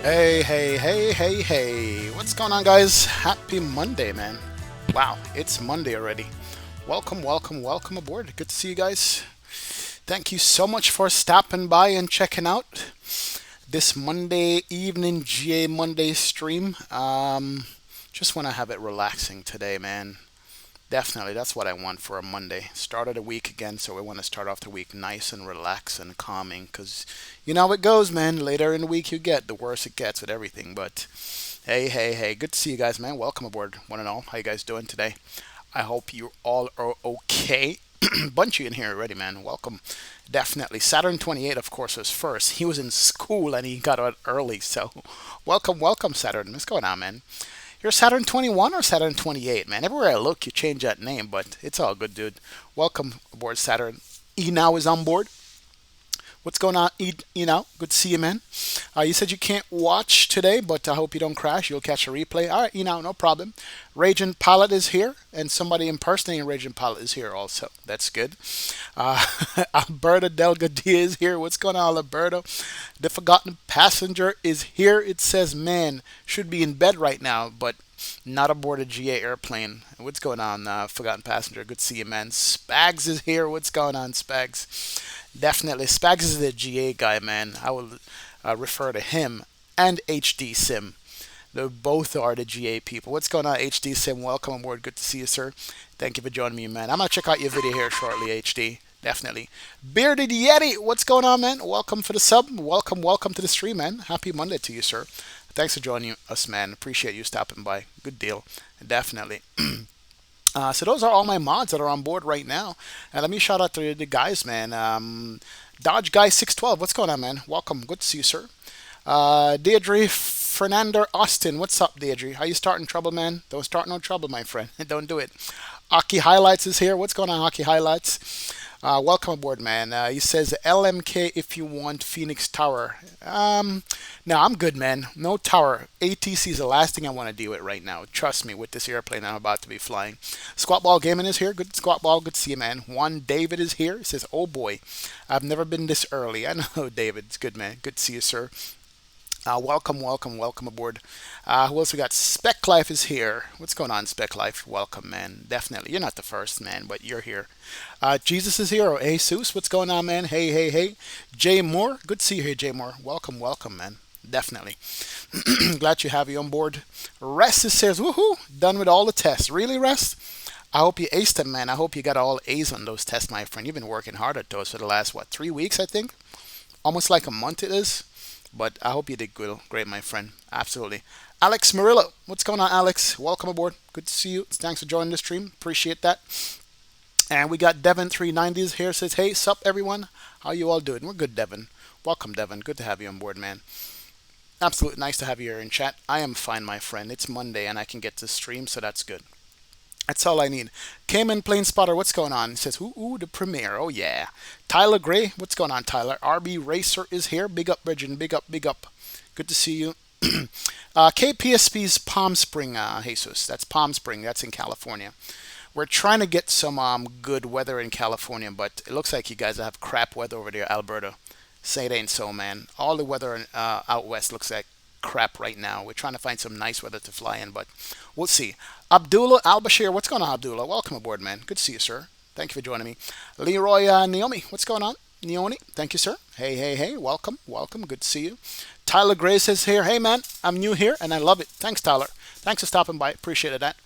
Hey, hey, hey, hey, hey. What's going on, guys? Happy Monday, man. Wow, it's Monday already. Welcome, welcome, welcome aboard. Good to see you guys. Thank you so much for stopping by and checking out this Monday evening GA Monday stream. Just want to have it relaxing today, man. Definitely, that's what I want for a Monday. Start of the week again, so we want to start off the week nice and relaxed and calming, because you know how it goes, man. Later in the week you get, the worse it gets with everything. But hey, hey, hey, good to see you guys, man. Welcome aboard, one and all. How you guys doing today? I hope you all are okay. Bunch you in here already, man. Welcome. Definitely. Saturn 28, of course, was first. He was in school and he got out early, so welcome, welcome, Saturn. What's going on, man? You're Saturn 21 or Saturn 28, man? Everywhere I look, you change that name, but it's all good, dude. Welcome aboard, Saturn. E now is on board. What's going on, E now? Good to see you, man. You said you can't watch today, but I hope you don't crash. You'll catch a replay. All right, E now, no problem. Raging Pilot is here, and somebody impersonating Raging Pilot is here also. That's good. Uh, Alberto Delgadillo is here. What's going on, Alberto? The Forgotten Passenger is here. It says, man, should be in bed right now, but not aboard a GA airplane. What's going on, Forgotten Passenger? Good to see you, man. Spags is here. What's going on, Spags? Definitely. Spags is the GA guy, man. I will refer to him and HD Sim. They both are the GA people. What's going on, HD Sim? Welcome aboard. Good to see you, sir. Thank you for joining me, man. I'm going to check out your video here shortly, HD. Definitely. Bearded Yeti, what's going on, man? Welcome for the sub. Welcome, welcome to the stream, man. Happy Monday to you, sir. Thanks for joining us, man. Appreciate you stopping by. Good deal. Definitely. So those are all my mods that are on board right now. And let me shout out to the guys, man. Dodge Guy 612, what's going on, man? Welcome. Good to see you, sir. Deirdre Fernando Austin, what's up, Deirdre? How you starting trouble, man? Don't start no trouble, my friend. Don't do it. Aki Highlights is here. What's going on, Aki Highlights? Welcome aboard, man. He says LMK if you want Phoenix Tower. No, I'm good, man. No tower. ATC is the last thing I want to deal with right now. Trust me, with this airplane I'm about to be flying. Squat Ball Gaming is here. Good Squat Ball. Good to see you, man. Juan David is here. He says, oh boy, I've never been this early. I know, David. It's good, man. Good to see you, sir. Welcome, welcome, welcome aboard. Who else we got? Spec Life is here. What's going on, Spec Life? Welcome, man. Definitely. You're not the first, man, but you're here. Jesus is here. Or Jesus. What's going on, man? Hey, hey, hey. Jay Moore. Good to see you here, Jay Moore. Welcome, welcome, man. Definitely. Glad to have you on board. Rest says, woohoo, done with all the tests. Really, Rest? I hope you aced them, man. I hope you got all A's on those tests, my friend. You've been working hard at those for the last, what, 3 weeks, I think? Almost like a month it is. But I hope you did good, great, my friend. Absolutely. Alex Murillo. What's going on, Alex? Welcome aboard. Good to see you. Thanks for joining the stream. Appreciate that. And we got Devon390s here. Says, hey, sup, everyone. How you all doing? We're good, Devon. Welcome, Devon. Good to have you on board, man. Absolutely nice to have you here in chat. I am fine, my friend. It's Monday and I can get to stream, so that's good. That's all I need. Cayman Plane Spotter, what's going on? He says, ooh, the premiere. Oh, yeah. Tyler Gray, what's going on, Tyler? RB Racer is here. Big up, Bridget. Big up, big up. Good to see you. KPSP's Palm Spring, Jesus. That's Palm Spring. That's in California. We're trying to get some good weather in California, but it looks like you guys have crap weather over there, Alberta. Say it ain't so, man. All the weather out west looks like crap right now. We're trying to find some nice weather to fly in, but we'll see. Abdullah Al-Bashir, what's going on, Abdullah? Welcome aboard, man. Good to see you, sir. Thank you for joining me. Leroy Naomi, what's going on? Naomi, thank you, sir. Hey, hey, hey, welcome, welcome. Good to see you. Tyler Gray says here, hey, man, I'm new here and I love it. Thanks, Tyler. Thanks for stopping by. Appreciated that.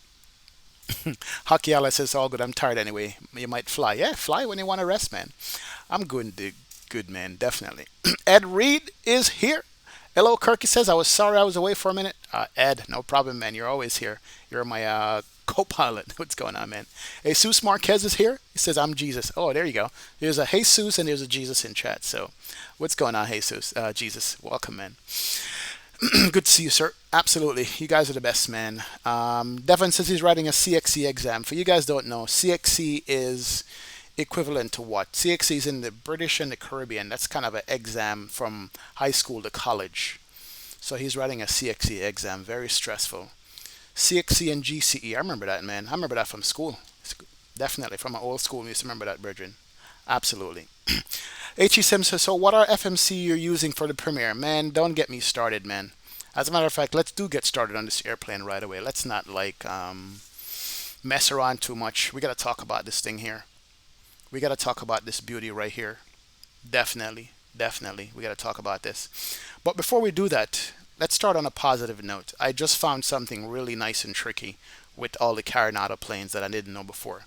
Hockey Alice says, all good. I'm tired anyway. You might fly. Yeah, fly when you want to rest, man. I'm good, good, man. Definitely. Ed Reed is here. Hello, Kirky says, I was sorry I was away for a minute. Ed, no problem, man. You're always here. You're my co-pilot. What's going on, man? Jesus Marquez is here. He says, I'm Jesus. Oh, there you go. There's a Jesus and there's a Jesus in chat. So what's going on, Jesus? Jesus, welcome, man. Good to see you, sir. Absolutely. You guys are the best, man. Devin says he's writing a CXC exam. For you guys don't know, CXC is equivalent to what? CXC is in the British and the Caribbean. That's kind of an exam from high school to college. So he's writing a CXC exam. Very stressful. CXC and GCE. I remember that, man. I remember that from school. Definitely from my old school. We used to remember that, Bridget. Absolutely. HE Sim says, so what are FMC you're using for the premiere? Man, don't get me started, man. As a matter of fact, let's do get started on this airplane right away. Let's not like mess around too much. We got to talk about this thing here. We got to talk about this beauty right here. Definitely, definitely. We got to talk about this. But before we do that, let's start on a positive note. I just found something really nice and tricky with all the Carenado planes that I didn't know before.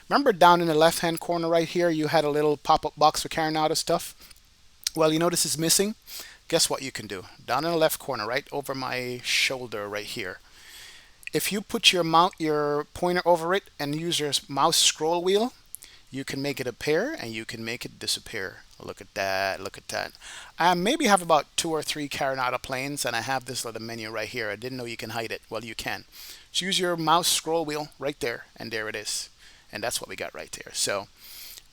Remember down in the left hand corner right here, you had a little pop-up box for Carenado stuff? Well, you know this is missing. Guess what you can do? Down in the left corner, right over my shoulder right here. If you put your pointer over it and use your mouse scroll wheel, you can make it appear and you can make it disappear. Look at that, look at that. I maybe have about 2 or 3 Carenado planes and I have this little menu right here. I didn't know you can hide it. Well, you can. Just use your mouse scroll wheel right there and there it is. And that's what we got right there. So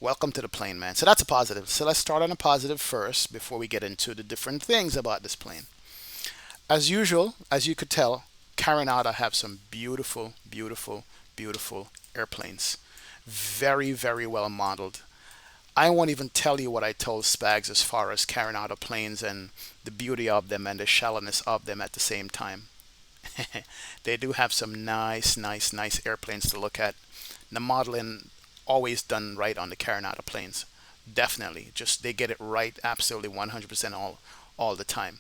welcome to the plane, man. So that's a positive. So let's start on a positive first before we get into the different things about this plane. As usual, as you could tell, Carenado have some beautiful, beautiful, beautiful airplanes. Very, very well modeled. I won't even tell you what I told Spags as far as Carenado planes and the beauty of them and the shallowness of them at the same time. They do have some nice, nice, nice airplanes to look at. The modeling always done right on the Carenado planes. Definitely. Just they get it right absolutely 100% all the time.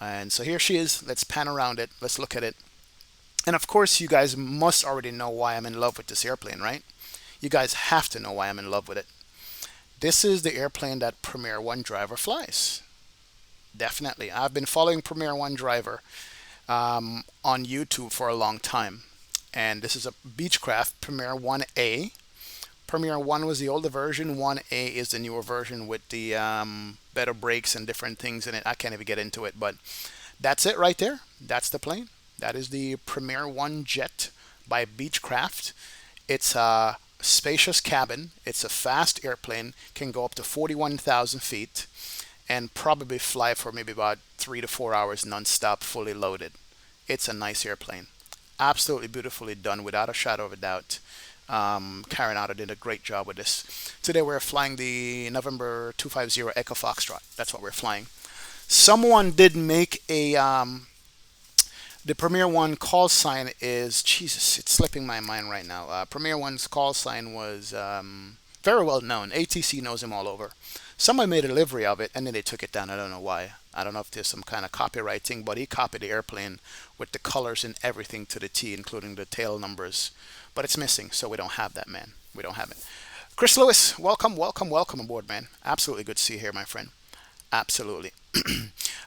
And so here she is. Let's pan around it. Let's look at it. And of course, you guys must already know why I'm in love with this airplane, right? You guys have to know why I'm in love with it. This is the airplane that Premier One driver flies. Definitely. I've been following Premier One driver on YouTube for a long time. And this is a Beechcraft Premier 1A. Premier 1 was the older version. 1A is the newer version with the better brakes and different things in it. I can't even get into it, but that's it right there. That's the plane. That is the Premier 1 jet by Beechcraft. It's a spacious cabin. It's a fast airplane. Can go up to 41,000 feet and probably fly for maybe about 3 to 4 hours non-stop, fully loaded. It's a nice airplane. Absolutely beautifully done, without a shadow of a doubt. Carenado did a great job with this. Today we're flying the November 250 Echo Foxtrot. That's what we're flying. Someone did make a the Premier One call sign is, Jesus, it's slipping my mind right now. Premier One's call sign was very well known. ATC knows him all over. Someone made a livery of it and then they took it down. I don't know why. I don't know if there's some kind of copyright thing, but he copied the airplane with the colors and everything to the T, including the tail numbers. But it's missing, so we don't have that, man. We don't have it. Chris Lewis, welcome, welcome, welcome aboard, man. Absolutely good to see you here, my friend. Absolutely.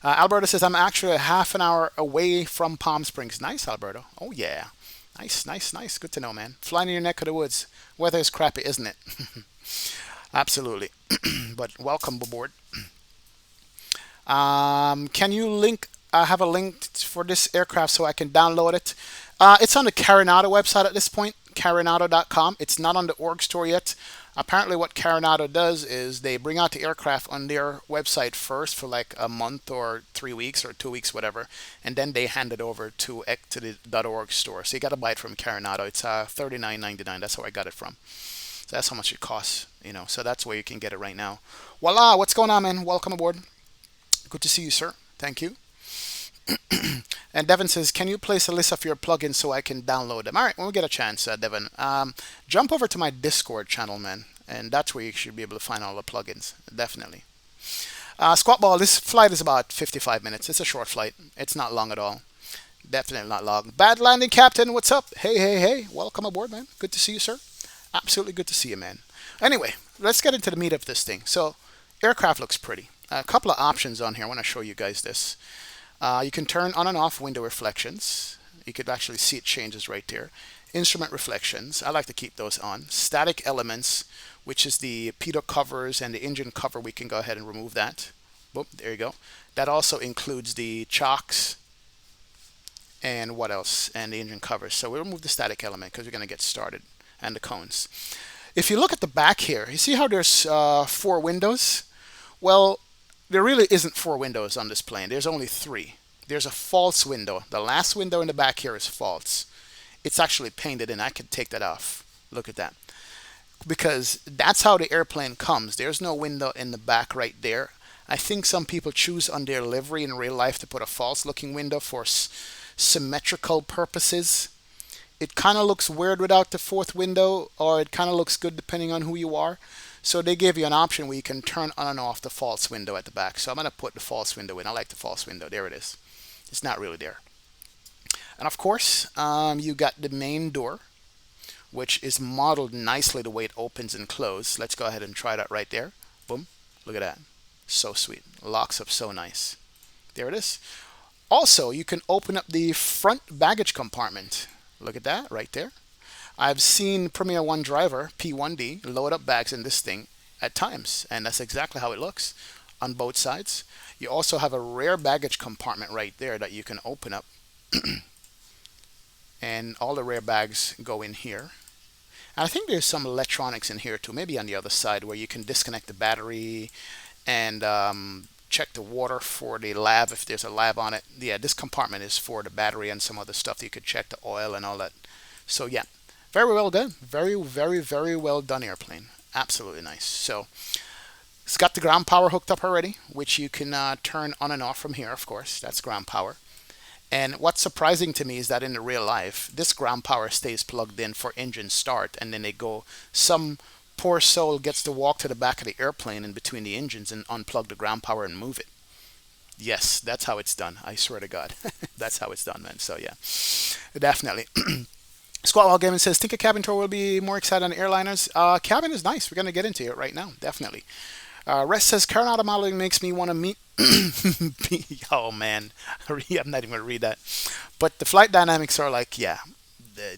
Alberto says, I'm actually a half an hour away from Palm Springs. Nice, Alberto. Oh, yeah. Nice, nice, nice. Good to know, man. Flying in your neck of the woods. Weather is crappy, isn't it? Absolutely. But welcome aboard. Can you link? I have a link for this aircraft so I can download it. It's on the Carenado website at this point, carenado.com. It's not on the org store yet. Apparently what Carenado does is they bring out the aircraft on their website first for like a month or 3 weeks or 2 weeks, whatever, and then they hand it over to the .org store. So you got to buy it from Carenado. It's $39.99. That's how I got it from. So that's how much it costs, you know. So that's where you can get it right now. Voila! What's going on, man? Welcome aboard. Good to see you, sir. Thank you. And Devin says, can you place a list of your plugins so I can download them? All right, when we get a chance, Devin, jump over to my Discord channel, man, and that's where you should be able to find all the plugins. Definitely. Squat Ball, this flight is about 55 minutes. It's a short flight. It's not long at all. Definitely not long. Bad Landing Captain, what's up? Hey, hey, hey. Welcome aboard, man. Good to see you, sir. Absolutely good to see you, man. Anyway, let's get into the meat of this thing. So, aircraft looks pretty. A couple of options on here. I want to show you guys this. You can turn on and off window reflections. You could actually see it changes right there. Instrument reflections. I like to keep those on. Static elements, which is the pitot covers and the engine cover. We can go ahead and remove that. Boom, there you go. That also includes the chocks and what else? And the engine covers. So we'll remove the static element because we're going to get started. And the cones. If you look at the back here, you see how there's 4 windows? Well, there really isn't 4 windows on this plane. There's only 3. There's a false window. The last window in the back here is false. It's actually painted in. I could take that off. Look at that. Because that's how the airplane comes. There's no window in the back right there. I think some people choose on their livery in real life to put a false looking window for symmetrical purposes. It kind of looks weird without the fourth window, or it kind of looks good depending on who you are. So they gave you an option where you can turn on and off the false window at the back. So I'm going to put the false window in. I like the false window. There it is. It's not really there. And of course, you got the main door, which is modeled nicely the way it opens and closes. Let's go ahead and try that right there. Boom. Look at that. So sweet. Locks up so nice. There it is. Also, you can open up the front baggage compartment. Look at that right there. I've seen Premier One driver, P1D, load up bags in this thing at times, and that's exactly how it looks on both sides. You also have a rear baggage compartment right there that you can open up, and all the rear bags go in here. And I think there's some electronics in here too, maybe on the other side, where you can disconnect the battery and check the water for the lab if there's a lab on it. Yeah, this compartment is for the battery and some other stuff. You could check the oil and all that. So yeah, very well done. Very, very, very well done airplane. Absolutely nice. So it's got the ground power hooked up already, which you can turn on and off from here, of course. That's ground power. And what's surprising to me is that in the real life, this ground power stays plugged in for engine start, and then they go, some poor soul gets to walk to the back of the airplane in between the engines and unplug the ground power and move it. Yes, that's how it's done. I swear to God. That's how it's done, man. So yeah, definitely. Squat Wall Gaming says, think a cabin tour will be more exciting than airliners. Cabin is nice. We're going to get into it right now. Definitely. Rest says, Carenado modeling makes me want to meet. Oh, man. I'm not even going to read that. But the flight dynamics are like, yeah,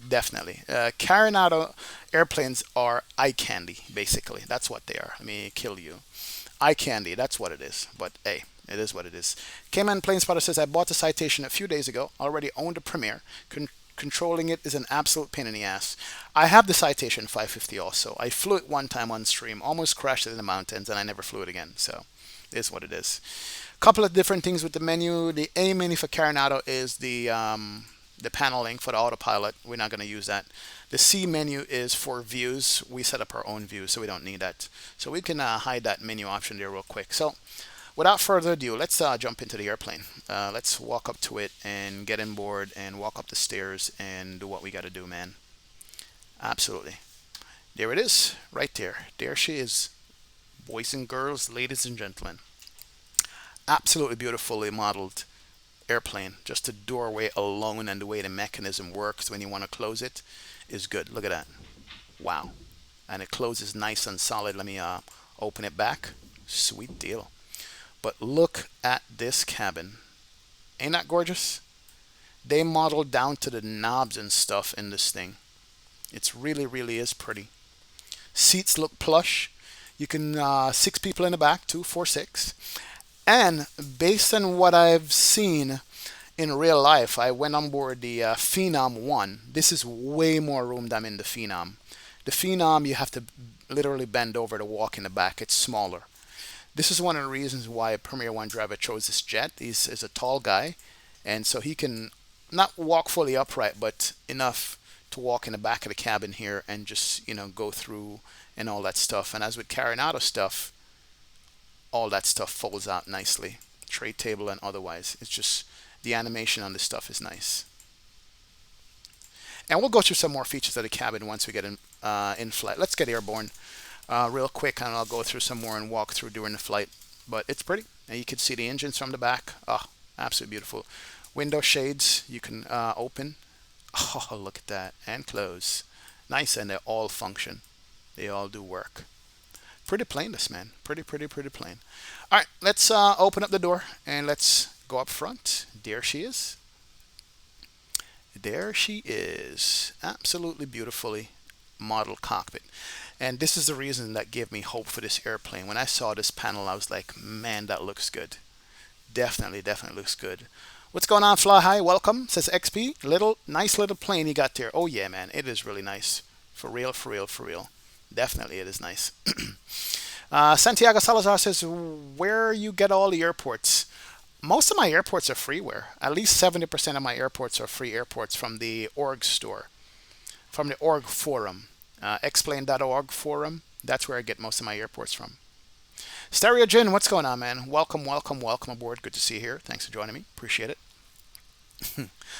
definitely. Carenado airplanes are eye candy, basically. That's what they are. I mean, kill you. Eye candy, that's what it is. But hey, it is what it is. Cayman Plane Spotter says, I bought the Citation a few days ago. Already owned a Premier. Controlling it is an absolute pain in the ass. I have the Citation 550 also. I flew it one time on stream, almost crashed it in the mountains, and I never flew it again. So it is what it is. Couple of different things with the menu. The A menu for Carenado is the paneling for the autopilot. We're not going to use that. The C menu is for views. We set up our own views, so we don't need that. So we can hide that menu option there real quick. So without further ado, let's jump into the airplane. Let's walk up to it and get in board and walk up the stairs and do what we got to do, man. Absolutely. There it is, right there. There she is. Boys and girls, ladies and gentlemen. Absolutely beautifully modeled airplane. Just the doorway alone and the way the mechanism works when you want to close it is good. Look at that. Wow. And it closes nice and solid. Let me open it back. Sweet deal. But look at this cabin. Ain't that gorgeous? They modeled down to the knobs and stuff in this thing. It's really, really is pretty. Seats look plush. You can 6 people in the back, 2, 4, 6. And based on what I've seen in real life, I went on board the Phenom 1. This is way more room than in the Phenom. The Phenom, you have to literally bend over to walk in the back. It's smaller. This is one of the reasons why a Premier One driver chose this jet. He's a tall guy, and so he can not walk fully upright, but enough to walk in the back of the cabin here and just, go through and all that stuff. And as with Carenado stuff, all that stuff folds out nicely, tray table and otherwise. It's just the animation on this stuff is nice. And we'll go through some more features of the cabin once we get in flight. Let's get airborne real quick, and I'll go through some more and walk through during the flight. But it's pretty, and you can see the engines from the back. Oh, absolutely beautiful. Window shades you can open. Oh, look at that, and close. Nice, and they all function. They all do work. Pretty plain, this man. Pretty plain. All right, let's open up the door and let's go up front. There she is. There she is. Absolutely beautifully modeled cockpit. And this is the reason that gave me hope for this airplane. When I saw this panel, I was like, man, that looks good. Definitely looks good. What's going on, Fly High? Welcome, says XP. Nice little plane you got there. Oh yeah, man, it is really nice. For real. Definitely it is nice. Santiago Salazar says, where you get all the airports? Most of my airports are freeware. At least 70% of my airports are free airports from the org store, from the org forum. Explain.org forum. That's where I get most of my airports from. Stereo Jin, what's going on, man? Welcome, welcome, welcome aboard. Good to see you here. Thanks for joining me. Appreciate it.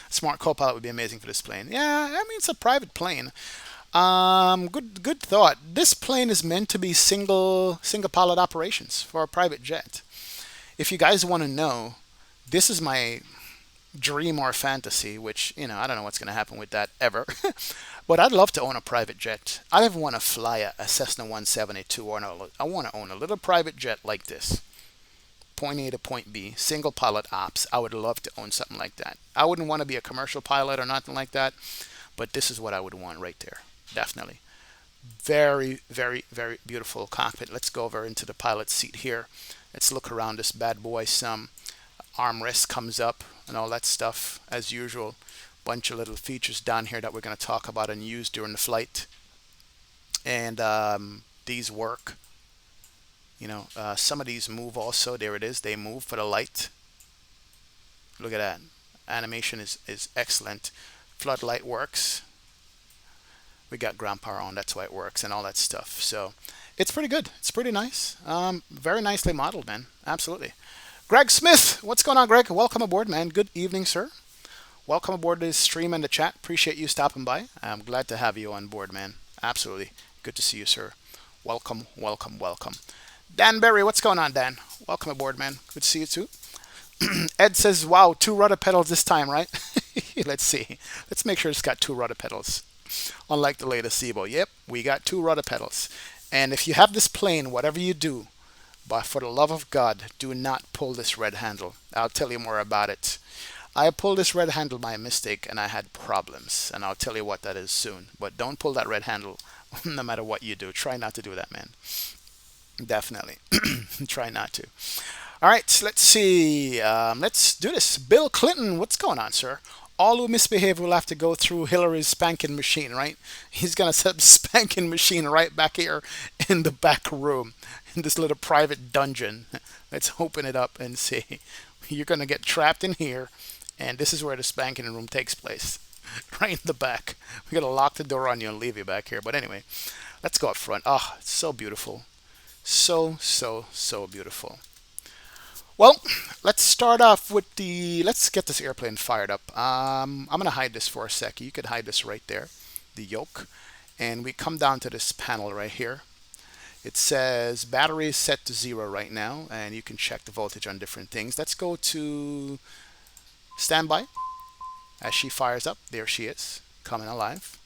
Smart co-pilot would be amazing for this plane. Yeah, I mean it's a private plane. Good thought. This plane is meant to be single pilot operations for a private jet. If you guys want to know, this is my dream or fantasy, which, I don't know what's going to happen with that ever. But I'd love to own a private jet. I ever want to fly a Cessna 172 or no, I want to own a little private jet like this. Point A to point B, single pilot ops. I would love to own something like that. I wouldn't want to be a commercial pilot or nothing like that, but this is what I would want right there. Definitely. Very, very, very beautiful cockpit. Let's go over into the pilot seat here. Let's look around this bad boy some. Armrest comes up and all that stuff as usual. Bunch of little features down here that we're going to talk about and use during the flight. And these work. Some of these move also. There it is. They move for the light. Look at that. Animation is excellent. Floodlight works. We got ground power on. That's why it works and all that stuff. So it's pretty good. It's pretty nice. Very nicely modeled, man. Absolutely. Greg Smith, what's going on, Greg? Welcome aboard, man. Good evening, sir. Welcome aboard this stream and the chat. Appreciate you stopping by. I'm glad to have you on board, man. Absolutely. Good to see you, sir. Welcome, welcome, welcome. Dan Berry, what's going on, Dan? Welcome aboard, man. Good to see you, too. Ed says, wow, 2 rudder pedals this time, right? Let's see. Let's make sure it's got 2 rudder pedals. Unlike the latest Cibo. Yep, we got 2 rudder pedals. And if you have this plane, whatever you do, but for the love of God, do not pull this red handle. I'll tell you more about it. I pulled this red handle by mistake and I had problems. And I'll tell you what that is soon. But don't pull that red handle no matter what you do. Try not to do that, man. Definitely. Try not to. All right, let's see. Let's do this. Bill Clinton, what's going on, sir? All who misbehave will have to go through Hillary's spanking machine, right? He's going to set up spanking machine right back here in the back room, in this little private dungeon. Let's open it up and see. You're going to get trapped in here, and this is where the spanking room takes place, right in the back. We're going to lock the door on you and leave you back here. But anyway, let's go up front. Oh, it's so beautiful. So, so, so beautiful. Well, let's start off with let's get this airplane fired up. I'm going to hide this for a sec. You could hide this right there, the yoke. And we come down to this panel right here. It says battery is set to 0 right now, and you can check the voltage on different things. Let's go to standby. As she fires up, there she is, coming alive.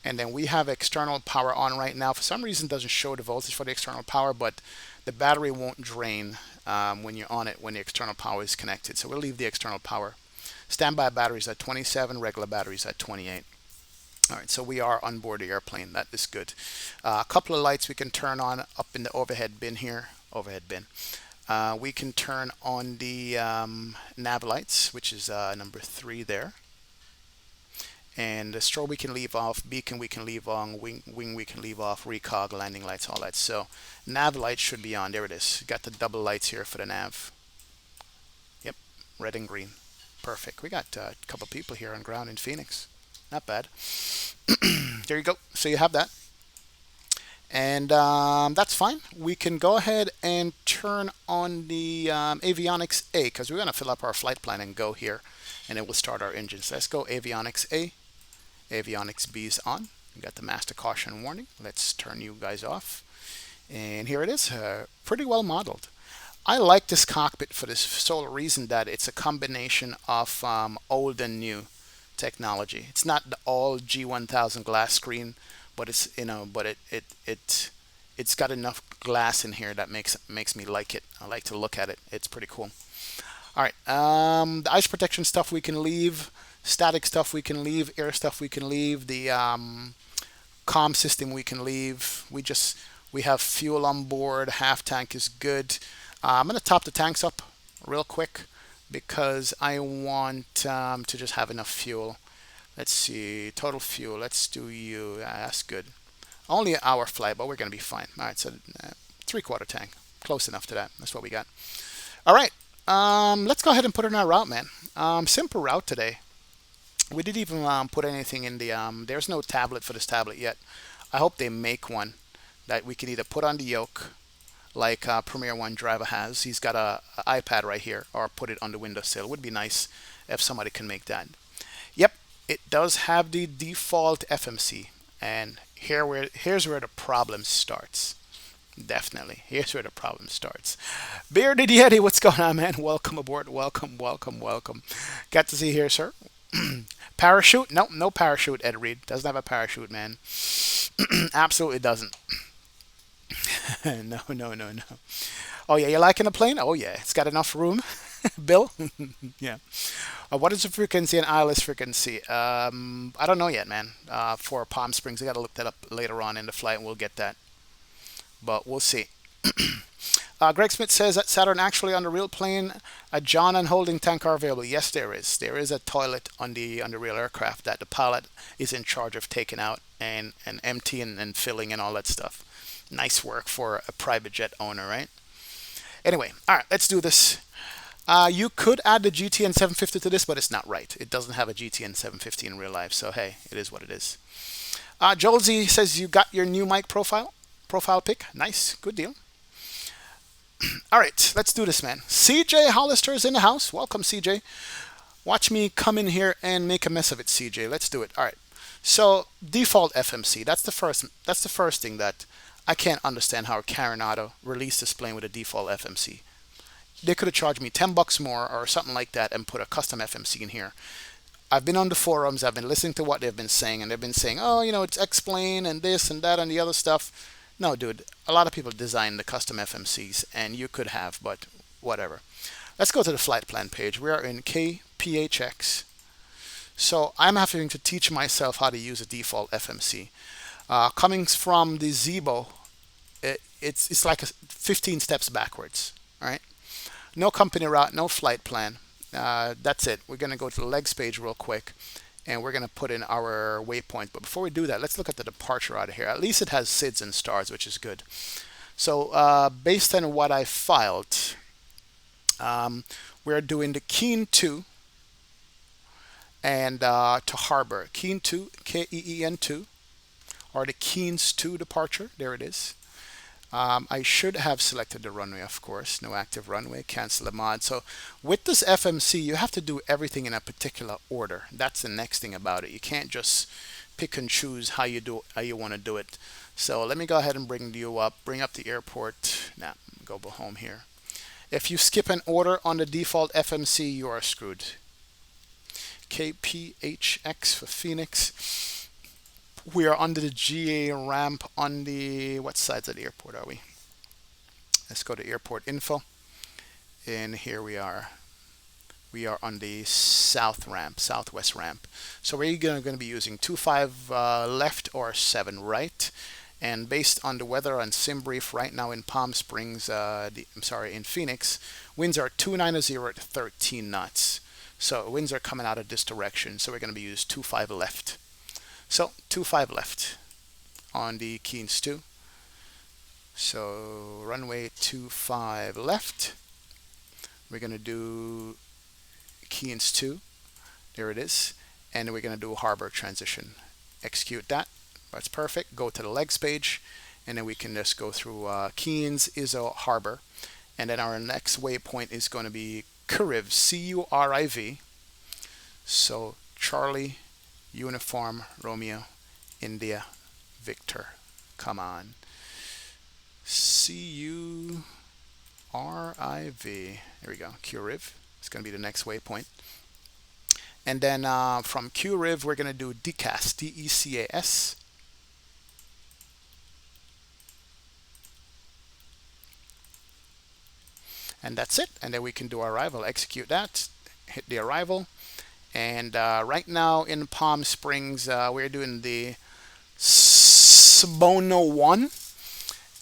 And then we have external power on right now. For some reason, it doesn't show the voltage for the external power, but the battery won't drain when you're on it when the external power is connected. So we'll leave the external power. Standby batteries at 27, regular batteries at 28. All right, so we are on board the airplane. That is good. A couple of lights we can turn on up in the overhead bin here. Overhead bin. We can turn on the nav lights, which is number 3 there. And the strobe we can leave off, beacon we can leave on, wing we can leave off, recog, landing lights, all that. So nav lights should be on. There it is. Got the double lights here for the nav. Yep, red and green. Perfect. We got a couple people here on ground in Phoenix. Not bad. There you go. So you have that. And that's fine. We can go ahead and turn on the avionics A, because we're going to fill up our flight plan and go here. And it will start our engines. Let's go avionics A. Avionics B is on. We got the master caution warning. Let's turn you guys off. And here it is. Pretty well modeled. I like this cockpit for this sole reason that it's a combination of old and new technology. It's not the all G1000 glass screen, but it's it's got enough glass in here that makes me like it. I like to look at it. It's pretty cool. All right, the ice protection stuff we can leave, static stuff we can leave, air stuff we can leave, the comm system we can leave. We have fuel on board. Half tank is good. I'm gonna top the tanks up real quick because I want to just have enough fuel. Let's see, total fuel. Let's do you. That's good. Only an hour flight, but we're gonna be fine. All right, so 3/4 tank, close enough to that. That's what we got. All right. Let's go ahead and put in our route, man. Simple route today. We didn't even put anything in the, there's no tablet for this tablet yet. I hope they make one that we can either put on the yoke like Premiere OneDriver has. He's got a iPad right here, or put it on the windowsill. It would be nice if somebody can make that. Yep, it does have the default FMC, and here's where the problem starts. Definitely, here's where the problem starts. Bearded Yeti, what's going on, man? Welcome aboard. Welcome, welcome, welcome. Got to see you here, sir. Parachute? Nope, no parachute. Ed Reed doesn't have a parachute, man. Absolutely doesn't. No, no, no, no. Oh yeah, you liking the plane? Oh yeah, it's got enough room. Bill? Yeah. What is the frequency and ILS frequency? I don't know yet, man. For Palm Springs, I got to look that up later on in the flight, and we'll get that. But we'll see. Greg Smith says that Saturn actually on the real plane, a John and holding tank are available. Yes, there is. There is a toilet on the real aircraft that the pilot is in charge of taking out and emptying and filling and all that stuff. Nice work for a private jet owner, right? Anyway, all right, let's do this. You could add the GTN 750 to this, but it's not right. It doesn't have a GTN 750 in real life, so hey, it is what it is. Jolzy says you got your new mic profile pic. Nice, good deal. All right, let's do this, man. CJ Hollister is in the house. Welcome, CJ. Watch me come in here and make a mess of it, CJ. Let's do it. All right. So default FMC. That's the first thing that I can't understand how Carenado released this plane with a default FMC. They could have charged me $10 more or something like that and put a custom FMC in here. I've been on the forums. I've been listening to what they've been saying, and they've been saying, oh, it's X-Plane and this and that and the other stuff. No, dude, a lot of people design the custom FMCs, and you could have, but whatever. Let's go to the flight plan page. We are in KPHX. So I'm having to teach myself how to use a default FMC. Coming from the Zibo, it's like 15 steps backwards, all right? No company route, no flight plan. That's it. We're going to go to the legs page real quick, and we're going to put in our waypoint. But before we do that, let's look at the departure out of here. At least it has SIDS and stars, which is good. So based on what I filed, we're doing the Keen 2 and to Harbor. Keen 2, Keen 2, or the Keens 2 departure. There it is. I should have selected the runway, of course. No active runway, cancel the mod. So with this FMC, you have to do everything in a particular order. That's the next thing about it. You can't just pick and choose how you want to do it. So let me go ahead and bring you up, bring up the airport. Now, go home here. If you skip an order on the default FMC, you are screwed. KPHX for Phoenix. We are under the GA ramp on the, what sides of the airport are we? Let's go to airport info. And here we are. We are on the south ramp, southwest ramp. So we're going to be using 25 left or 7 right. And based on the weather on SimBrief right now in Palm Springs, in Phoenix, winds are 290 at 13 knots. So winds are coming out of this direction. So we're going to be using 25 left. So 25 left on the Keens 2. So runway 25 left. We're going to do Keens 2. There it is. And we're going to do a harbor transition. Execute that. That's perfect. Go to the legs page. And then we can just go through Keens, ISO, harbor. And then our next waypoint is going to be Curiv, C-U-R-I-V. So Charlie, Uniform, Romeo, India, Victor. Come on. C-U-R-I-V. There we go. Curiv. It's going to be the next waypoint. And then from Curiv, we're going to do DECAS, D-E-C-A-S. And that's it. And then we can do our arrival. Execute that. Hit the arrival. And right now in Palm Springs, we're doing the Sabono 1.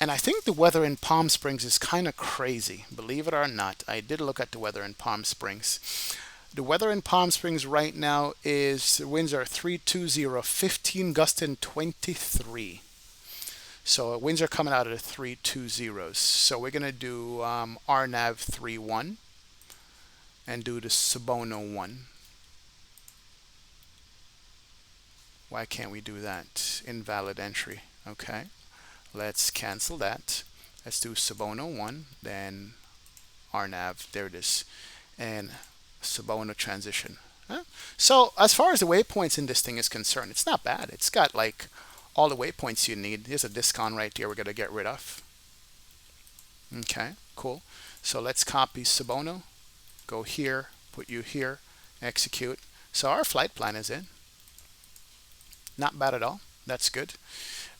And I think the weather in Palm Springs is kind of crazy. Believe it or not, I did look at the weather in Palm Springs. The weather in Palm Springs right now is, the winds are 320, 15 gust and 23. So winds are coming out of the 320s. So we're going to do RNAV 31 and do the Sabono 1. Why can't we do that? Invalid entry. Okay. Let's cancel that. Let's do Subono 1, then RNAV, there it is, and Subono transition. Huh? So as far as the waypoints in this thing is concerned, it's not bad. It's got like all the waypoints you need. Here's a discon right here we're going to get rid of. Okay, cool. So let's copy Subono, go here, put you here, execute. So our flight plan is in. Not bad at all. That's good.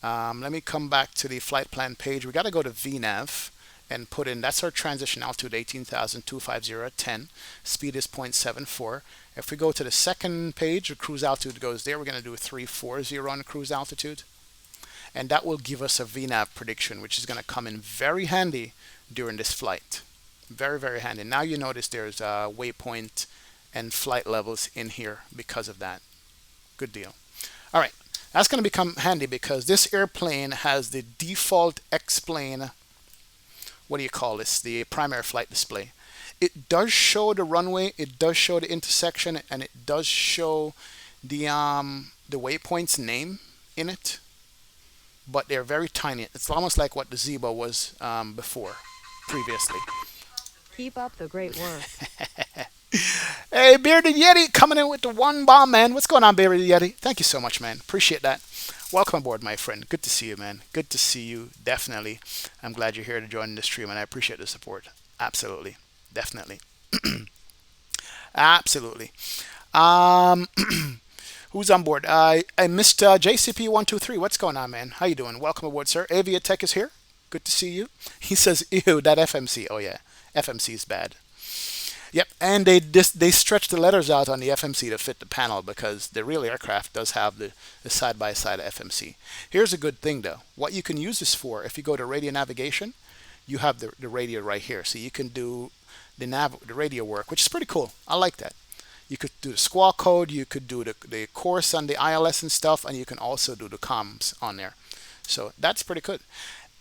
Let me come back to the flight plan page. We got to go to VNAV and put in, that's our transition altitude, 18,250 at 10. Speed is 0.74. If we go to the second page, the cruise altitude goes there. We're going to do a 340 on the cruise altitude. And that will give us a VNAV prediction, which is going to come in very handy during this flight. Very, very handy. Now you notice there's a waypoint and flight levels in here because of that. Good deal. All right. That's going to become handy because this airplane has the default X-plane, what do you call this, the primary flight display. It does show the runway, it does show the intersection, and it does show the waypoint's name in it, but they're very tiny. It's almost like what the Zebo was before, previously. Keep up the great work. Hey, Bearded Yeti coming in with the one bomb, man. What's going on, Bearded Yeti? Thank you so much, man. Appreciate that. Welcome aboard, my friend. Good to see you, man. Good to see you, definitely. I'm glad you're here to join the stream, and I appreciate the support. Absolutely. Definitely. Absolutely. Um, who's on board? I missed JCP123. What's going on, man? How you doing? Welcome aboard, sir. Aviatech is here. Good to see you. He says, ew, that FMC. Oh, yeah. FMC is bad. Yep, and they stretch the letters out on the FMC to fit the panel because the real aircraft does have the side-by-side FMC. Here's a good thing though. What you can use this for, if you go to radio navigation, you have the radio right here. So you can do the radio work, which is pretty cool. I like that. You could do the squawk code, you could do the course on the ILS and stuff, and you can also do the comms on there. So that's pretty good.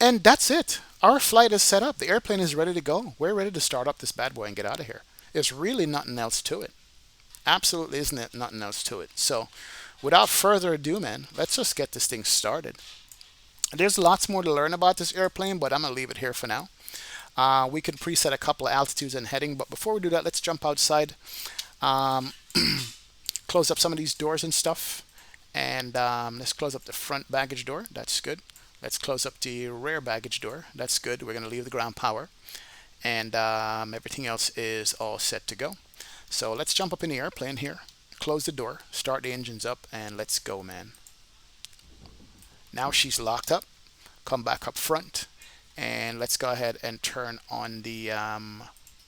And that's it. Our flight is set up. The airplane is ready to go. We're ready to start up this bad boy and get out of here. There's really nothing else to it. Absolutely isn't it nothing else to it. So without further ado, man, let's just get this thing started. There's lots more to learn about this airplane, but I'm going to leave it here for now. We can preset a couple of altitudes and heading, but before we do that, let's jump outside, close up some of these doors and stuff, and let's close up the front baggage door. That's good. Let's close up the rear baggage door. That's good. We're going to leave the ground power. And everything else is all set to go. So let's jump up in the airplane here, close the door, start the engines up, and let's go, man. Now she's locked up. Come back up front, and let's go ahead and turn on the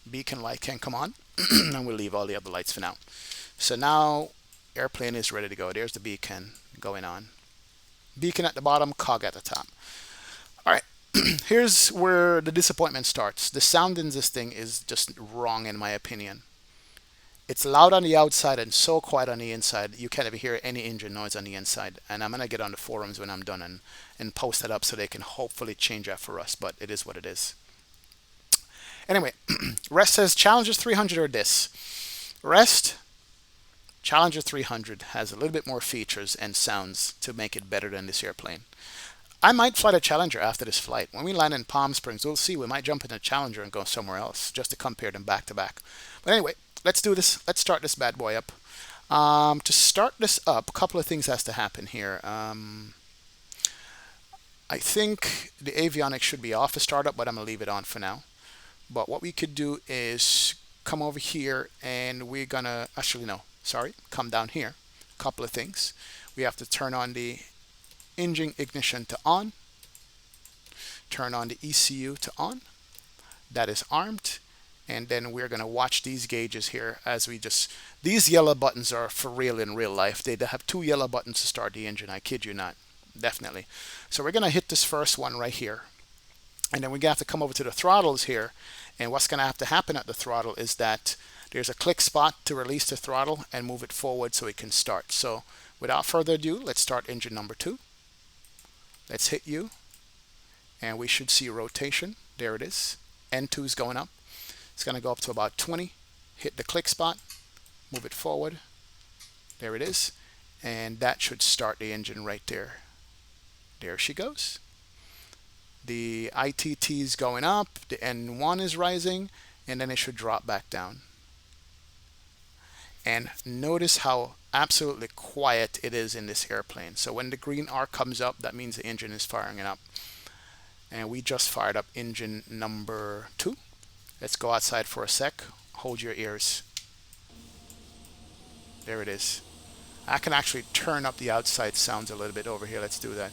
beacon light. Can come on, and we'll leave all the other lights for now. So now airplane is ready to go. There's the beacon going on. Beacon at the bottom, cog at the top. All right. Here's where the disappointment starts. The sound in this thing is just wrong in my opinion. It's loud on the outside and so quiet on the inside. You can't even hear any engine noise on the inside. And I'm going to get on the forums when I'm done and post that up so they can hopefully change that for us. But it is what it is. Anyway, Rest says Challenger 300 or this. Rest, Challenger 300 has a little bit more features and sounds to make it better than this airplane. I might fly the Challenger after this flight. When we land in Palm Springs, we'll see. We might jump in the Challenger and go somewhere else just to compare them back to back. But anyway, let's do this. Let's start this bad boy up. To start this up, a couple of things has to happen here. I think the avionics should be off to start up, but I'm going to leave it on for now. But what we could do is come over here and we're going to, actually no, sorry, come down here. A couple of things. We have to turn on the engine ignition to on, turn on the ECU to on. That is armed, and then we're going to watch these gauges here as we just, these yellow buttons are for real in real life. They have two yellow buttons to start the engine. I kid you not. Definitely. So we're going to hit this first one right here, and then we're going to have to come over to the throttles here, and what's going to have to happen at the throttle is that there's a click spot to release the throttle and move it forward so it can start. So without further ado, let's start engine number 2. Let's hit U, and we should see rotation. There it is. N2 is going up. It's going to go up to about 20. Hit the click spot, move it forward. There it is. And that should start the engine right there. There she goes. The ITT is going up, the N1 is rising, and then it should drop back down. And notice how absolutely quiet it is in this airplane. So when the green arc comes up, that means the engine is firing it up. And we just fired up engine number 2. Let's go outside for a sec. Hold your ears. There it is. I can actually turn up the outside sounds a little bit over here. Let's do that.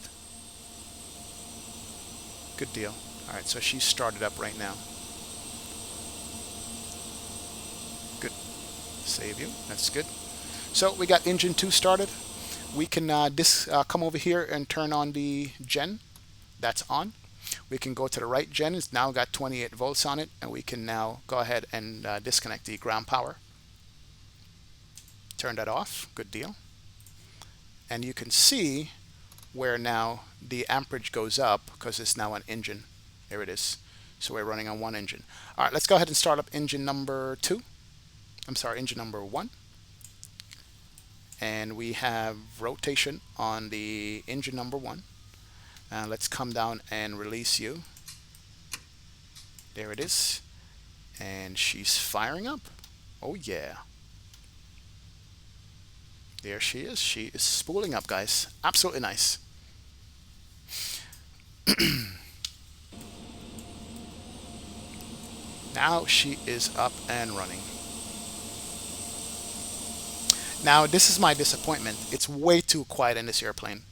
Good deal. All right, so she's started up right now. Good. Save you. That's good. So we got engine 2 started. We can come over here and turn on the gen. That's on. We can go to the right gen. It's now got 28 volts on it, and we can now go ahead and disconnect the ground power. Turn that off. Good deal. And you can see where now the amperage goes up because it's now an engine. There it is. So we're running on one engine. All right, let's go ahead and start up engine number 2. I'm sorry, engine number 1. And we have rotation on the engine number 1. Let's come down and release you. There it is. And she's firing up. Oh yeah. There she is. She is spooling up, guys. Absolutely nice. Now she is up and running. Now this is my disappointment. It's way too quiet in this airplane.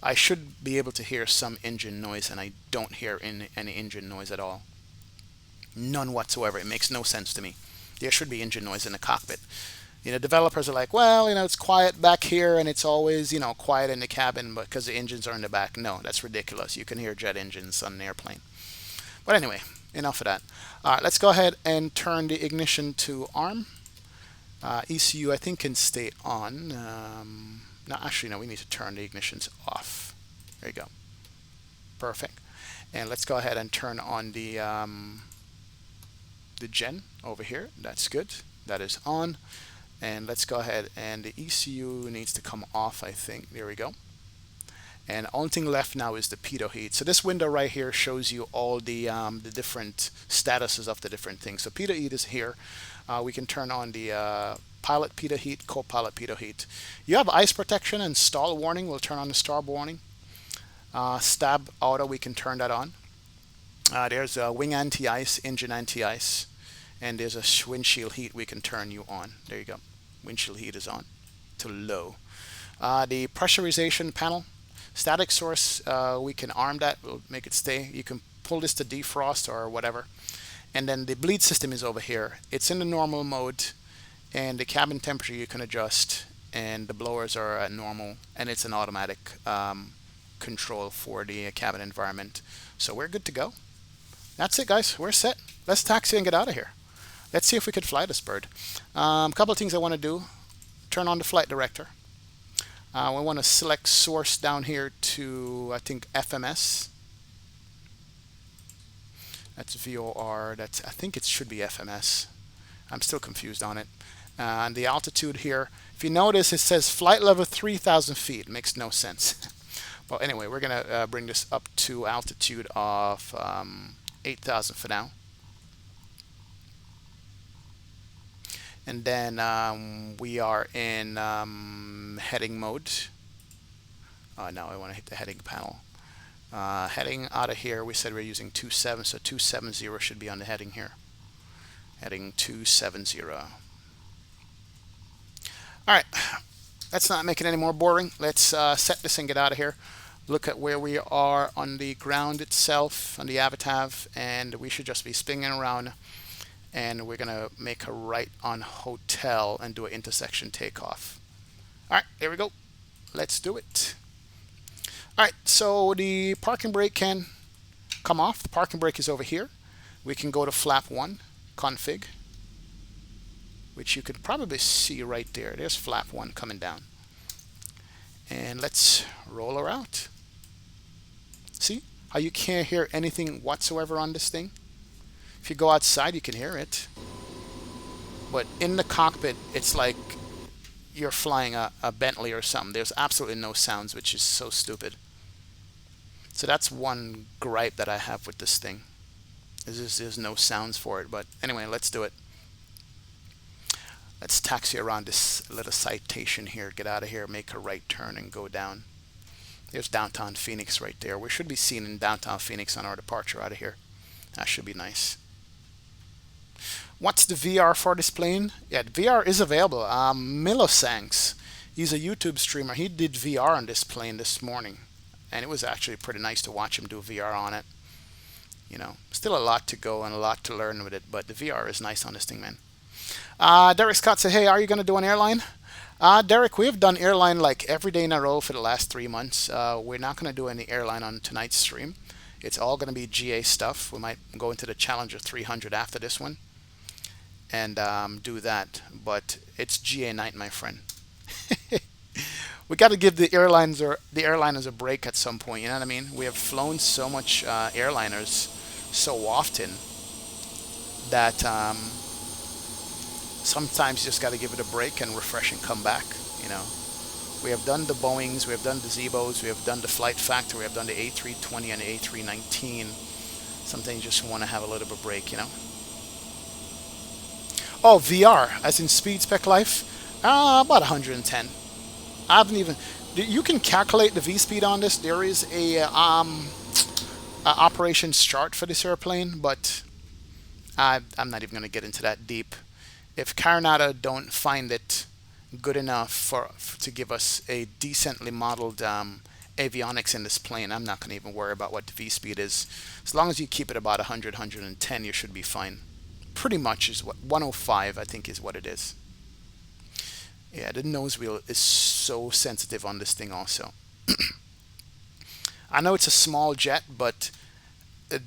I should be able to hear some engine noise, and I don't hear any engine noise at all. None whatsoever. It makes no sense to me. There should be engine noise in the cockpit. You know, developers are like, well, you know, it's quiet back here and it's always, you know, quiet in the cabin because the engines are in the back. No, that's ridiculous. You can hear jet engines on an airplane. But anyway, enough of that. All right, let's go ahead and turn the ignition to arm. ECU, I think, can stay on. No, actually, no, we need to turn the ignitions off. There you go. Perfect. And let's go ahead and turn on the gen over here. That's good. That is on. And let's go ahead, and the ECU needs to come off, I think. There we go. And the only thing left now is the pitot heat. So this window right here shows you all the different statuses of the different things. So pitot heat is here. We can turn on the pilot pitot heat, co-pilot pitot heat. You have ice protection and stall warning. We'll turn on the stall warning. Stab auto, we can turn that on. There's a wing anti-ice, engine anti-ice. And there's a windshield heat we can turn you on. There you go. Windshield heat is on to low. The pressurization panel, static source, we can arm that. We'll make it stay. You can pull this to defrost or whatever. And then the bleed system is over here. It's in the normal mode, and the cabin temperature you can adjust, and the blowers are at normal, and it's an automatic control for the cabin environment. So we're good to go. That's it, guys. We're set. Let's taxi and get out of here. Let's see if we could fly this bird. A couple of things I want to do. Turn on the flight director. We want to select source down here to, I think, FMS. That's VOR. That's, I think it should be FMS. I'm still confused on it. And the altitude here, if you notice, it says flight level 3,000 feet. It makes no sense. Well, anyway, we're going to bring this up to altitude of 8,000 for now. And then we are in heading mode. Now I want to hit the heading panel. Heading out of here, we said we're using 27, so 270 should be on the heading here. Heading 270. All right, let's not make it any more boring. Let's set this and get out of here. Look at where we are on the ground itself, on the Avatav, and we should just be spinning around. And we're going to make a right on hotel and do an intersection takeoff. All right, there we go. Let's do it. All right, so the parking brake can come off. The parking brake is over here. We can go to flap 1, config, which you could probably see right there. There's flap 1 coming down. And let's roll her out. See how you can't hear anything whatsoever on this thing? If you go outside, you can hear it. But in the cockpit, it's like you're flying a Bentley or something. There's absolutely no sounds, which is so stupid. So that's one gripe that I have with this thing. There's no sounds for it. But anyway, let's do it. Let's taxi around this little citation here. Get out of here, make a right turn, and go down. There's downtown Phoenix right there. We should be seen in downtown Phoenix on our departure out of here. That should be nice. What's the VR for this plane? Yeah, the VR is available. Milosanks, he's a YouTube streamer. He did VR on this plane this morning, and it was actually pretty nice to watch him do VR on it. You know, still a lot to go and a lot to learn with it, but the VR is nice on this thing, man. Derek Scott said, hey, are you going to do an airline? Derek, we have done airline like every day in a row for the last 3 months. We're not going to do any airline on tonight's stream. It's all going to be GA stuff. We might go into the Challenger 300 after this one and do that. But it's GA night, my friend. We got to give the airliners a break at some point. You know what I mean? We have flown so much airliners so often that sometimes you just got to give it a break and refresh and come back. You know, we have done the Boeings, we have done the Zebos, we have done the Flight Factor, we have done the A320 and the A319. Sometimes you just want to have a little bit of a break, you know. Oh, VR, as in Speed Spec Life, about 110. I haven't even. You can calculate the V speed on this. There is a operations chart for this airplane, but I'm not even going to get into that deep. If Carenado don't find it good enough to give us a decently modeled avionics in this plane, I'm not going to even worry about what the V speed is. As long as you keep it about 100, 110, you should be fine. Pretty much is what 105, I think, is what it is. Yeah, the nose wheel is so sensitive on this thing also. I know it's a small jet, but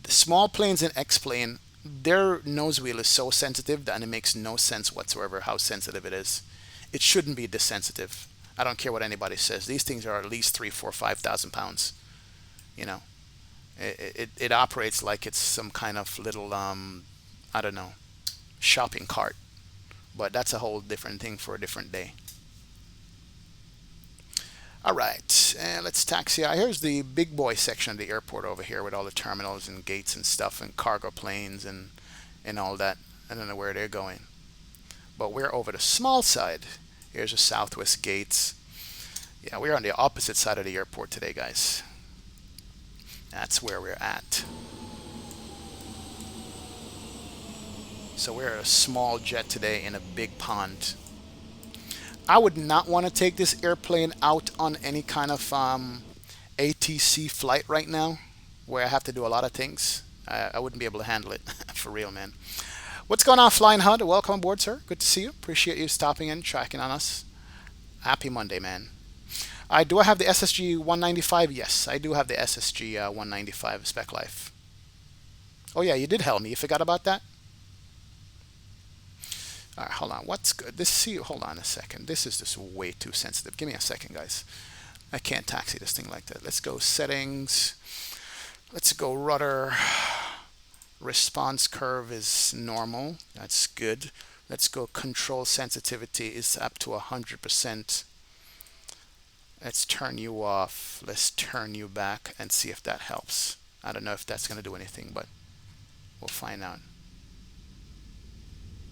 small planes and X-plane, their nose wheel is so sensitive that it makes no sense whatsoever how sensitive it is. It shouldn't be this sensitive. I don't care what anybody says. These things are at least 3, 4, 5,000 pounds. You know, it operates like it's some kind of little I don't know, shopping cart. But that's a whole different thing for a different day. All right, and let's taxi out. Here's the big boy section of the airport over here with all the terminals and gates and stuff and cargo planes and all that. I don't know where they're going. But we're over the small side. Here's the Southwest gates. Yeah, we're on the opposite side of the airport today, guys. That's where we're at. So we're a small jet today in a big pond. I would not want to take this airplane out on any kind of ATC flight right now, where I have to do a lot of things. I wouldn't be able to handle it, for real, man. What's going on, Flying HUD? Welcome aboard, sir. Good to see you. Appreciate you stopping in, tracking on us. Happy Monday, man. Do I have the SSG 195? Yes, I do have the SSG 195 Spec Life. Oh yeah, you did tell me. You forgot about that? All right, hold on. What's good? Hold on a second. This is just way too sensitive. Give me a second, guys. I can't taxi this thing like that. Let's go settings. Let's go rudder. Response curve is normal. That's good. Let's go control sensitivity is up to 100%. Let's turn you off. Let's turn you back and see if that helps. I don't know if that's going to do anything, but we'll find out.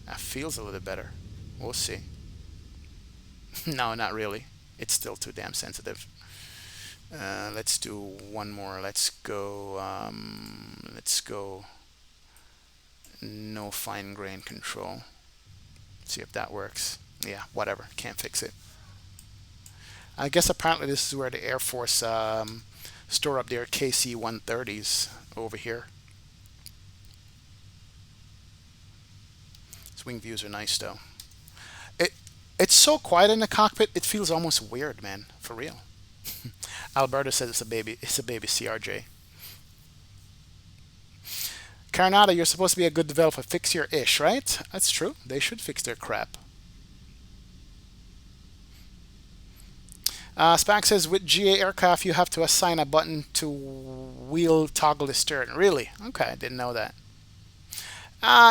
That feels a little better. We'll see. No, not really. It's still too damn sensitive. Let's do one more. Let's go no fine grain control. See if that works. Yeah, whatever. Can't fix it. I guess apparently this is where the Air Force store up their KC-130s over here. Wing views are nice though. It's so quiet in the cockpit. It feels almost weird, man. For real. Alberta says it's a baby CRJ. Carenado, you're supposed to be a good developer. Fix your ish, right? That's true. They should fix their crap. Spack says with GA aircraft you have to assign a button to wheel toggle the steering. Really? Okay, I didn't know that.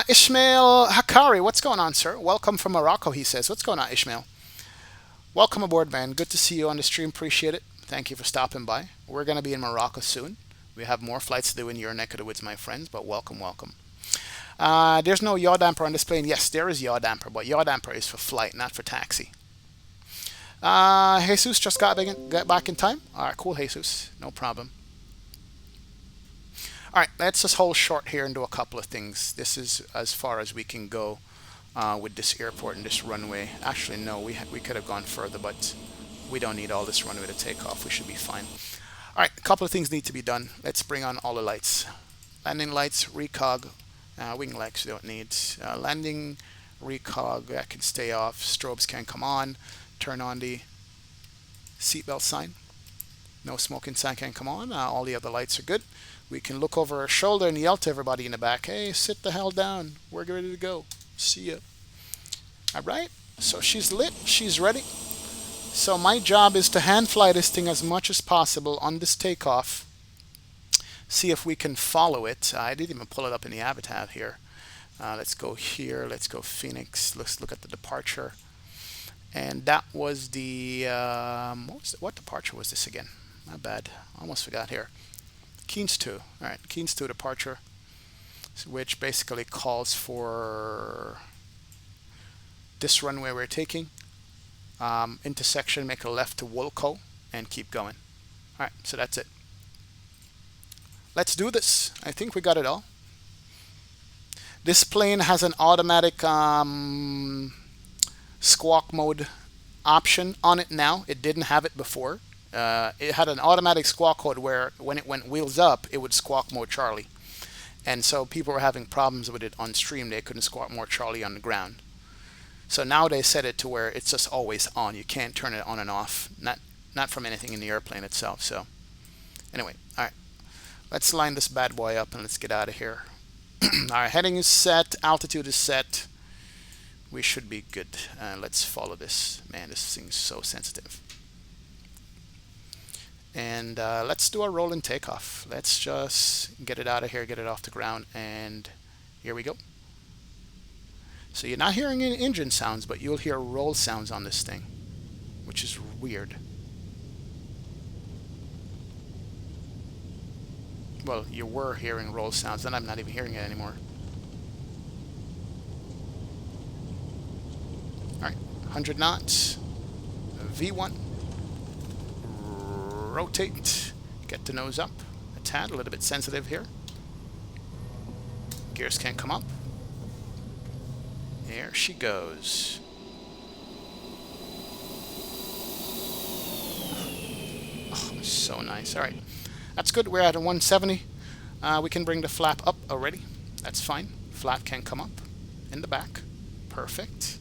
Ishmael Hakari, what's going on, sir? Welcome from Morocco, he says. What's going on, Ishmael? Welcome aboard, man. Good to see you on the stream. Appreciate it. Thank you for stopping by. We're going to be in Morocco soon. We have more flights to do in your neck of the woods, my friends, but welcome, welcome. There's no yaw damper on this plane. Yes, there is yaw damper, but yaw damper is for flight, not for taxi. Jesus just got back in time. All right, cool, Jesus. No problem. All right, let's just hold short here and do a couple of things. This is as far as we can go with this airport and this runway. Actually, no, we could have gone further, but we don't need all this runway to take off. We should be fine. All right, a couple of things need to be done. Let's bring on all the lights. Landing lights, recog, wing lights we don't need. Landing, recog, that can stay off. Strobes can come on. Turn on the seatbelt sign. No smoking sign can come on. All the other lights are good. We can look over our shoulder and yell to everybody in the back, hey, sit the hell down. We're ready to go. See ya. All right, so she's lit. She's ready. So my job is to hand fly this thing as much as possible on this takeoff. See if we can follow it. I didn't even pull it up in the avatar here. Let's go here. Let's go Phoenix. Let's look at the departure. And that was the, what departure was this again? Not bad. Almost forgot here. Keynes 2. All right, Keynes 2 departure, which basically calls for this runway we're taking. Intersection, make a left to Wolco, and keep going. All right, so that's it. Let's do this. I think we got it all. This plane has an automatic squawk mode option on it now. It didn't have it before. It had an automatic squawk mode where when it went wheels up, it would squawk mode Charlie. And so people were having problems with it on stream. They couldn't squawk mode Charlie on the ground. So now they set it to where it's just always on. You can't turn it on and off. Not from anything in the airplane itself. So anyway, all right. Let's line this bad boy up and let's get out of here. Our heading is set. Altitude is set. We should be good. Let's follow this. Man, this thing's so sensitive. And let's do a rolling takeoff. Let's just get it out of here, get it off the ground, and here we go. So you're not hearing any engine sounds, but you'll hear roll sounds on this thing, which is weird. Well, you were hearing roll sounds, and I'm not even hearing it anymore. All right, 100 knots, V1. Rotate, get the nose up a tad, a little bit sensitive here. Gears can't come up. There she goes. Oh, so nice. All right, that's good. We're at a 170. We can bring the flap up already. That's fine. Flap can come up in the back. Perfect.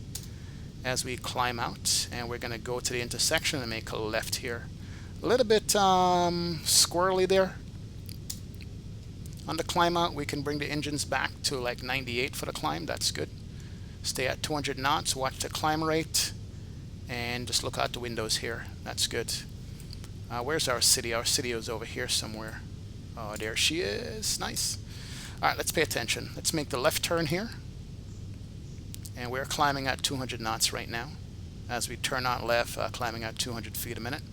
As we climb out, and we're going to go to the intersection and make a left here. A little bit squirrely there. On the climb out, we can bring the engines back to like 98 for the climb. That's good. Stay at 200 knots. Watch the climb rate. And just look out the windows here. That's good. Where's our city? Our city is over here somewhere. Oh, there she is. Nice. All right, let's pay attention. Let's make the left turn here. And we're climbing at 200 knots right now. As we turn out left, climbing at 200 feet a minute.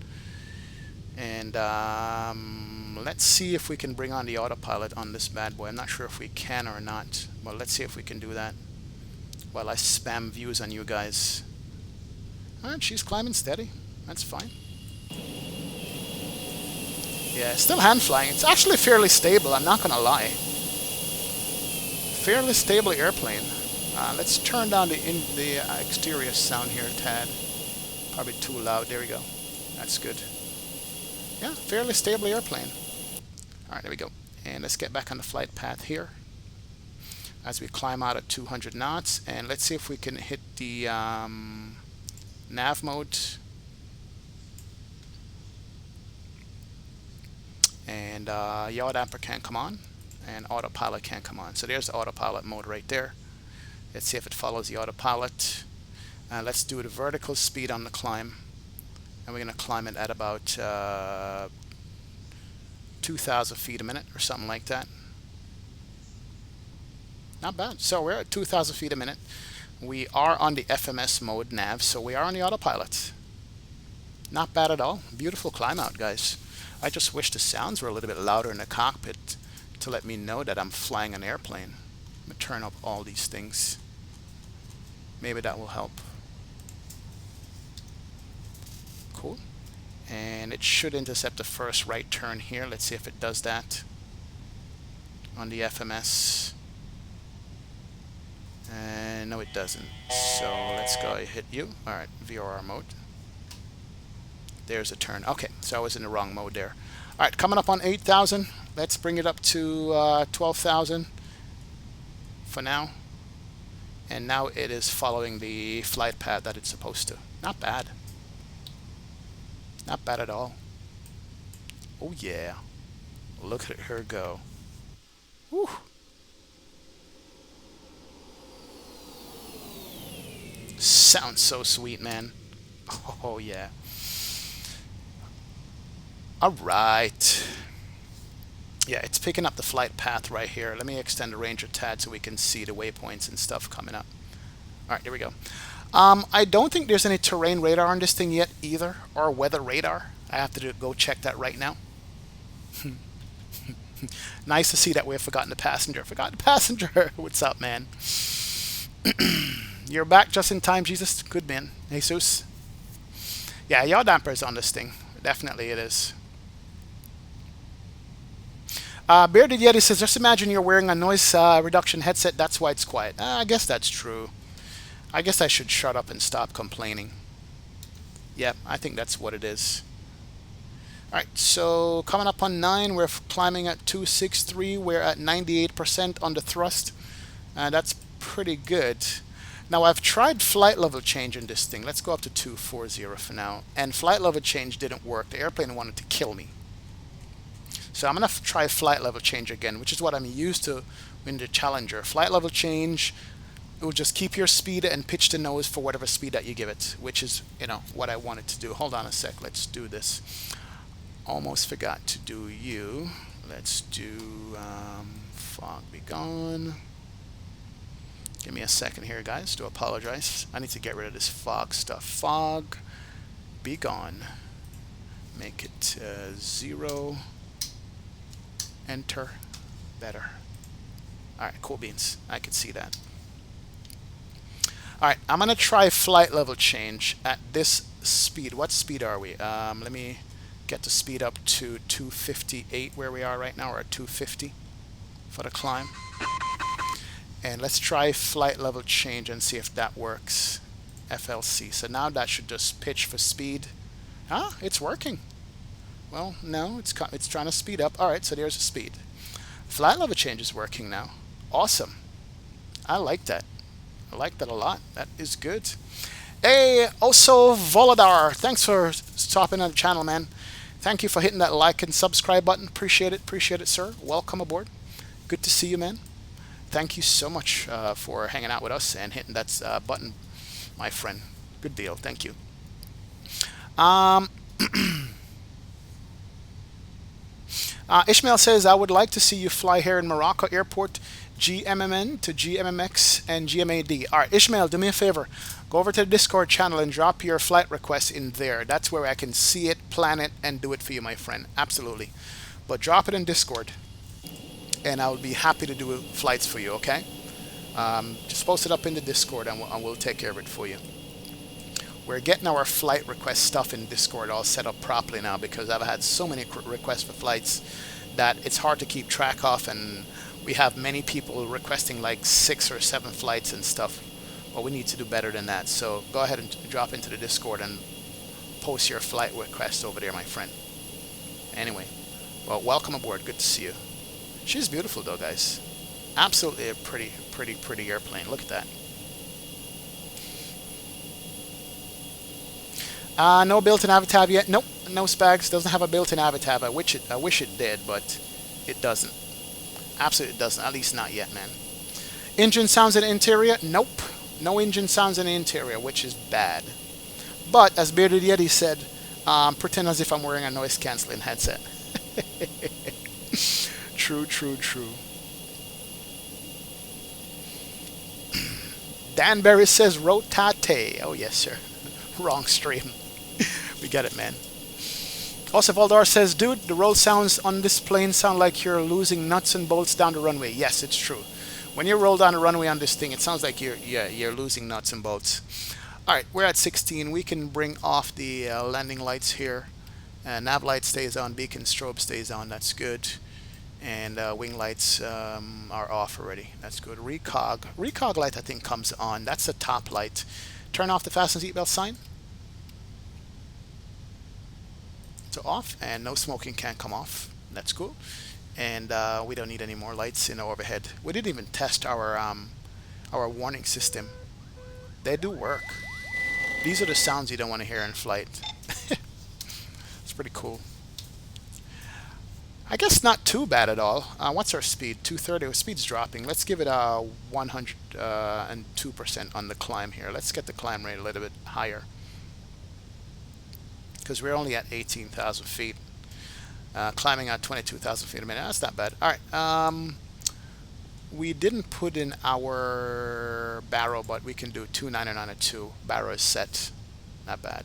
And let's see if we can bring on the autopilot on this bad boy. I'm not sure if we can or not. Well, let's see if we can do that while I spam views on you guys. All right, she's climbing steady. That's fine. Yeah, still hand flying. It's actually fairly stable, I'm not gonna lie. Fairly stable airplane. Let's turn down the exterior sound here a tad. Probably too loud. There we go. That's good. Yeah, fairly stable airplane. All right, there we go. And let's get back on the flight path here as we climb out at 200 knots. And let's see if we can hit the nav mode. And yaw damper can't come on, and autopilot can't come on. So there's the autopilot mode right there. Let's see if it follows the autopilot. Let's do the vertical speed on the climb. And we're going to climb it at about 2,000 feet a minute or something like that. Not bad. So we're at 2,000 feet a minute. We are on the FMS mode nav, so we are on the autopilot. Not bad at all. Beautiful climb out, guys. I just wish the sounds were a little bit louder in the cockpit to let me know that I'm flying an airplane. I'm going to turn up all these things. Maybe that will help. Cool. And it should intercept the first right turn here. Let's see if it does that on the FMS. And no, it doesn't. So let's go hit you. All right, VRAM mode. There's a turn. Okay, so I was in the wrong mode there. All right, coming up on 8,000. Let's bring it up to 12,000 for now. And now it is following the flight path that it's supposed to. Not bad. Not bad at all. Oh yeah. Look at her go. Whew. Sounds so sweet, man. Oh yeah. All right. Yeah, it's picking up the flight path right here. Let me extend the range a tad so we can see the waypoints and stuff coming up. All right, there we go. I don't think there's any terrain radar on this thing yet either, or weather radar. I have to go check that right now. Nice to see that we have forgotten the passenger. Forgot the passenger. What's up, man? You're back just in time, Jesus. Good man. Jesus. Yeah, yaw dampers on this thing. Definitely it is. Bearded Yeti says, just imagine you're wearing a noise reduction headset. That's why it's quiet. I guess that's true. I guess I should shut up and stop complaining. Yep, I think that's what it is. Alright, so coming up on 9, we're climbing at 263. We're at 98% on the thrust. That's pretty good. Now, I've tried flight level change in this thing. Let's go up to 240 for now. And flight level change didn't work. The airplane wanted to kill me. So I'm going to try flight level change again, which is what I'm used to in the Challenger. Flight level change, it will just keep your speed and pitch the nose for whatever speed that you give it, which is, you know, what I wanted to do. Hold on a sec. Let's do this. Almost forgot to do you. Let's do fog be gone. Give me a second here, guys. Do apologize. I need to get rid of this fog stuff. Fog be gone. Make it 0. Enter. Better. Alright, cool beans. I can see that. Alright, I'm going to try flight level change at this speed. What speed are we? Let me get the speed up to 258 where we are right now, or at 250 for the climb. And let's try flight level change and see if that works. FLC. So now that should just pitch for speed. Ah, it's working. Well, no, it's trying to speed up. All right, so there's a speed. Flight level change is working now. Awesome. I like that. I like that a lot. That is good. Hey, also Voladar, thanks for stopping on the channel, man. Thank you for hitting that like and subscribe button. Appreciate it, sir. Welcome aboard. Good to see you, man. Thank you so much for hanging out with us and hitting that button, my friend. Good deal. Thank you. Ishmael says, I would like to see you fly here in Morocco Airport, GMMN to GMMX and GMAD. All right, Ishmael, do me a favor. Go over to the Discord channel and drop your flight request in there. That's where I can see it, plan it, and do it for you, my friend. Absolutely. But drop it in Discord, and I'll be happy to do flights for you, okay? Just post it up in the Discord, and we'll take care of it for you. We're getting our flight request stuff in Discord all set up properly now, because I've had so many requests for flights that it's hard to keep track of, and we have many people requesting like 6 or 7 flights and stuff. But we need to do better than that. So go ahead and drop into the Discord and post your flight request over there, my friend. Anyway, well, welcome aboard. Good to see you. She's beautiful though, guys. Absolutely a pretty airplane. Look at that. No built-in Avatab yet. Nope, no Spags. Doesn't have a built-in Avatab. I wish it did, but it doesn't. Absolutely doesn't. At least not yet, man. Engine sounds in the interior? Nope. No engine sounds in the interior, which is bad. But as Bearded Yeti said, pretend as if I'm wearing a noise-canceling headset. True. Danbury says rotate. Oh yes, sir. Wrong stream. We get it, man. Also, Valdar says, dude, the roll sounds on this plane sound like you're losing nuts and bolts down the runway. Yes, it's true. When you roll down the runway on this thing, it sounds like you're losing nuts and bolts. All right, we're at 16. We can bring off the landing lights here. Nav light stays on, beacon strobe stays on. That's good. And wing lights are off already. That's good. Recog light, I think, comes on. That's the top light. Turn off the fasten seatbelt sign. So off, and no smoking can come off. That's cool. And we don't need any more lights in the overhead. We didn't even test our warning system. They do work. These are the sounds you don't want to hear in flight. It's pretty cool. I guess not too bad at all. What's our speed? 230. Our speed's dropping. Let's give it a 102% on the climb here. Let's get the climb rate a little bit higher, because we're only at 18,000 feet. Climbing at 22,000 feet a minute. That's not bad. All right. We didn't put in our barrow, but we can do 299.2. Barrow is set. Not bad.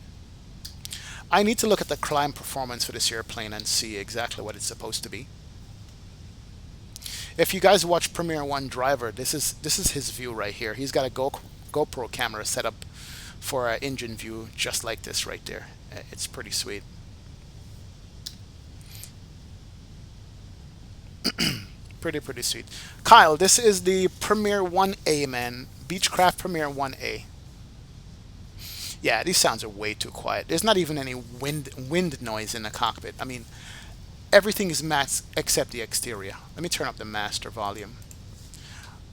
I need to look at the climb performance for this airplane and see exactly what it's supposed to be. If you guys watch Premiere One Driver, this is his view right here. He's got a GoPro camera set up for an engine view just like this right there. It's pretty sweet. Pretty sweet. Kyle, this is the Premiere 1A, man. Beechcraft Premiere 1A. Yeah, these sounds are way too quiet. There's not even any wind noise in the cockpit. I mean, everything is masked except the exterior. Let me turn up the master volume.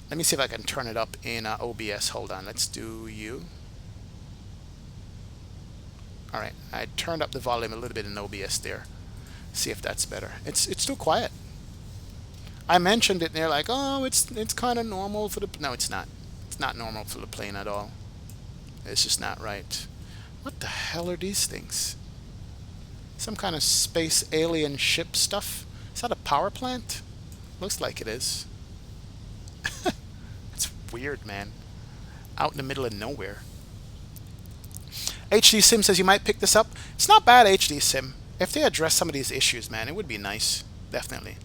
Let me see if I can turn it up in OBS. Hold on. Let's do you. All right. I turned up the volume a little bit in OBS there. See if that's better. It's too quiet. I mentioned it and they're like, oh, it's kind of normal for the... No, it's not. It's not normal for the plane at all. It's just not right. What the hell are these things? Some kind of space alien ship stuff? Is that a power plant? Looks like it is. It's weird, man. Out in the middle of nowhere. HD Sim says you might pick this up. It's not bad, HD Sim. If they address some of these issues, man, it would be nice. Definitely.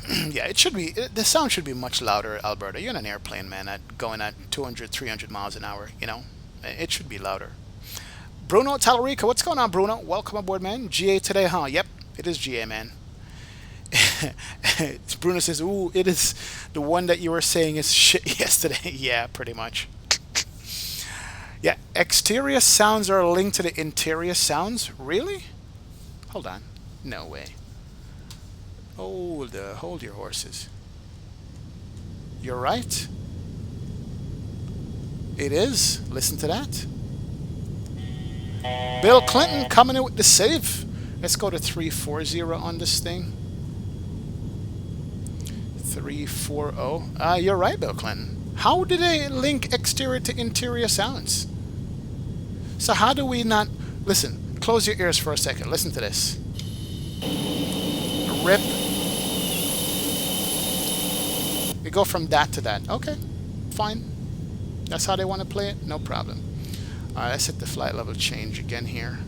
Yeah, it should be. The sound should be much louder, Alberta. You're in an airplane, man, going at 200, 300 miles an hour, you know? It should be louder. Bruno Talarica, what's going on, Bruno? Welcome aboard, man. GA today, huh? Yep, it is GA, man. Bruno says, ooh, it is the one that you were saying is shit yesterday. Yeah, pretty much. Yeah, exterior sounds are linked to the interior sounds? Really? Hold on. No way. Hold your horses. You're right. It is. Listen to that. Bill Clinton coming in with the save. Let's go to 340 on this thing. 340. You're right, Bill Clinton. How do they link exterior to interior sounds? So how do we not... Listen, close your ears for a second. Listen to this. Rip. We go from that to that. Okay, fine. That's how they want to play it. No problem. All right, let's hit the flight level change again here.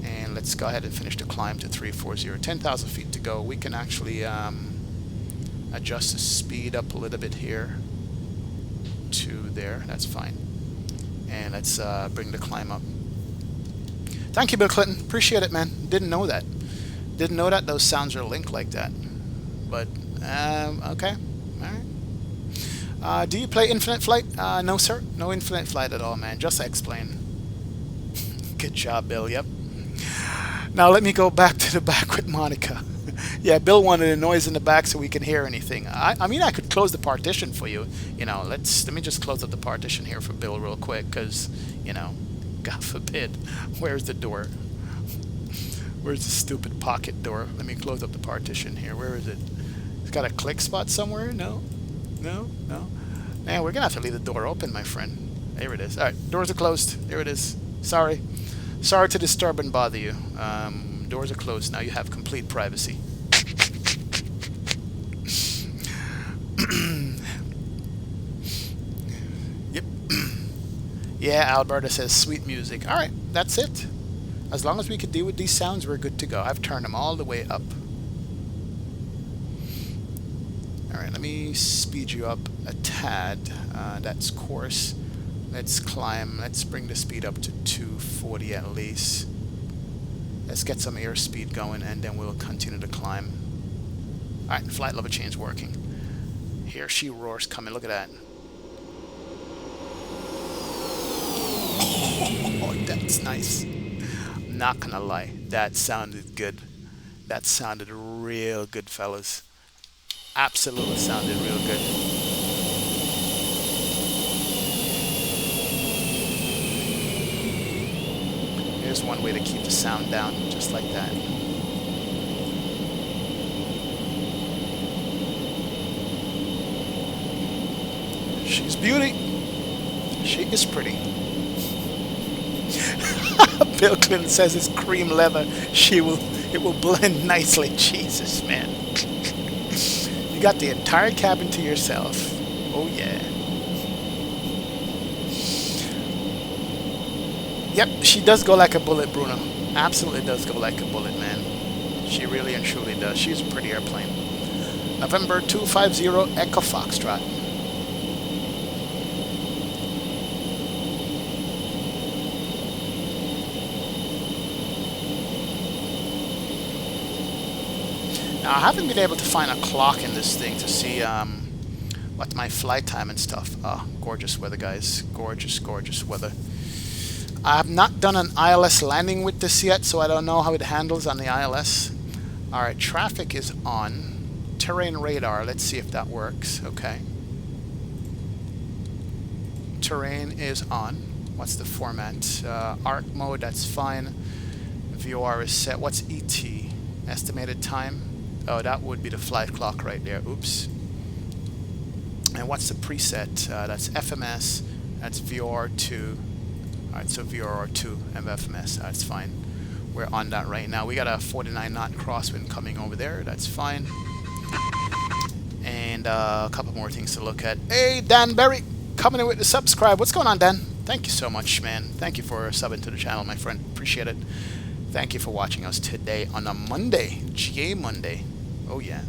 And let's go ahead and finish the climb to 340. 10,000 feet to go. We can actually adjust the speed up a little bit here to there. That's fine. And let's bring the climb up. Thank you, Bill Clinton. Appreciate it, man. Didn't know that. Didn't know that those sounds are linked like that. But, okay. Alright. Do you play Infinite Flight? No, sir. No Infinite Flight at all, man. Just explain. Good job, Bill. Yep. Now let me go back to the back with Monica. Yeah, Bill wanted a noise in the back so we can hear anything. I mean, I could close the partition for you. You know, let me just close up the partition here for Bill real quick, because, you know, God forbid. Where's the door? Where's the stupid pocket door? Let me close up the partition here. Where is it? It's got a click spot somewhere? No? No? No? Man, we're going to have to leave the door open, my friend. There it is. All right, doors are closed. There it is. Sorry. Sorry to disturb and bother you. Doors are closed. Now you have complete privacy. Yep. Yeah, Alberta says sweet music. All right, that's it. As long as we can deal with these sounds, we're good to go. I've turned them all the way up. All right, let me speed you up a tad. That's course. Let's climb. Let's bring the speed up to 240 at least. Let's get some airspeed going, and then we'll continue to climb. All right, flight level change working. Here she roars coming. Look at that. Oh, that's nice. I'm not gonna lie, that sounded good. That sounded real good, fellas. Absolutely sounded real good. Here's one way to keep the sound down, just like that. She's beauty. She is pretty. Bill Clinton says it's cream leather. It will blend nicely. Jesus, man. You got the entire cabin to yourself. Oh yeah. Yep, she does go like a bullet, Bruno. Absolutely does go like a bullet, man. She really and truly does. She's a pretty airplane. November 250 Echo Foxtrot. Now, I haven't been able to find a clock in this thing to see what my flight time and stuff. Oh, gorgeous weather, guys. Gorgeous, gorgeous weather. I have not done an ILS landing with this yet, so I don't know how it handles on the ILS. Alright, traffic is on. Terrain radar, let's see if that works. Okay. Terrain is on. What's the format? ARC mode, that's fine. VOR is set. What's ET? Estimated time? Oh, that would be the flight clock right there. Oops. And what's the preset? That's FMS. That's VOR2. Alright, so VOR2 and FMS. That's fine. We're on that right now. We got a 49 knot crosswind coming over there. That's fine. And a couple more things to look at. Hey, Dan Berry, coming in with the subscribe. What's going on, Dan? Thank you so much, man. Thank you for subbing to the channel, my friend. Appreciate it. Thank you for watching us today on a Monday. GA Monday. Oh, yeah.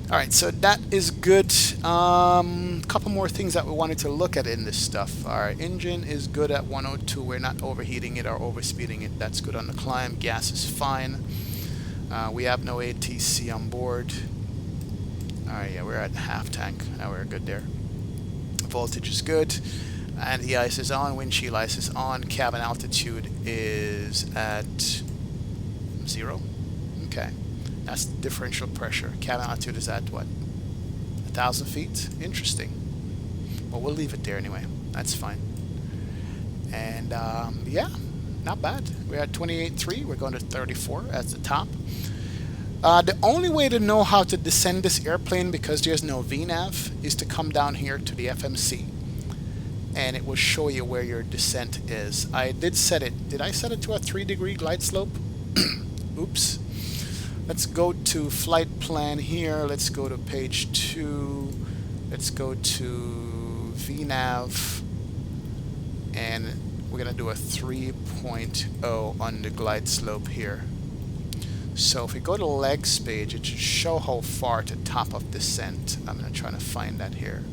Alright, so that is good. Couple more things that we wanted to look at in this stuff. Our engine is good at 102. We're not overheating it or overspeeding it. That's good on the climb. Gas is fine. We have no ATC on board. Alright, yeah, we're at half tank. Now we're good there. Voltage is good. Anti-ice is on. Windshield ice is on. Cabin altitude is at 0. Okay. That's differential pressure. Cabin altitude is at what? 1,000 feet? Interesting. Well, we'll leave it there anyway. That's fine. And yeah, not bad. We're at 28.3. We're going to 34 at the top. The only way to know how to descend this airplane, because there's no VNAV, is to come down here to the FMC. And it will show you where your descent is. I did set it. Did I set it to a 3-degree glide slope? Oops. Let's go to flight plan here. Let's go to page 2. Let's go to VNAV. And we're going to do a 3.0 on the glide slope here. So if we go to legs page, it should show how far to top of descent. I'm going to try to find that here.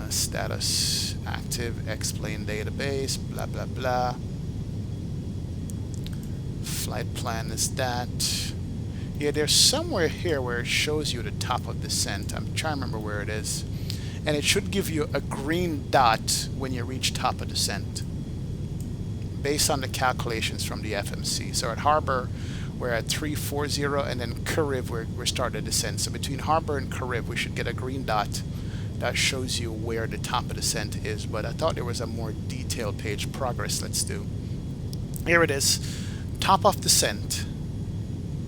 Status active, explain database, blah, blah, blah. Flight plan is that. Yeah, there's somewhere here where it shows you the top of descent. I'm trying to remember where it is. And it should give you a green dot when you reach top of descent, based on the calculations from the FMC. So at Harbor, we're at 340, and then Carib, we're starting to descend. So between Harbor and Carib, we should get a green dot that shows you where the top of descent is. But I thought there was a more detailed page. Progress, let's do. Here it is. Top of descent,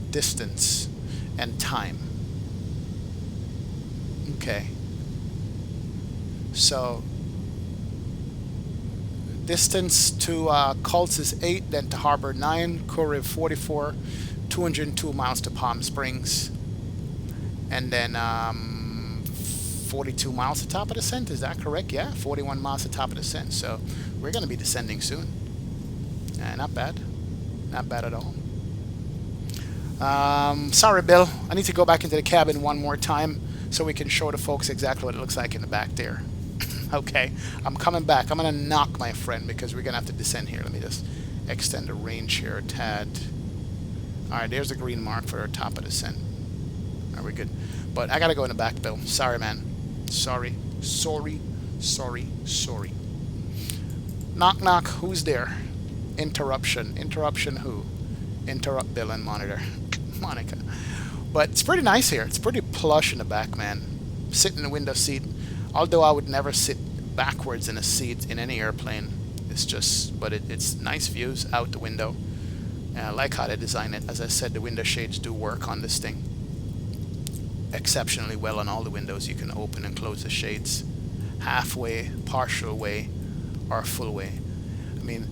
distance, and time. Okay. So distance to Cults is 8, then to Harbor 9, Carib 44, 202 miles to Palm Springs, and then 42 miles to top of descent. Is that correct? Yeah, 41 miles to top of descent. So we're going to be descending soon. Not bad. Not bad at all. Sorry, Bill. I need to go back into the cabin one more time so we can show the folks exactly what it looks like in the back there. Okay, I'm coming back. I'm going to knock, my friend, because we're going to have to descend here. Let me just extend the range here a tad. Alright, there's the green mark for our top of descent. Are we good? But I got to go in the back, Bill. Sorry, man. Sorry. Sorry. Sorry. Sorry. Knock, knock. Who's there? Interruption. Interruption who? Interrupt Bill and monitor. Monica. But it's pretty nice here. It's pretty plush in the back, man. Sit in the window seat. Although I would never sit backwards in a seat in any airplane. It's just, but it's nice views out the window. I like how they design it. As I said, the window shades do work on this thing exceptionally well on all the windows. You can open and close the shades halfway, partial way, or full way. I mean,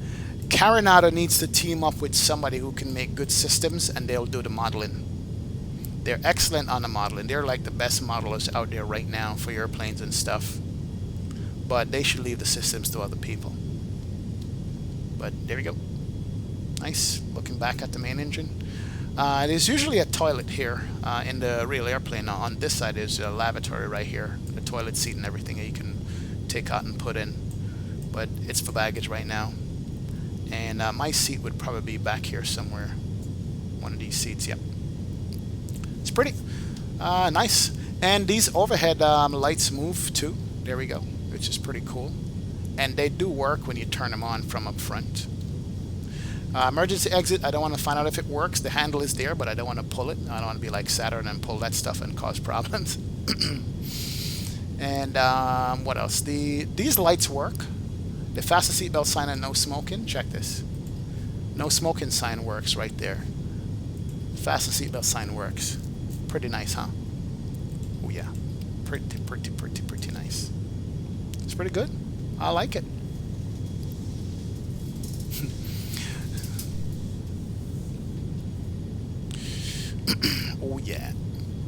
Carenado needs to team up with somebody who can make good systems, and they'll do the modeling. They're excellent on the modeling. They're like the best modelers out there right now for airplanes and stuff. But they should leave the systems to other people. But there we go. Nice. Looking back at the main engine. There's usually a toilet here in the real airplane. Now, on this side is a lavatory right here. The toilet seat and everything that you can take out and put in. But it's for baggage right now. And my seat would probably be back here somewhere. One of these seats, yep. It's pretty. Nice. And these overhead lights move too. There we go. Which is pretty cool. And they do work when you turn them on from up front. Emergency exit, I don't want to find out if it works. The handle is there, but I don't want to pull it. I don't want to be like Saturn and pull that stuff and cause problems. And what else? These lights work. The fasten seatbelt sign and no smoking. Check this. No smoking sign works right there. Fasten seatbelt sign works. Pretty nice, huh? Oh yeah. Pretty nice. It's pretty good. I like it. Oh yeah.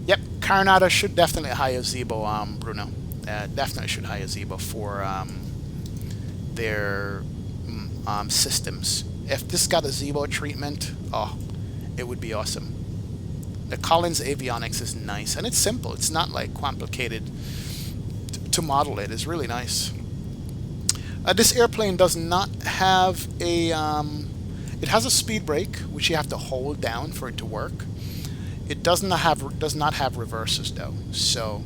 Yep, Carenado should definitely hire Zebo, Bruno. Definitely should hire Zebo for their systems. If this got a Zebo treatment, oh, it would be awesome. The Collins avionics is nice, and it's simple. It's not like complicated to model it. It's really nice. This airplane does not have a it has a speed brake, which you have to hold down for it to work. It does not have reverses though. So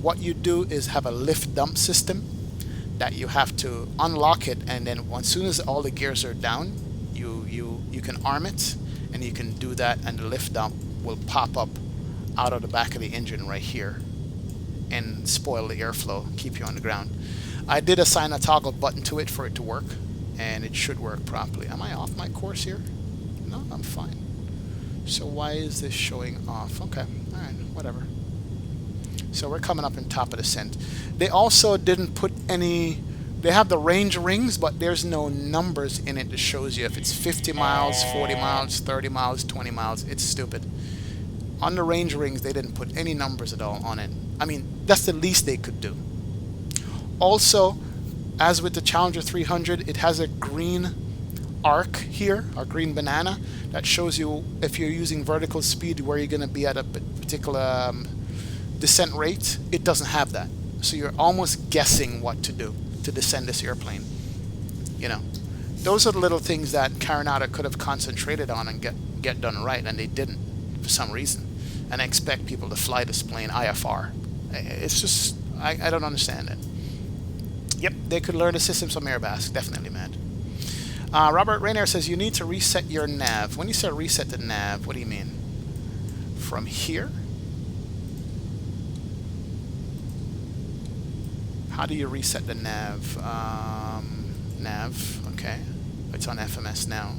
what you do is have a lift dump system that you have to unlock it, and then as soon as all the gears are down, you can arm it, and you can do that, and the lift dump will pop up out of the back of the engine right here and spoil the airflow, keep you on the ground. I did assign a toggle button to it for it to work, and it should work properly. Am I off my course here? No, I'm fine. So why is this showing off? Okay, alright, whatever. So we're coming up in top of descent. They also didn't put any, they have the range rings, but there's no numbers in it that shows you if it's 50 miles, 40 miles, 30 miles, 20 miles. It's stupid. On the range rings, they didn't put any numbers at all on it. I mean, that's the least they could do. Also, as with the Challenger 300, it has a green arc here, or green banana, that shows you if you're using vertical speed where you're going to be at a particular descent rate. It doesn't have that. So you're almost guessing what to do to descend this airplane. You know, those are the little things that Carenado could have concentrated on and get done right, and they didn't for some reason. And I expect people to fly this plane IFR. It's just, I don't understand it. Yep, they could learn the systems from Airbus. Definitely, man. Robert Rainier says you need to reset your nav. When you say reset the nav, what do you mean? From here? How do you reset the nav? Nav, okay. It's on FMS now.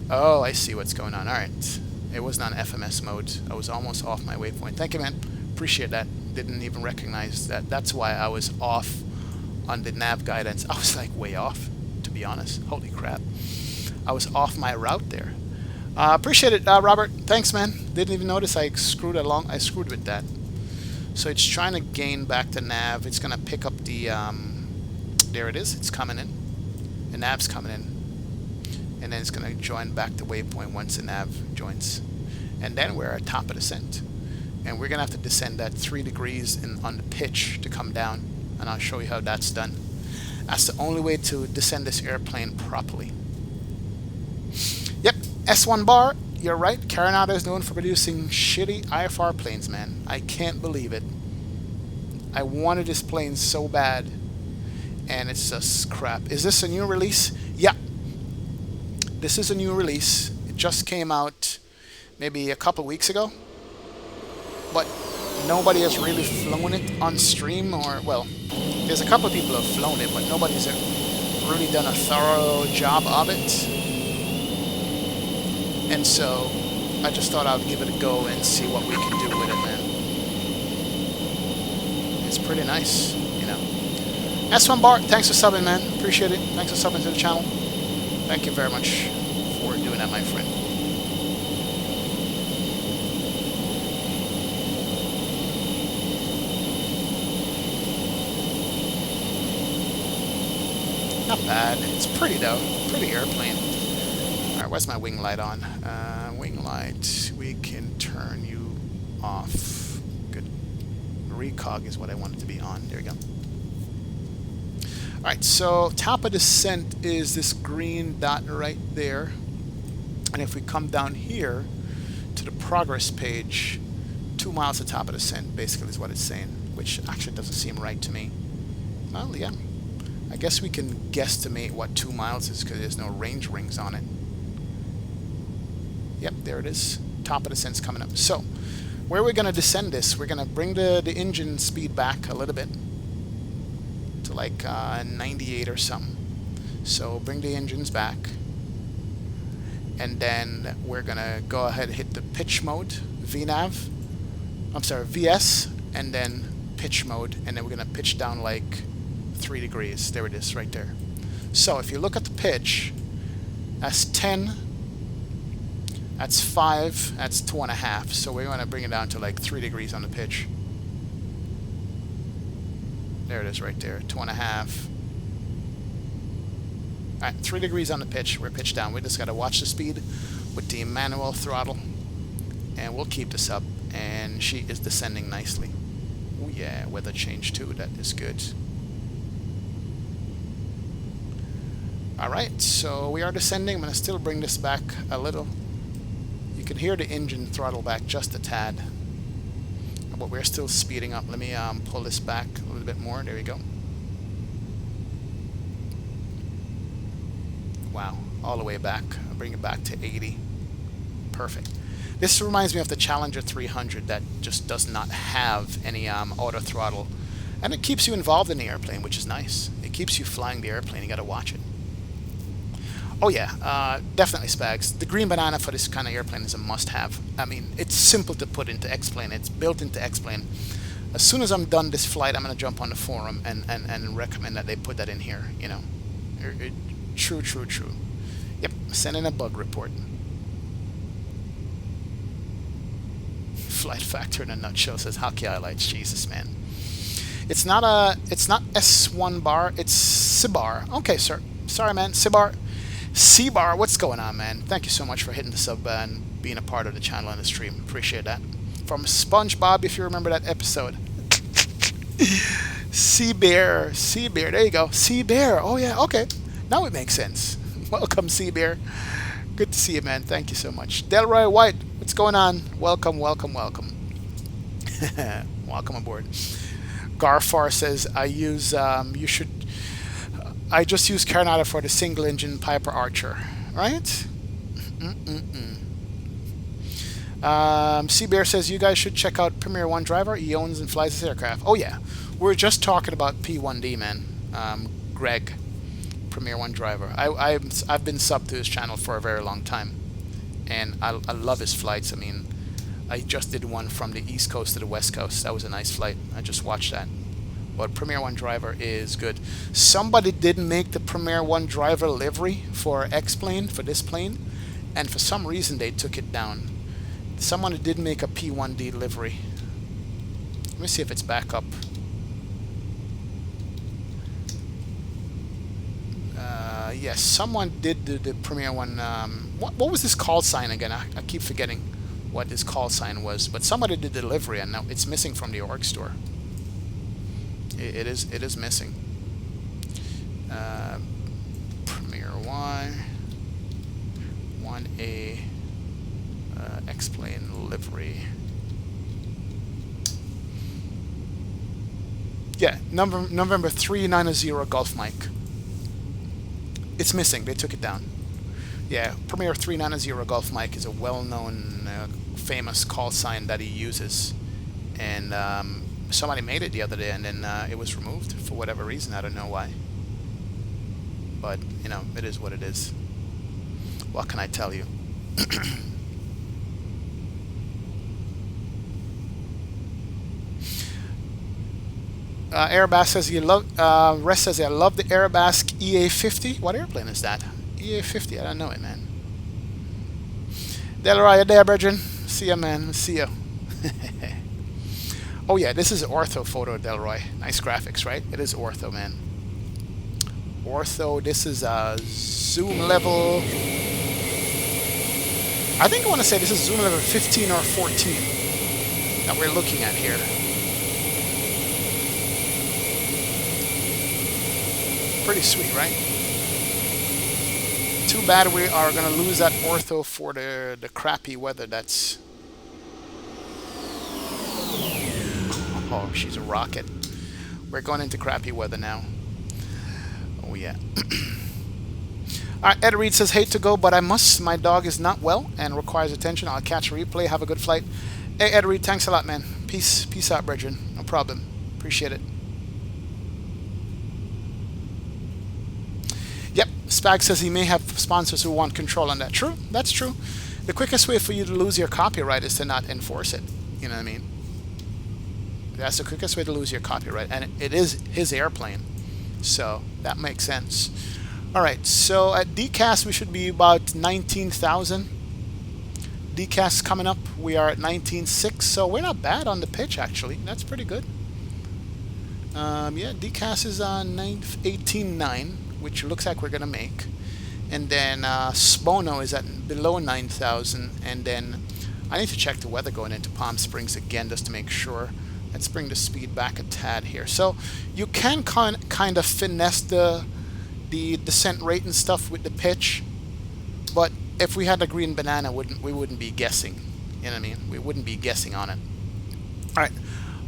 Oh, I see what's going on. Alright. It wasn't on FMS mode. I was almost off my waypoint. Thank you, man. Appreciate that. Didn't even recognize that. That's why I was off on the nav guidance. I was like way off, to be honest. Holy crap. I was off my route there. Appreciate it, Robert. Thanks, man. Didn't even notice I screwed with that. So it's trying to gain back the nav. It's going to pick up the, there it is, it's coming in. The nav's coming in. And then it's going to join back the waypoint once the nav joins. And then we're at top of descent. And we're going to have to descend at 3 degrees on the pitch to come down. And I'll show you how that's done. That's the only way to descend this airplane properly. Yep, S1 bar, you're right. Carenado is known for producing shitty IFR planes, man. I can't believe it. I wanted this plane so bad. And it's just crap. Is this a new release? Yeah. This is a new release. It just came out maybe a couple weeks ago. But nobody has really flown it on stream, or, well, there's a couple of people who have flown it, but nobody's really done a thorough job of it. And so I just thought I would give it a go and see what we can do with it, man. It's pretty nice, you know. S1 Bart, thanks for subbing, man. Appreciate it. Thanks for subbing to the channel. Thank you very much for doing that, my friend. Not bad. It's pretty though. Pretty airplane. Alright, where's my wing light on? Wing light. We can turn you off. Good. Recog is what I want it to be on. There we go. Alright, so top of descent is this green dot right there. And if we come down here to the progress page, 2 miles to top of descent basically is what it's saying, which actually doesn't seem right to me. Well, yeah. I guess we can guesstimate what 2 miles is because there's no range rings on it. Yep, there it is. Top of descent's coming up. So, where are we going to descend this? We're going to bring the engine speed back a little bit to like 98 or something. So, bring the engines back. And then we're going to go ahead and hit the pitch mode, VNAV. I'm sorry, VS, and then pitch mode. And then we're going to pitch down like 3 degrees. There it is, right there. So if you look at the pitch, that's 10, that's 5, that's 2.5. So we're going to bring it down to like 3 degrees on the pitch. There it is, right there, 2.5. Alright, 3 degrees on the pitch. We're pitched down. We just got to watch the speed with the manual throttle, and we'll keep this up. And she is descending nicely. Oh yeah, weather change too. That is good. Alright, so we are descending. I'm going to still bring this back a little. You can hear the engine throttle back just a tad. But we're still speeding up. Let me pull this back a little bit more. There we go. Wow, all the way back. I'll bring it back to 80. Perfect. This reminds me of the Challenger 300 that just does not have any auto throttle. And it keeps you involved in the airplane, which is nice. It keeps you flying the airplane. You got to watch it. Oh yeah, definitely Spags. The green banana for this kind of airplane is a must-have. I mean, it's simple to put into X-Plane. It's built into X-Plane. As soon as I'm done this flight, I'm going to jump on the forum and recommend that they put that in here, you know. True. Yep, send in a bug report. Flight factor in a nutshell, says Hockey Highlights. Jesus, man. It's not S1 bar, it's C-bar. Okay, sir. Sorry, man. C-bar. C-bar, what's going on, man? Thank you so much for hitting the sub and being a part of the channel and the stream. Appreciate that. From SpongeBob, if you remember that episode. C-Bear. C-Bear. There you go. C-Bear. Oh, yeah. Okay. Now it makes sense. Welcome, C-Bear. Good to see you, man. Thank you so much. Delroy White, what's going on? Welcome. Welcome aboard. Garfar says, I just use Carenado for the single-engine Piper Archer, right? C-Bear says, you guys should check out Premier One Driver. He owns and flies this aircraft. Oh, yeah. We're just talking about P1D, man. Greg, Premier One Driver. I've been subbed to his channel for a very long time. And I love his flights. I mean, I just did one from the East Coast to the West Coast. That was a nice flight. I just watched that. But Premier One Driver is good. Somebody did make the Premier One Driver livery for X-Plane, for this plane, and for some reason they took it down. Someone did make a P1D livery. me see if it's back up. Yes, someone did the Premiere one. What was this call sign again? I keep forgetting what this call sign was, but somebody did delivery, and now it's missing from the org store. It is missing. Premiere Y 1A X-plane livery. Yeah, November 390 Golf Mike. It's missing. They took it down. Yeah, Premier 390 Golf Mike is a well-known, famous call sign that he uses, and somebody made it the other day, and then it was removed for whatever reason. I don't know why, but you know, it is what it is. What can I tell you? Airbus says you love. Rest says I love the Airbus EA50. What airplane is that? EA50. I don't know it, man. Delroy, you there, Bridget? See ya, man. See ya. Oh yeah, this is ortho photo, Delroy. Nice graphics, right? It is ortho, man. Ortho. This is a zoom level. I think I want to say this is zoom level 15 or 14 that we're looking at here. Pretty sweet, right? Too bad we are going to lose that ortho for the crappy weather that's... Oh, she's a rocket. We're going into crappy weather now. Oh, yeah. Alright, Ed Reed says, hate to go, but I must. My dog is not well and requires attention. I'll catch a replay. Have a good flight. Hey, Ed Reed, thanks a lot, man. Peace out, Bridget. No problem. Appreciate it. Yep, Spag says he may have sponsors who want control on that. True, that's true. The quickest way for you to lose your copyright is to not enforce it. You know what I mean? That's the quickest way to lose your copyright. And it is his airplane. So that makes sense. Alright, so at DCAS we should be about 19,000. DCAS coming up, we are at 19.6. So we're not bad on the pitch, actually. That's pretty good. Yeah, DCAS is on 18.9. Which looks like we're going to make. And then Spono is at below 9,000. And then I need to check the weather going into Palm Springs again just to make sure. Let's bring the speed back a tad here. So you can kind of finesse the descent rate and stuff with the pitch. But if we had a green banana, we wouldn't be guessing. You know what I mean? We wouldn't be guessing on it. All right.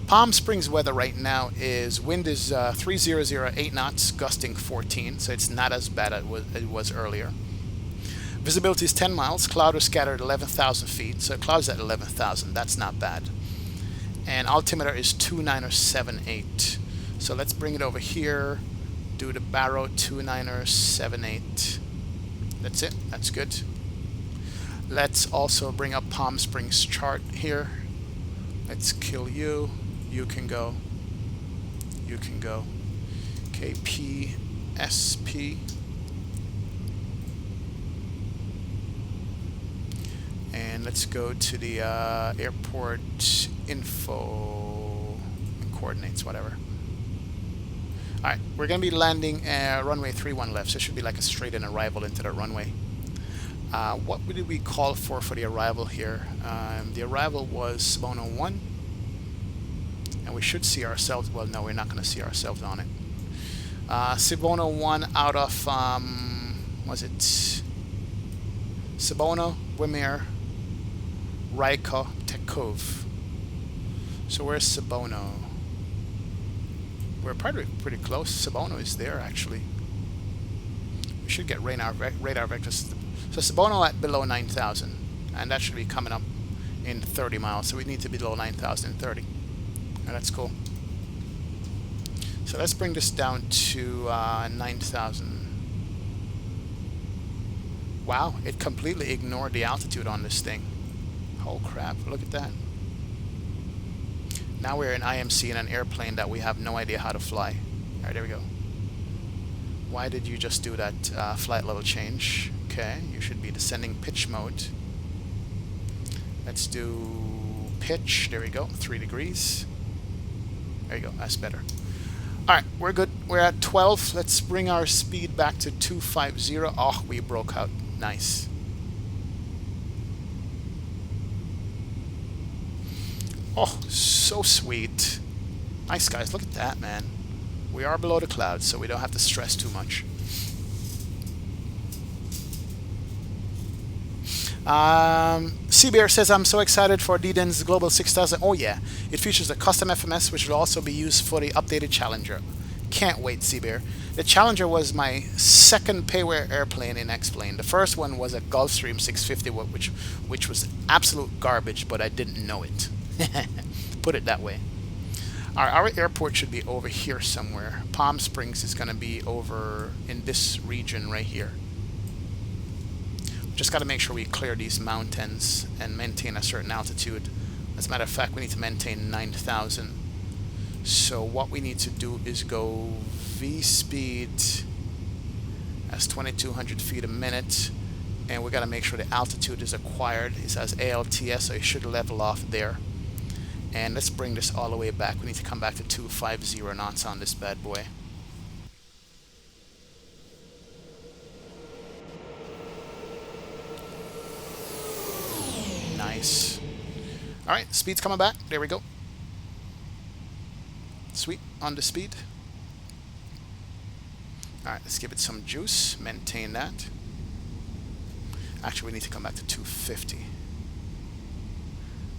Palm Springs weather right now is wind is 3008 knots, gusting 14, so it's not as bad as it was earlier. Visibility is 10 miles, cloud is scattered 11,000 feet, so cloud's at 11,000, that's not bad. And altimeter is 2978. So let's bring it over here, do the Barrow 2978. That's it, that's good. Let's also bring up Palm Springs chart here. Let's kill you. You can go. You can go. KPSP. And let's go to the airport info and coordinates, whatever. Alright, we're going to be landing runway 31 left, so it should be like a straight in arrival into the runway. What did we call for the arrival here? The arrival was Spono 1. And we should see ourselves, well, no, we're not going to see ourselves on it. Cibono 1 out of, was it Cibono, Wimere, Raiko, Takeoff. So where's Cibono? We're pretty close. Cibono is there, actually. We should get radar vectors. So Cibono at below 9,000, and that should be coming up in 30 miles. So we need to be below 9,000 in 30. And that's cool. So let's bring this down to 9,000. Wow, it completely ignored the altitude on this thing. Oh crap, look at that. Now we're in IMC in an airplane that we have no idea how to fly. Alright, there we go. Why did you just do that flight level change? Okay, you should be descending pitch mode. Let's do pitch, there we go, 3 degrees. There you go. That's better. All right, we're good. We're at 12. Let's bring our speed back to 250. Oh, we broke out. Nice. Oh, so sweet. Nice, guys. Look at that, man. We are below the clouds, so we don't have to stress too much. CBR says, I'm so excited for DDEN's Global 6000. Oh yeah, it features a custom FMS which will also be used for the updated Challenger. Can't wait, CBR. The Challenger was my second payware airplane in X-Plane. The first one was a Gulfstream 650, which was absolute garbage, but I didn't know it. Put it that way. Our airport should be over here somewhere. Palm Springs is going to be over in this region right here. Just got to make sure we clear these mountains and maintain a certain altitude. As a matter of fact, we need to maintain 9,000. So what we need to do is go V speed as 2,200 feet a minute, and we got to make sure the altitude is acquired. It says ALTS, so it should level off there. And let's bring this all the way back. We need to come back to 250 knots on this bad boy. Nice. All right, speed's coming back. There we go. Sweet on the speed. All right, let's give it some juice. Maintain that. Actually, we need to come back to 250.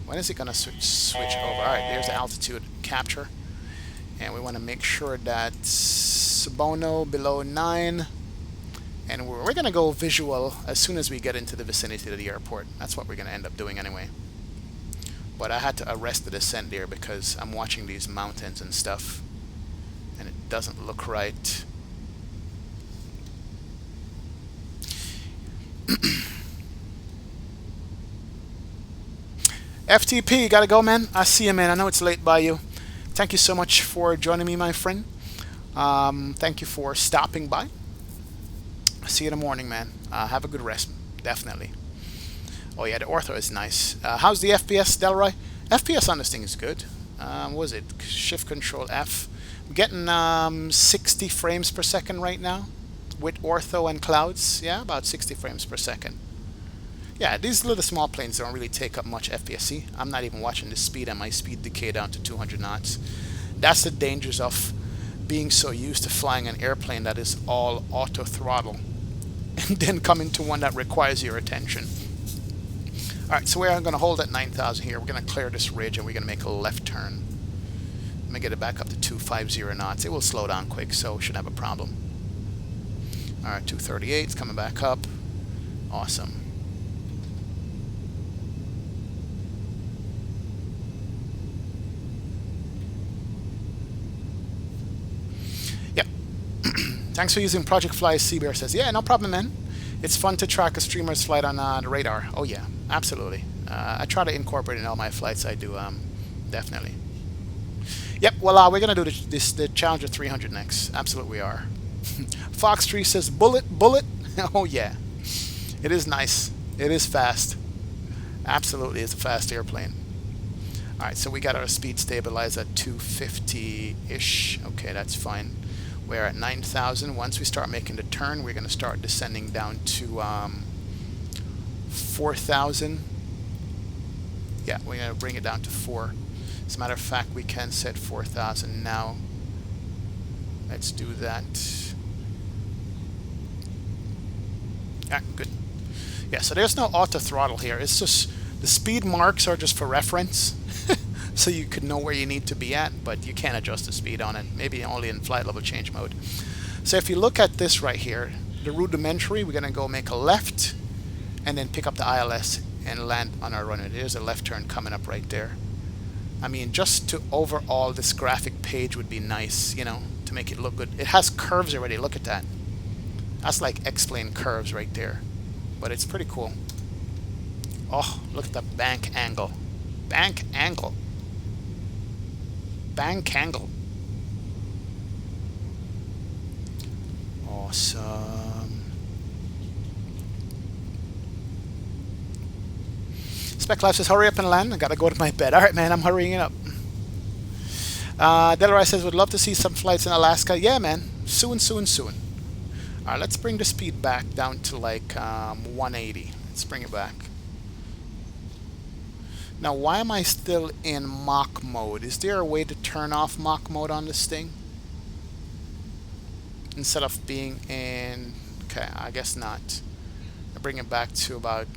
When is it going to switch over? All right, there's the altitude capture. And we want to make sure that Subono below 9. And we're going to go visual as soon as we get into the vicinity of the airport. That's what we're going to end up doing anyway. But I had to arrest the descent there because I'm watching these mountains and stuff. And it doesn't look right. FTP, gotta go, man. I see you, man. I know it's late by you. Thank you so much for joining me, my friend. Thank you for stopping by. See you in the morning, man. Have a good rest, definitely. Oh yeah, the ortho is nice. How's the FPS, Delroy? FPS on this thing is good. What was it? Shift Control F. I'm getting 60 frames per second right now with ortho and clouds. Yeah, about 60 frames per second. Yeah, these little small planes don't really take up much FPS. I'm not even watching the speed, and my speed decay down to 200 knots. That's the dangers of being so used to flying an airplane that is all auto throttle, and then coming to one that requires your attention. Alright, so we're going to hold at 9,000 here. We're going to clear this ridge, and we're going to make a left turn. Let me get it back up to 250 knots. It will slow down quick, so we shouldn't have a problem. Alright, 238, it's coming back up. Awesome. Thanks for using Project Fly, CBR says. Yeah, no problem, man. It's fun to track a streamer's flight on the radar. Oh, yeah, absolutely. I try to incorporate it in all my flights I do, definitely. Yep, well, we're going to do the Challenger 300 next. Absolutely, we are. Fox Tree says, bullet. Oh, yeah. It is nice. It is fast. Absolutely, it's a fast airplane. All right, so we got our speed stabilized at 250-ish. Okay, that's fine. We're at 9,000. Once we start making the turn, we're going to start descending down to 4,000. Yeah, we're going to bring it down to 4. As a matter of fact, we can set 4,000 now. Let's do that. Ah, good. Yeah, so there's no auto throttle here. It's just the speed marks are just for reference. So you could know where you need to be at, but you can't adjust the speed on it, maybe only in flight level change mode. So if you look at this right here, the rudimentary, we're going to go make a left and then pick up the ILS and land on our runway. There's a left turn coming up right there. I mean, just to overall this graphic page would be nice, you know, to make it look good. It has curves already, look at that. That's like X-plane curves right there, but it's pretty cool. Oh, look at the bank angle. Bank angle. Bank angle. Awesome. Spec Life says, hurry up and land. I gotta go to my bed. Alright, man, I'm hurrying up. Delroy says, would love to see some flights in Alaska. Yeah, man. Soon, soon, soon. All right, let's bring the speed back down to like 180. Let's bring it back. Now, why am I still in Mach mode? Is there a way to turn off Mach mode on this thing? Instead of being in... Okay, I guess not. I'll bring it back to about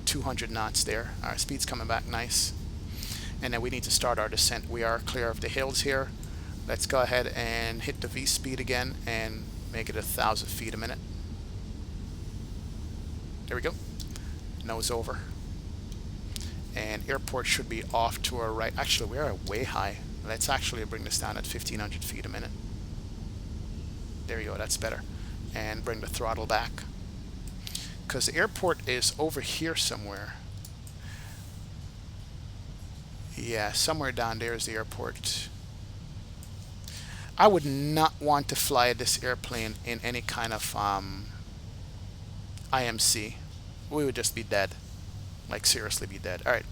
200 knots there. Our speed's coming back nice. And then we need to start our descent. We are clear of the hills here. Let's go ahead and hit the V speed again and make it 1,000 feet a minute. There we go. Nose over. And airport should be off to our right. Actually, we are way high. Let's actually bring this down at 1,500 feet a minute. There you go, that's better. And bring the throttle back. Because the airport is over here somewhere. Yeah, somewhere down there is the airport. I would not want to fly this airplane in any kind of IMC. We would just be dead. Like, seriously be dead. Alright.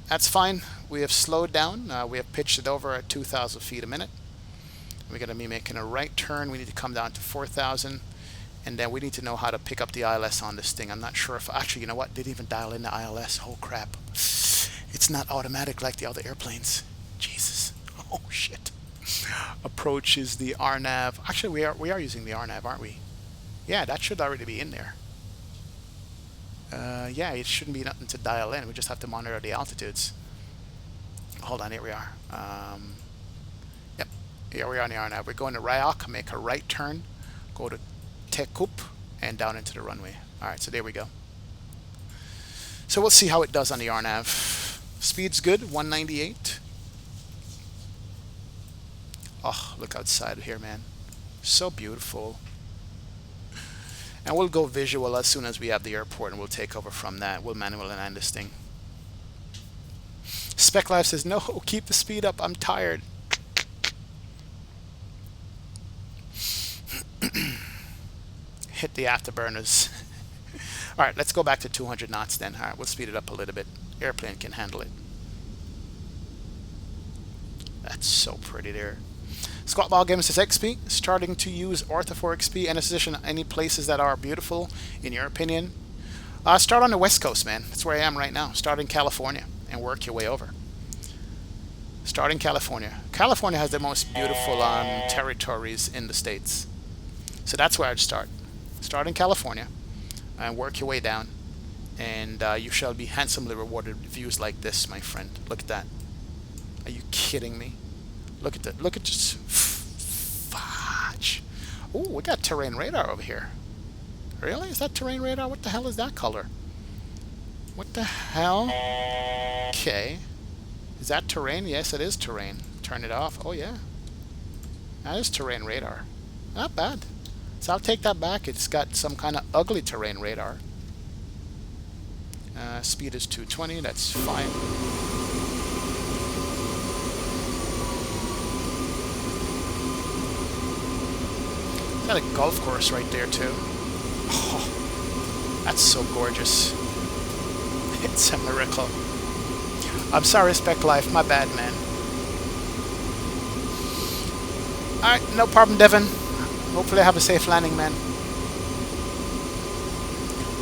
That's fine. We have slowed down. We have pitched it over at 2,000 feet a minute. We're going to be making a right turn. We need to come down to 4,000. And then we need to know how to pick up the ILS on this thing. I'm not sure if... Actually, you know what? Didn't even dial in the ILS. Oh, crap. It's not automatic like the other airplanes. Jesus. Oh, shit. Approach is the RNAV. Actually, we are using the RNAV, aren't we? Yeah, that should already be in there. Yeah, it shouldn't be nothing to dial in. We just have to monitor the altitudes. Hold on, here we are. Yep, here we are on the RNAV. We're going to Ryok, make a right turn, go to Takeoff, and down into the runway. Alright, so there we go. So we'll see how it does on the RNAV. Speed's good, 198. Oh, look outside here, man. So beautiful. And we'll go visual as soon as we have the airport, and we'll take over from that. We'll manual land this thing. Spec Life says, no, keep the speed up. I'm tired. Hit the afterburners. All right, let's go back to 200 knots then. All right, we'll speed it up a little bit. Airplane can handle it. That's so pretty there. Squat Ball Games says XP, starting to use Ortho for XP. Any suggestion, any places that are beautiful, in your opinion? Start on the West Coast, man. That's where I am right now. Start in California and work your way over. Start in California. California has the most beautiful territories in the States. So that's where I'd start. Start in California and work your way down. And you shall be handsomely rewarded with views like this, my friend. Look at that. Are you kidding me? Look at that. Look at just... Fudge. Ooh, we got terrain radar over here. Really? Is that terrain radar? What the hell is that color? What the hell? Okay. Is that terrain? Yes, it is terrain. Turn it off. Oh, yeah. That is terrain radar. Not bad. So I'll take that back. It's got some kind of ugly terrain radar. Speed is 220. That's fine. Got a golf course right there too. Oh, that's so gorgeous. It's a miracle. I'm sorry, Spec Life. My bad, man. Alright, no problem, Devin. Hopefully I have a safe landing, man.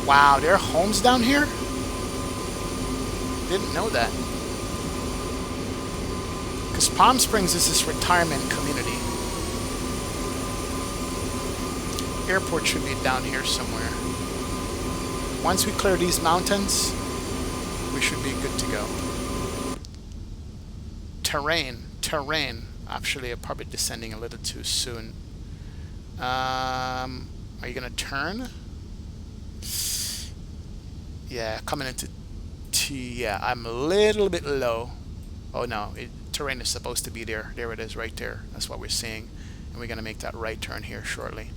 Wow, there are homes down here? Didn't know that. Because Palm Springs is this retirement community. Airport should be down here somewhere. Once we clear these mountains, we should be good to go. Terrain. Actually, I'm probably descending a little too soon. Are you gonna turn? Yeah, coming into T. Yeah, I'm a little bit low. Oh no, terrain is supposed to be there. There it is, right there. That's what we're seeing, and we're gonna make that right turn here shortly.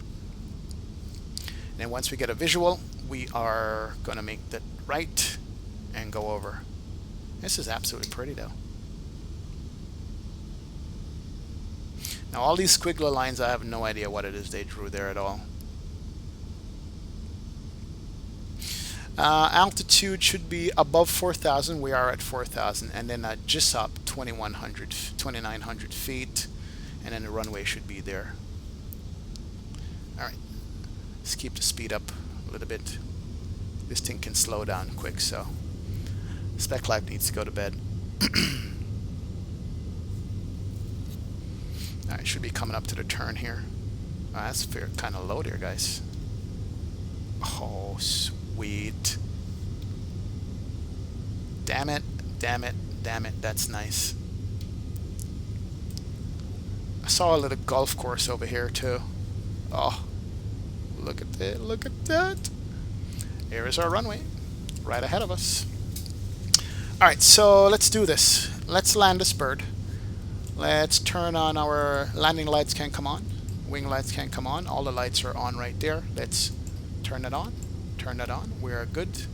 And then once we get a visual, we are going to make that right and go over. This is absolutely pretty though. Now all these squiggly lines, I have no idea what it is they drew there at all. Altitude should be above 4,000. We are at 4,000. And then just up 2,100, 2,900 feet. And then the runway should be there. All right. Let's keep the speed up a little bit. This thing can slow down quick, so Spec Life needs to go to bed. All right, should be coming up to the turn here. Oh, that's kind of low there, guys. Oh, sweet. Damn it, damn it, damn it. That's nice. I saw a little golf course over here, too. Oh, look at that, look at that. Here is our runway, right ahead of us. All right, so let's do this. Let's land this bird. Let's turn on our landing lights can come on. Wing lights can come on. All the lights are on right there. Let's turn it on. Turn it on. We are good.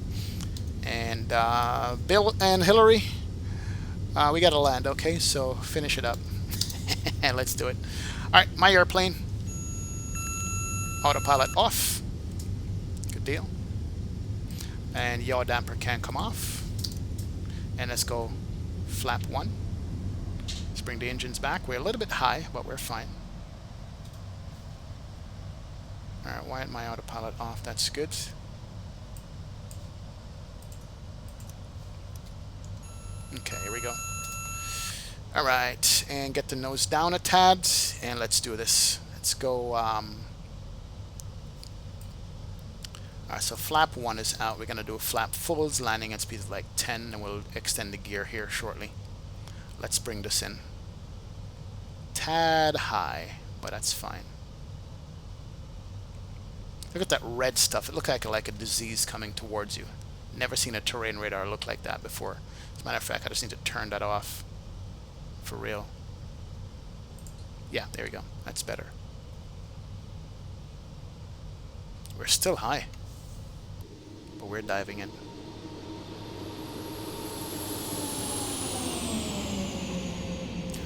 And Bill and Hillary, we got to land, okay? So finish it up. And let's do it. All right, my airplane. Autopilot off. Good deal. And yaw damper can come off. And let's go flap 1. Let's bring the engines back. We're a little bit high, but we're fine. Alright, why isn't my autopilot off? That's good. Okay, here we go. Alright, and get the nose down a tad, and let's do this. Let's go, alright, so flap 1 is out. We're going to do a flap fulls, landing at speed of like 10, and we'll extend the gear here shortly. Let's bring this in. Tad high, but that's fine. Look at that red stuff. It looked like a disease coming towards you. Never seen a terrain radar look like that before. As a matter of fact, I just need to turn that off. For real. Yeah, there we go. That's better. We're still high, but we're diving in.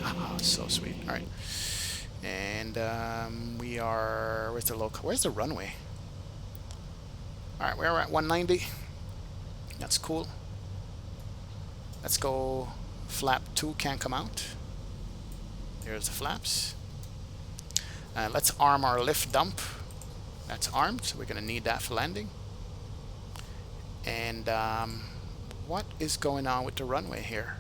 Ah, so sweet. All right, and we are. Where's the local? Where's the runway? All right, we're at 190. That's cool. Let's go. Flap 2 can come out. There's the flaps. Let's arm our lift dump. That's armed, so we're going to need that for landing. And what is going on with the runway here?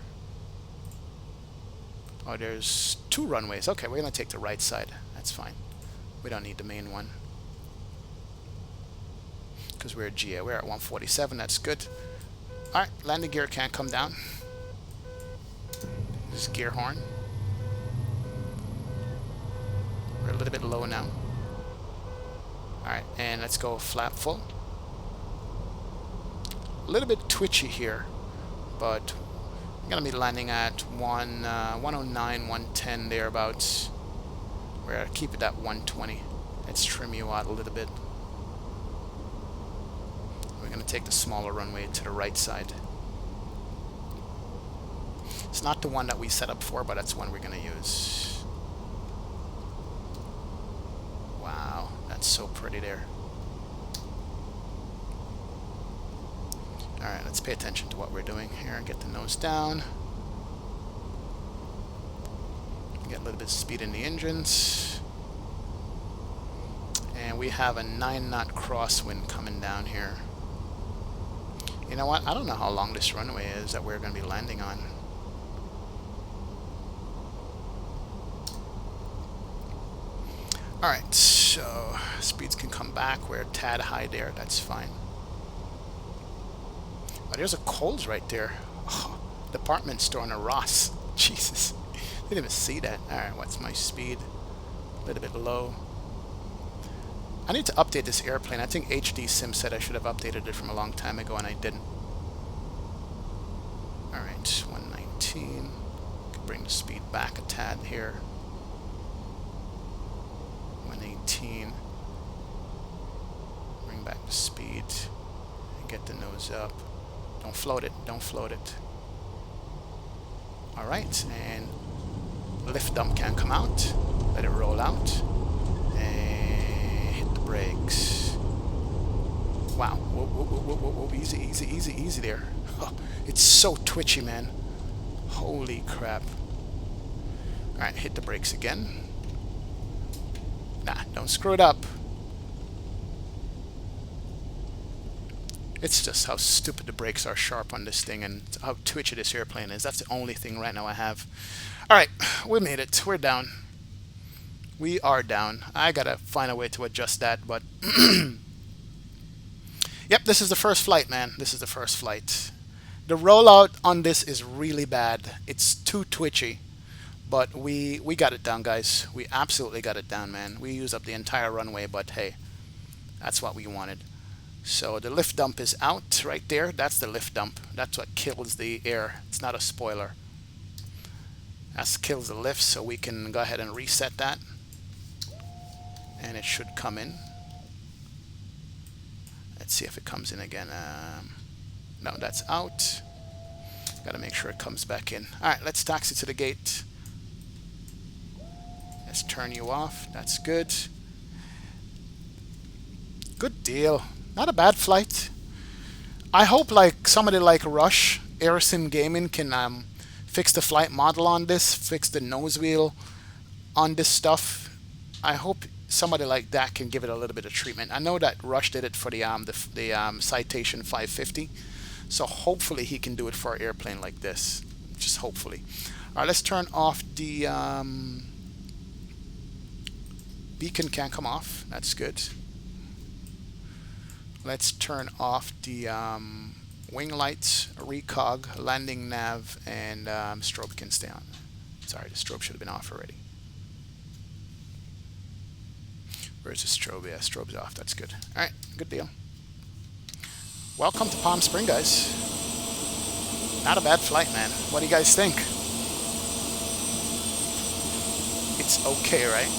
Oh, there's 2 runways. Okay, we're going to take the right side. That's fine. We don't need the main one. Because we're at GA. We're at 147. That's good. Alright, landing gear can't come down. This is gear horn. We're a little bit low now. Alright, and let's go flap full. A little bit twitchy here, but I'm going to be landing at 109, 110 thereabouts. We're going to keep it at 120. Let's trim you out a little bit. We're going to take the smaller runway to the right side. It's not the one that we set up for, but that's one we're going to use. Wow, that's so pretty there. Alright, let's pay attention to what we're doing here. Get the nose down. Get a little bit of speed in the engines. And we have a 9-knot crosswind coming down here. You know what? I don't know how long this runway is that we're going to be landing on. Alright, so speeds can come back. We're a tad high there. That's fine. Oh, there's a Kohl's right there. Oh, department store on a Ross. Jesus. Didn't even see that. Alright, what's my speed? A little bit low. I need to update this airplane. I think HD Sim said I should have updated it from a long time ago, and I didn't. Alright, 119. Could bring the speed back a tad here. 118. Bring back the speed. And get the nose up. Don't float it. Don't float it. Alright, and lift dump can come out. Let it roll out. And hit the brakes. Wow. Whoa, whoa, whoa, whoa, whoa, whoa. Easy, easy, easy, easy there. Oh, it's so twitchy, man. Holy crap. Alright, hit the brakes again. Nah, don't screw it up. It's just how stupid the brakes are sharp on this thing and how twitchy this airplane is. That's the only thing right now I have. Alright, we made it. We're down. We are down. I gotta find a way to adjust that, but... Yep, this is the first flight, man. This is the first flight. The rollout on this is really bad. It's too twitchy. But we got it down, guys. We absolutely got it down, man. We used up the entire runway, but hey, that's what we wanted. So the lift dump is out right there. That's the lift dump. That's what kills the air. It's not a spoiler. That kills the lift, so we can go ahead and reset that. And it should come in. Let's see if it comes in again. No, that's out. Gotta make sure it comes back in. Alright, let's taxi to the gate. Let's turn you off. That's good. Good deal. Not a bad flight. I hope like somebody like Rush, Airsim Gaming can fix the flight model on this, fix the nose wheel on this stuff. I hope somebody like that can give it a little bit of treatment. I know that Rush did it for the Citation 550, so hopefully he can do it for an airplane like this. Just hopefully. All right, let's turn off the beacon. Can't come off. That's good. Let's turn off the wing lights, recog, landing nav, and strobe can stay on. Sorry, the strobe should have been off already. Where's the strobe? Yeah, strobe's off. That's good. All right, good deal. Welcome to Palm Springs, guys. Not a bad flight, man. What do you guys think? It's okay, right?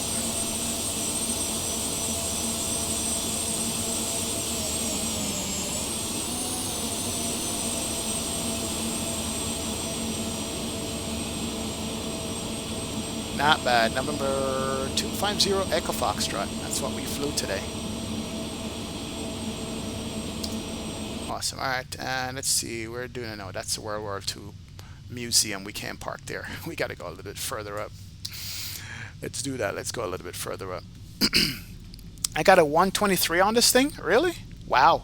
Not bad. November 250 Echo Foxtrot. That's what we flew today. Awesome. All right, and let's see. We're doing no. That's the World War II museum. We can't park there. We got to go a little bit further up. Let's do that. Let's go a little bit further up. I got a 123 on this thing. Really? Wow.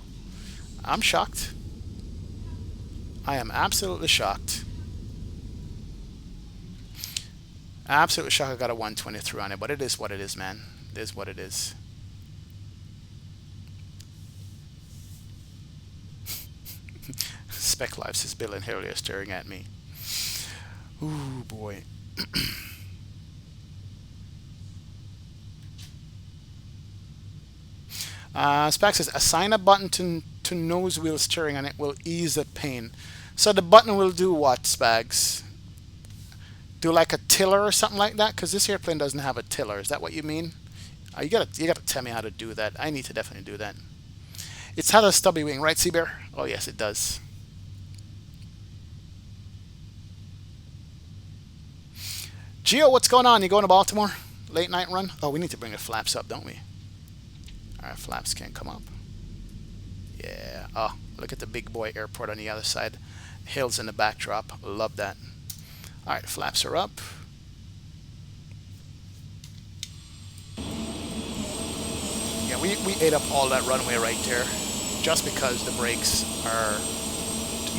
I'm shocked. I am absolutely shocked. Absolutely shocked I got a 123 on it, but it is what it is, man. It is what it is. Spec Lives is Bill and Harry are staring at me. Ooh, boy. Spec says, assign a button to nose wheel steering and it will ease the pain. So the button will do what, Spags? Do like a tiller or something like that? Because this airplane doesn't have a tiller. Is that what you mean? You gotta tell me how to do that. I need to definitely do that. It's had a stubby wing, right, Seabear? Oh yes, it does. Gio, what's going on? You going to Baltimore? Late night run? Oh, we need to bring the flaps up, don't we? Alright, flaps can't come up. Yeah. Oh, look at the big boy airport on the other side. Hills in the backdrop. Love that. Alright, flaps are up. Yeah, we ate up all that runway right there just because the brakes are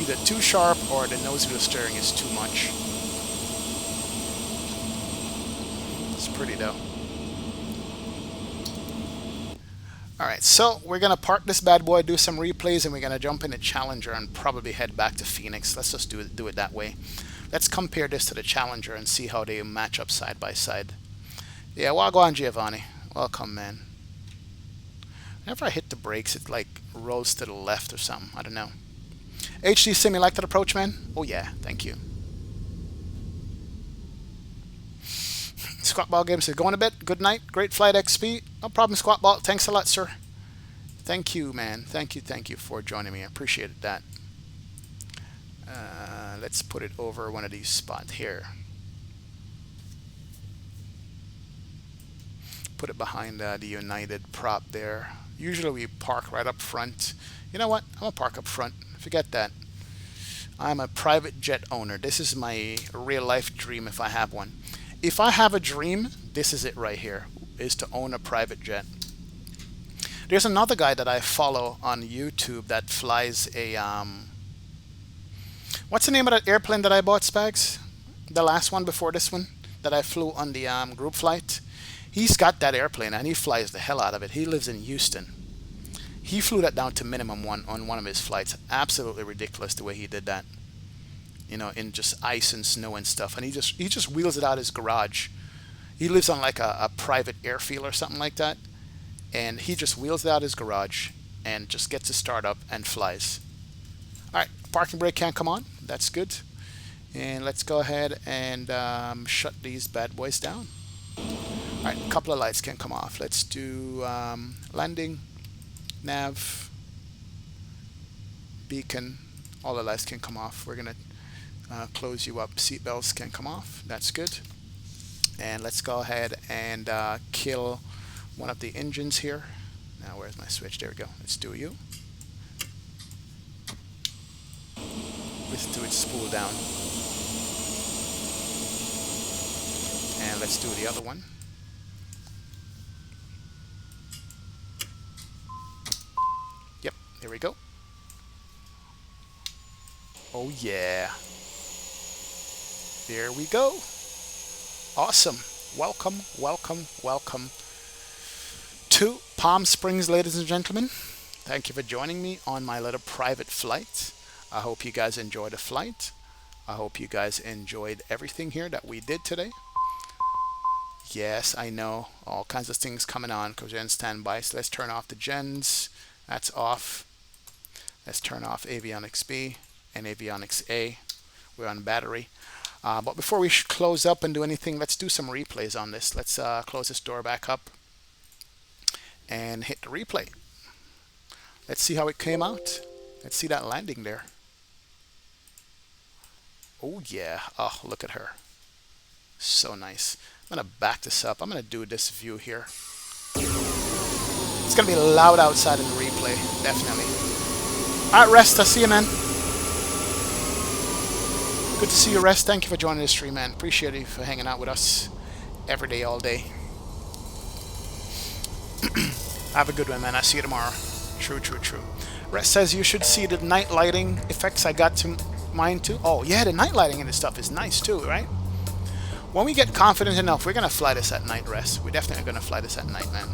either too sharp or the nose wheel steering is too much. It's pretty though. Alright, so we're going to park this bad boy, do some replays, and we're going to jump in a Challenger and probably head back to Phoenix. Let's just do it that way. Let's compare this to the Challenger and see how they match up side by side. Yeah, wagwan Giovanni. Welcome, man. Whenever I hit the brakes, it like rolls to the left or something. I don't know. HD Sim, you like that approach, man? Oh yeah, thank you. Squatball Games is going to bed. Good night. Great flight XP. No problem, Squatball. Thanks a lot, sir. Thank you, man. Thank you for joining me. I appreciated that. Let's put it over one of these spots here. Put it behind the United prop there. Usually we park right up front. You know what? I'm gonna park up front. Forget that. I'm a private jet owner. This is my real life dream if I have one. If I have a dream, this is it right here, is to own a private jet. There's another guy that I follow on YouTube that flies a what's the name of that airplane that I bought, Spags? The last one before this one that I flew on the group flight. He's got that airplane and he flies the hell out of it. He lives in Houston. He flew that down to minimum one on one of his flights. Absolutely ridiculous the way he did that. You know, in just ice and snow and stuff. And he just wheels it out of his garage. He lives on like a private airfield or something like that. And he just wheels it out of his garage and just gets it started up and flies. All right, parking brake can't come on. That's good. And let's go ahead and shut these bad boys down. All right, a couple of lights can come off. Let's do landing, nav, beacon. All the lights can come off. We're gonna close you up. Seatbelts can come off. That's good. And let's go ahead and kill one of the engines here. Now where's my switch? There we go. Let's do you. Let's do it spool down. And let's do the other one. Yep, here we go. Oh yeah. There we go. Awesome. Welcome, welcome, welcome to Palm Springs, ladies and gentlemen. Thank you for joining me on my little private flight. I hope you guys enjoyed the flight. I hope you guys enjoyed everything here that we did today. Yes, I know. All kinds of things coming on because we're in standby. So let's turn off the gens. That's off. Let's turn off avionics B and avionics A. We're on battery. But before we close up and do anything, let's do some replays on this. Let's close this door back up and hit the replay. Let's see how it came out. Let's see that landing there. Oh yeah. Oh, look at her. So nice. I'm going to back this up. I'm going to do this view here. It's going to be loud outside in the replay. Definitely. All right, Rest. I'll see you, man. Good to see you, Rest. Thank you for joining the stream, man. Appreciate you for hanging out with us every day, all day. Have a good one, man. I'll see you tomorrow. True, true, true. Rest says you should see the night lighting effects I got to mine too. Oh, yeah, the night lighting and this stuff is nice too, right? When we get confident enough, we're going to fly this at night, Rest. We're definitely going to fly this at night, man.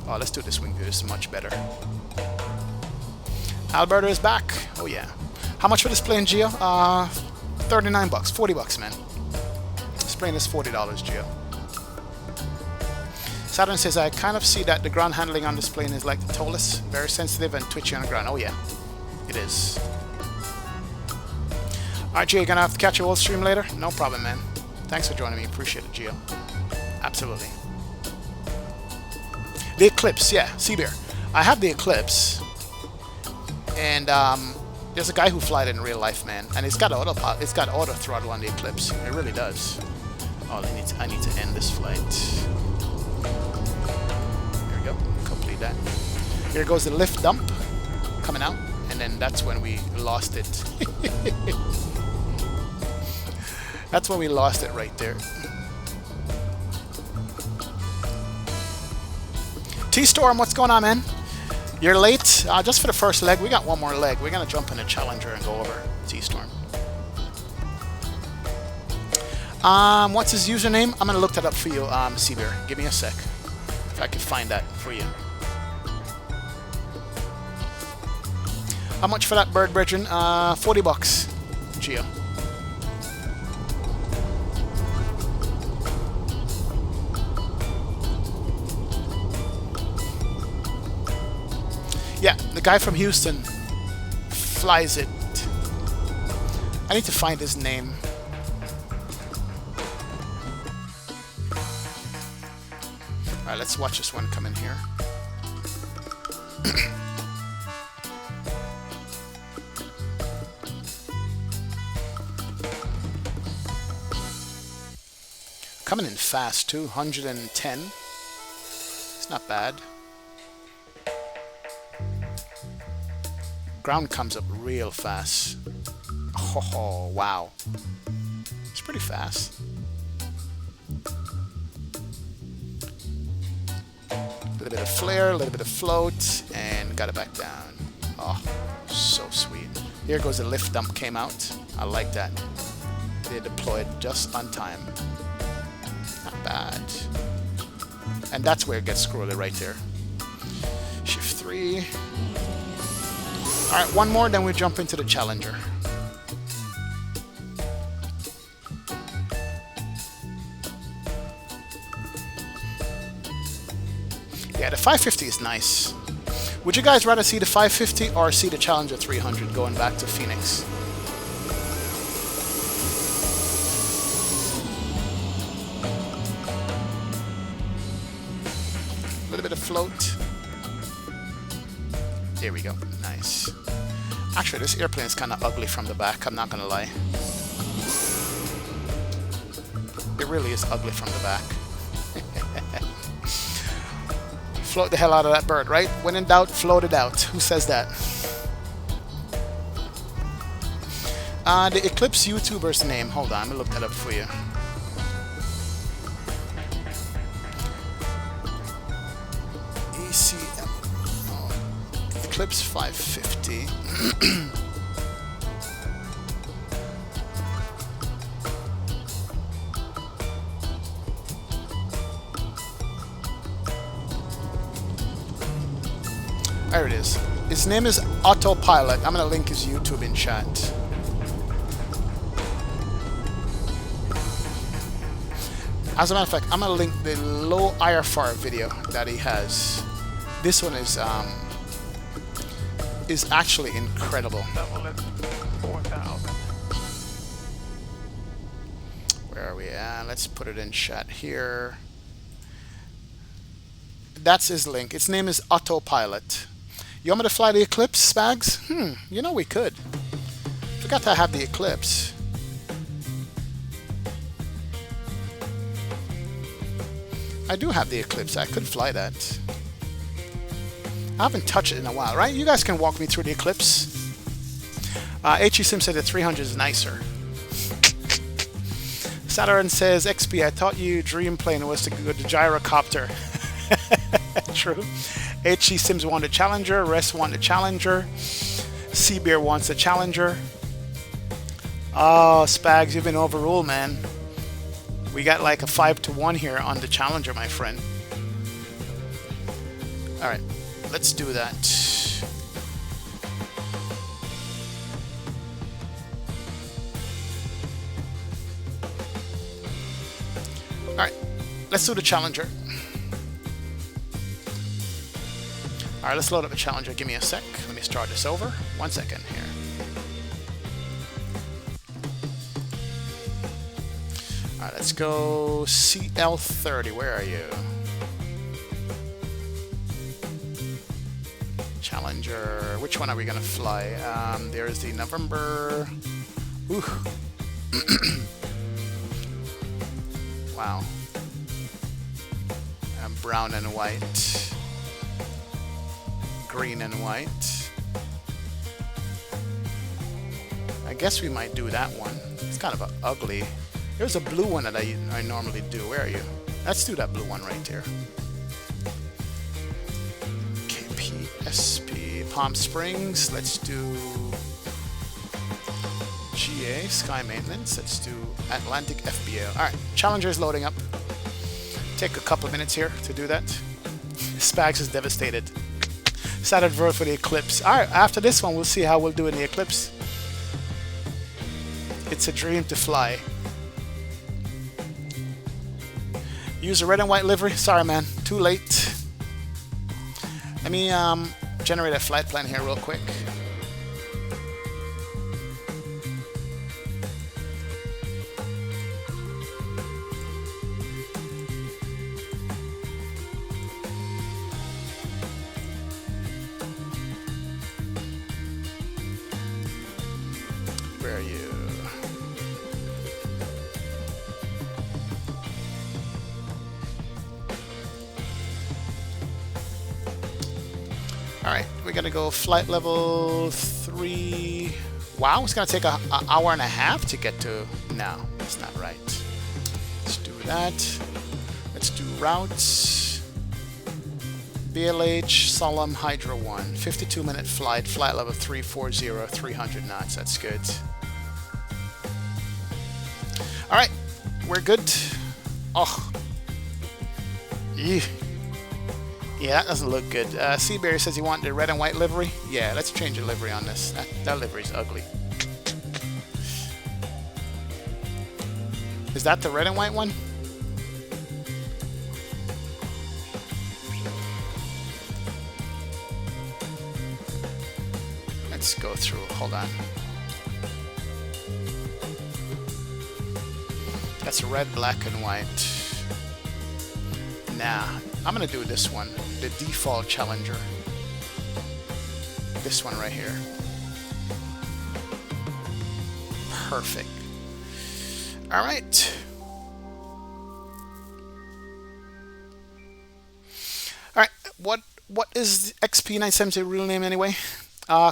Oh, let's do this wing view. This is much better. Alberta is back. Oh, yeah. How much for this plane, Gio? $39 bucks. $40, man. This plane is $40, Gio. Saturn says, I kind of see that the ground handling on this plane is like the TOLUS. Very sensitive and twitchy on the ground. Oh, yeah. It is. Alright, Gio, you gonna have to catch a whole stream later? No problem, man. Thanks for joining me. Appreciate it, Gio. Absolutely. The Eclipse, yeah. Seabear. I have the Eclipse. And there's a guy who flies it in real life, man. And it's got auto throttle on the Eclipse. It really does. Oh, I need to end this flight. There we go. Complete that. Here goes the lift dump coming out. And then that's when we lost it. That's when we lost it right there. T-Storm, what's going on, man? You're late? Just for the first leg. We got one more leg. We're going to jump in a Challenger and go over T-Storm. What's his username? I'm going to look that up for you, Seabear. Give me a sec. If I can find that for you. How much for that bird, brethren? $40 bucks, Gio. Yeah, the guy from Houston flies it. I need to find his name. Alright, let's watch this one come in here. Coming in fast too, 110. It's not bad. ground comes up real fast. Oh, wow. It's pretty fast. A little bit of flare, a little bit of float, and got it back down. Oh, so sweet. Here goes the lift dump came out. I like that. They deployed just on time. Not bad. And that's where it gets squirrely right there. Shift 3. Alright, one more, then we jump into the Challenger. Yeah, the 550 is nice. Would you guys rather see the 550 or see the Challenger 300 going back to Phoenix? A little bit of float. There we go. Nice. Actually, this airplane is kind of ugly from the back, I'm not going to lie. It really is ugly from the back. Float the hell out of that bird, right? When in doubt, float it out. Who says that? The Eclipse YouTuber's name. Hold on, I'm going to look that up for you. ECM. Oh, Eclipse 550. There it is. His name is Autopilot. I'm going to link his YouTube in chat. As a matter of fact, I'm going to link the low IFR video that he has. This one is actually incredible. Where are we at? Let's put it in chat here. That's his link. Its name is Autopilot. You want me to fly the Eclipse, Spags? You know we could. Forgot to have the Eclipse. I do have the Eclipse. I could fly that. I haven't touched it in a while, right? You guys can walk me through the Eclipse. HE Sim said the 300 is nicer. Saturn says, XP, I thought you dream plane was to go to gyrocopter. True. HE Sims want a Challenger. Rest want a Challenger. Seabeer wants a Challenger. Oh, Spags, you've been overruled, man. We got like a 5-1 here on the Challenger, my friend. Alright, let's do that. Alright, let's do the Challenger. Alright, let's load up the Challenger. Give me a sec. Let me start this over. 1 second here. Alright, let's go CL30. Where are you? Challenger. Which one are we going to fly? There's the November. Ooh. Wow. Brown and white. Green and white. I guess we might do that one. It's kind of a ugly. There's a blue one that I normally do. Where are you? Let's do that blue one right there. KPSP Palm Springs. Let's do GA Sky Maintenance. Let's do Atlantic FBA. All right, Challenger is loading up. Take a couple of minutes here to do that. Spags is devastated. Saturn vote for the Eclipse. All right, after this one, we'll see how we'll do in the Eclipse. It's a dream to fly. Use a red and white livery. Sorry, man. Too late. Let me generate a flight plan here real quick. Where are you? Alright, we gonna go flight level 3. Wow, it's gonna take an hour and a half to get to. No, that's not right. Let's do that. Let's do routes. BLH Solemn Hydra 1. 52-minute flight. Flight level 340, 300 knots. That's good. All right, we're good. Oh. Yeah, that doesn't look good. Seaberry says you want the red and white livery. Yeah, let's change the livery on this. That livery's ugly. Is that the red and white one? Let's go through. Hold on. That's red, black, and white. Nah, I'm gonna do this one, the default Challenger. This one right here. Perfect. All right. All right. What is XP970 real name anyway?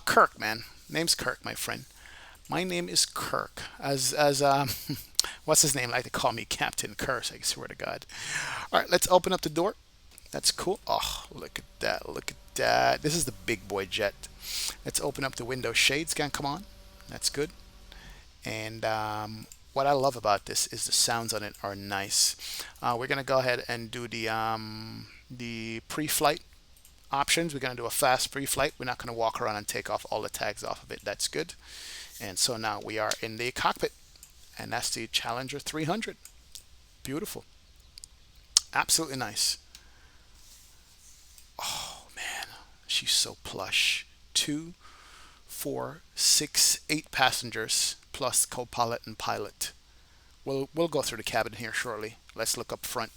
Kirk, man. Name's Kirk, my friend. My name is Kirk. As what's his name? Like to call me Captain Curse. I swear to God. All right, let's open up the door. That's cool. Oh, look at that. Look at that. This is the big boy jet. Let's open up the window shades. Can come on. That's good. And what I love about this is the sounds on it are nice. We're gonna go ahead and do the pre-flight options. We're gonna do a fast pre-flight. We're not gonna walk around and take off all the tags off of it. That's good. And so now we are in the cockpit, and that's the Challenger 300. Beautiful. Absolutely nice. Oh man, she's so plush. 2, 4, 6, 8 passengers plus co-pilot and pilot. We'll go through the cabin here shortly. Let's look up front.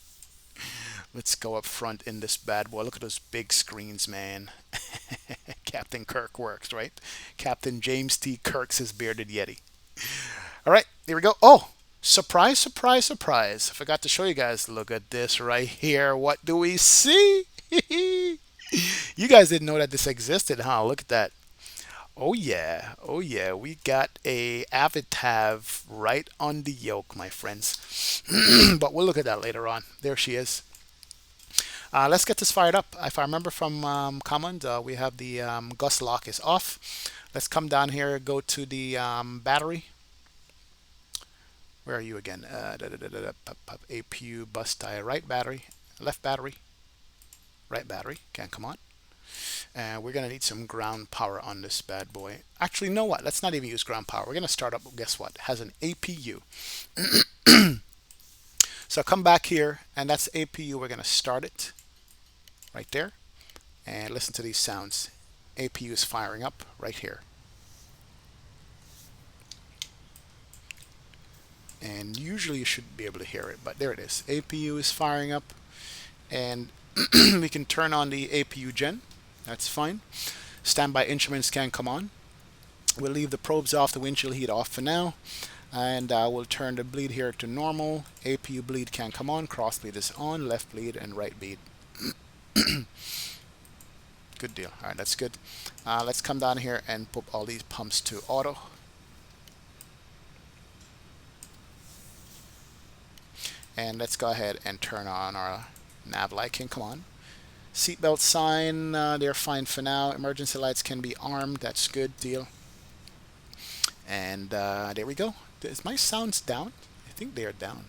Let's go up front in this bad boy. Look at those big screens, man. Captain Kirk works, right? Captain James T. Kirk's his bearded Yeti. All right, here we go. Oh, surprise, surprise, surprise. I forgot to show you guys. Look at this right here. What do we see? You guys didn't know that this existed, huh? Look at that. Oh yeah, oh yeah. We got a Avitav right on the yoke, my friends. But we'll look at that later on. There she is. Let's get this fired up. If I remember from command, we have the gust lock is off. Let's come down here, go to the battery. Where are you again? APU bus tie, right battery, left battery, right battery. Can't come on. And we're gonna need some ground power on this bad boy. Actually, you know what? Let's not even use ground power. We're gonna start up. Guess what? It has an APU. So come back here, and that's APU. We're gonna start it right there, and listen to these sounds. APU is firing up right here. And usually you should be able to hear it, but there it is. APU is firing up, and we can turn on the APU gen. That's fine. Standby instruments can come on. We'll leave the probes off, the windshield heat off for now, and we'll turn the bleed here to normal. APU bleed can come on. Cross bleed is on. Left bleed and right bleed. Good deal. All right, that's good. Let's come down here and put all these pumps to auto. And let's go ahead and turn on our nav light. Can come on. Seatbelt sign, they're fine for now. Emergency lights can be armed. That's good deal. And there we go. Is my sounds down? I think they are down.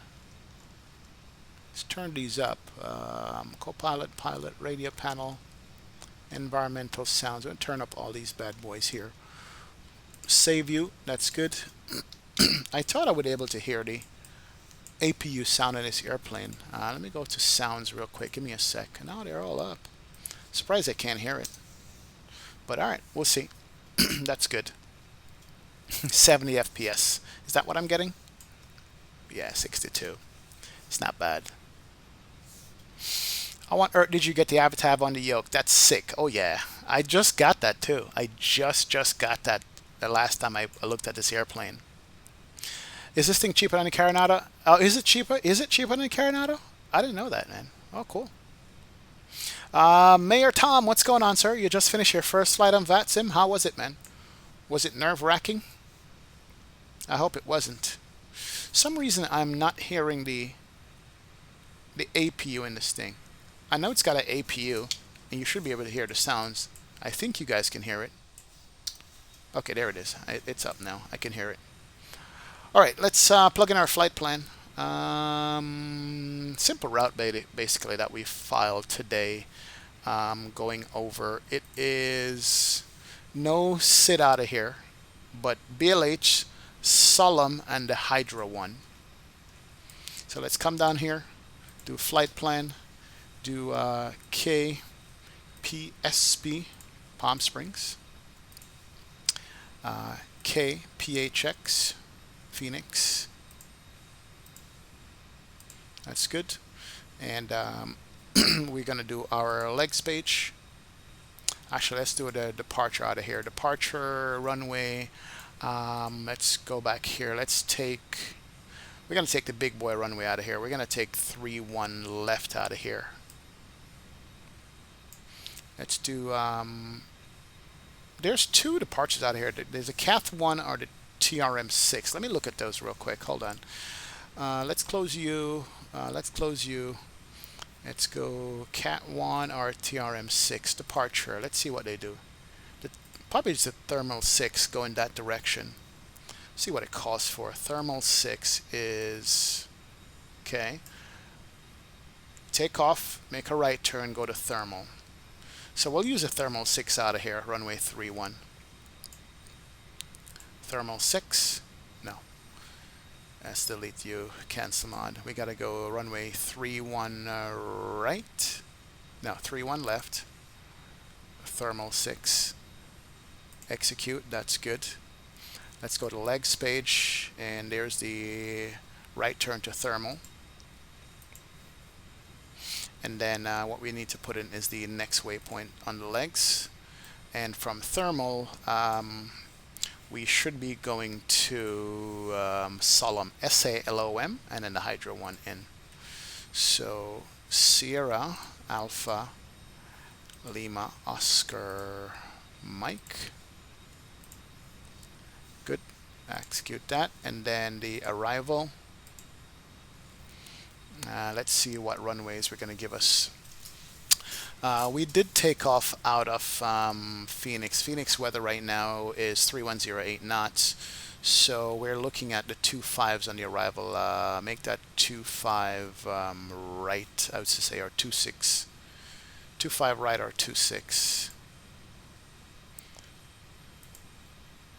Let's turn these up. Copilot, pilot, radio panel, environmental sounds. I'm going to turn up all these bad boys here. Save view. That's good. I thought I would be able to hear the APU sound in this airplane. Let me go to sounds real quick. Give me a sec. Now they're all up. Surprised I can't hear it. But alright, we'll see. That's good. 70 FPS. Is that what I'm getting? Yeah, 62. It's not bad. I want Earth. Did you get the Avitav on the yoke? That's sick. Oh yeah. I just got that too. I just got that the last time I looked at this airplane. Is this thing cheaper than the Carenado? Oh, is it cheaper? Is it cheaper than the Carenado? I didn't know that, man. Oh, cool. Mayor Tom, what's going on, sir? You just finished your first flight on Vatsim. How was it, man? Was it nerve-wracking? I hope it wasn't. Some reason I'm not hearing the APU in this thing. I know it's got an APU, and you should be able to hear the sounds. I think you guys can hear it. Okay, there it is. It's up now. I can hear it. All right, let's plug in our flight plan. Simple route basically that we filed today. Going over. It is no sit out of here, but BLH, Solemn, and the Hydra one. So let's come down here, do flight plan, do KPSP, Palm Springs, KPHX, Phoenix. That's good. And we're going to do our legs page. Actually, let's do the departure out of here. Departure, runway. Let's go back here. We're going to take the big boy runway out of here. We're going to take 3-1 left out of here. Let's do, there's two departures out of here. There's a CAT 1 or the TRM 6. Let me look at those real quick. Hold on. Let's close you. Let's close you. Let's go CAT 1 or TRM 6 departure. Let's see what they do. Probably it's a thermal 6 going that direction. See what it costs for. Thermal 6 is okay. Take off, make a right turn, go to thermal. So we'll use a thermal 6 out of here. Runway 31. Thermal 6. No. Let's delete you. Cancel on. We gotta go runway 31 right. No, 31 left. Thermal 6. Execute. That's good. Let's go to legs page, and there's the right turn to thermal. And then what we need to put in is the next waypoint on the legs. And from thermal, we should be going to Solemn, SALOM, and then the Hydra one in. So Sierra, Alpha, Lima, Oscar, Mike. Good. Execute that. And then the arrival. Let's see what runways we're going to give us. We did take off out of Phoenix. Phoenix weather right now is 3108 knots. So we're looking at the 25s on the arrival. Make that 25 right, I would say, or 26. 25 right or 26.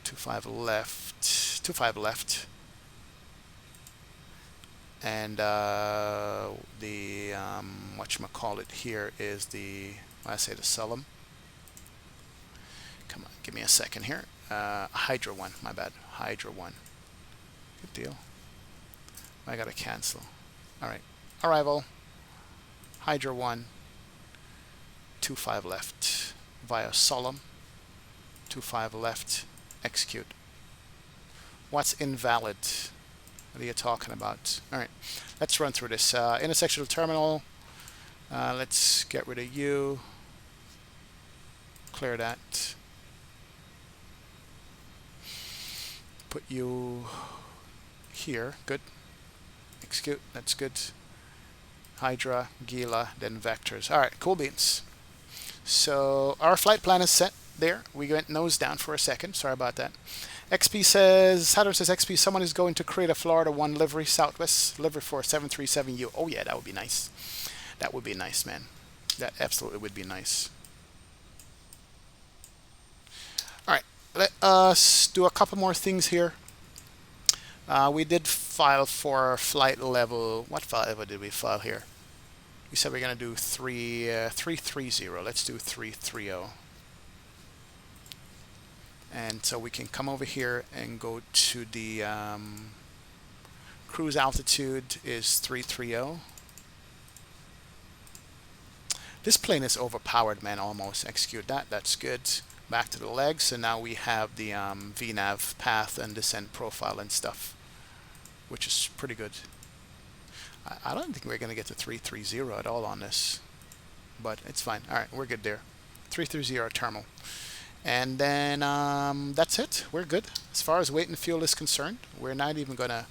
25 left. 25 left. And the whatchamacallit here is the, I say the Solemn. Come on, give me a second here. Hydra one, my bad. Hydra one. Good deal. I gotta cancel. Alright. Arrival. Hydra one. 25 left. Via Solemn. 25 left. Execute. What's invalid? What are you talking about? Alright, let's run through this. Intersectional terminal. Let's get rid of you. Clear that. Put you here. Good. Execute. That's good. Hydra, Gila, then vectors. Alright, cool beans. So our flight plan is set there. We went nose down for a second. Sorry about that. XP says, Saturn says, XP, someone is going to create a Florida 1 livery, Southwest livery for 737U. Oh yeah, that would be nice. That would be nice, man. That absolutely would be nice. Alright, let us do a couple more things here. We did file for flight level. What flight level did we file here? We said we're going to do 330. Let's do 330. And so we can come over here and go to the cruise altitude is 330. This plane is overpowered, man, almost. Execute that. That's good. Back to the legs. So now we have the VNAV path and descent profile and stuff, which is pretty good. I don't think we're going to get to 330 at all on this. but it's fine. All right, we're good there. 330 terminal. And then that's it. We're good. As far as weight and fuel is concerned, we're not even going to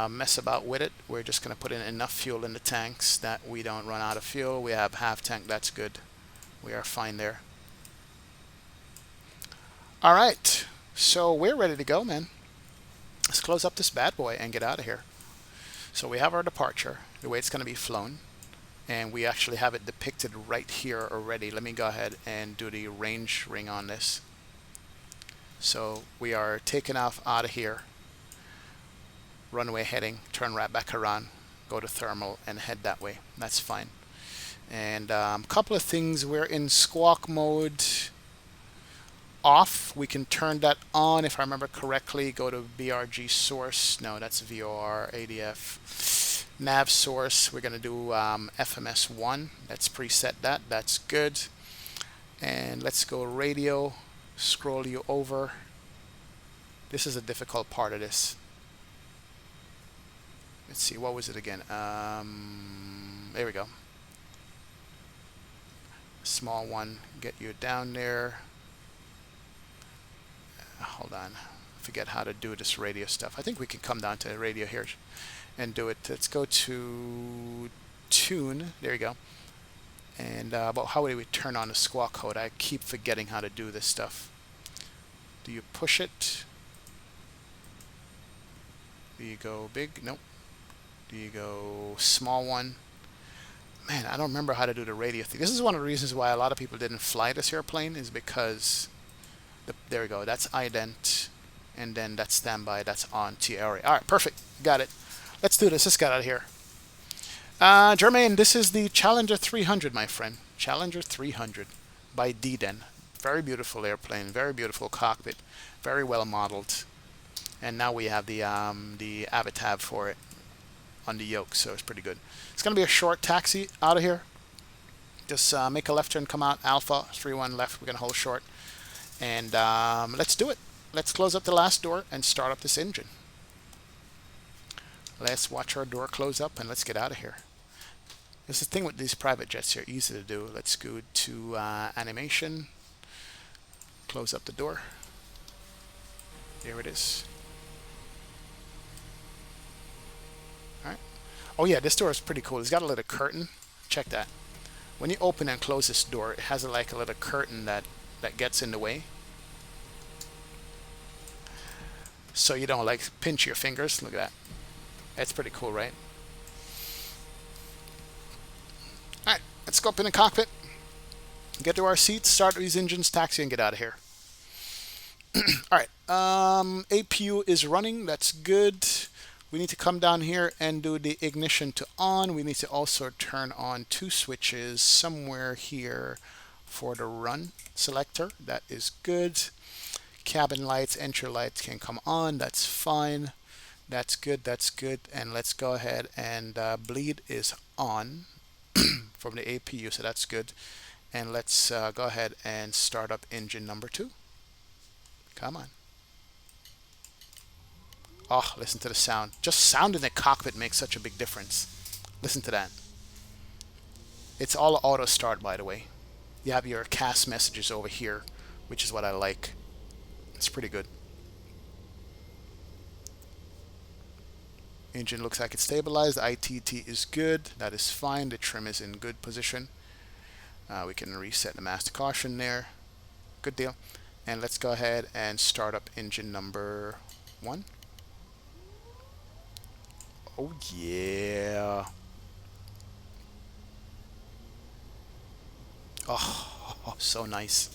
mess about with it. We're just going to put in enough fuel in the tanks that we don't run out of fuel. We have half tank. That's good. We are fine there. All right. So we're ready to go, man. Let's close up this bad boy and get out of here. So we have our departure, the way it's going to be flown. And we actually have it depicted right here already. Let me go ahead and do the range ring on this. So we are taking off out of here. Runway heading, turn right back around, go to thermal and head that way. That's fine. And a couple of things, we're in squawk mode off. We can turn that on if I remember correctly. Go to BRG source. No, that's VOR, ADF. Nav source, we're going to do FMS1. Let's preset that. That's good. And let's go radio. Scroll you over. This is a difficult part of this. Let's see, what was it again? There we go. Small one, get you down there. Hold on. Forget how to do this radio stuff. I think we can come down to the radio here and do it. Let's go to tune. There you go. And about how do we turn on the squawk code? I keep forgetting how to do this stuff. Do you push it? Do you go big? Nope. Do you go small one? Man, I don't remember how to do the radio thing. This is one of the reasons why a lot of people didn't fly this airplane, is because there we go. That's ident, and then that's standby. That's on TRA. All right, perfect. Got it. Let's do this. Let's get out of here. Jermaine, this is the Challenger 300, my friend. Challenger 300 by DDEN. Very beautiful airplane. Very beautiful cockpit. Very well modeled. And now we have the Avatab for it on the yoke, so it's pretty good. It's going to be a short taxi out of here. Just make a left turn, come out, Alpha, 31 left. We're going to hold short. And let's do it. Let's close up the last door and start up this engine. Let's watch our door close up and let's get out of here. This is the thing with these private jets here, easy to do. Let's go to animation. Close up the door. There it is. Alright. Oh yeah, this door is pretty cool. It's got a little curtain. Check that. When you open and close this door, it has like a little curtain that gets in the way. So you don't like pinch your fingers. Look at that. That's pretty cool, right? Alright, let's go up in the cockpit. Get to our seats, start these engines, taxi, and get out of here. Alright, APU is running. That's good. We need to come down here and do the ignition to on. We need to also turn on two switches somewhere here for the run selector. That is good. Cabin lights, entry lights can come on. That's fine. That's good. That's good. And let's go ahead and bleed is on from the APU, so that's good. And let's go ahead and start up engine number 2. Come on. Oh, listen to the sound. Just sound in the cockpit makes such a big difference. Listen to that. It's all auto start, by the way. You have your CAS messages over here, which is what I like. It's pretty good. Engine looks like it's stabilized. The ITT is good. That is fine. The trim is in good position. We can reset the master caution there. Good deal. And let's go ahead and start up engine number 1. Oh yeah. Oh, so nice.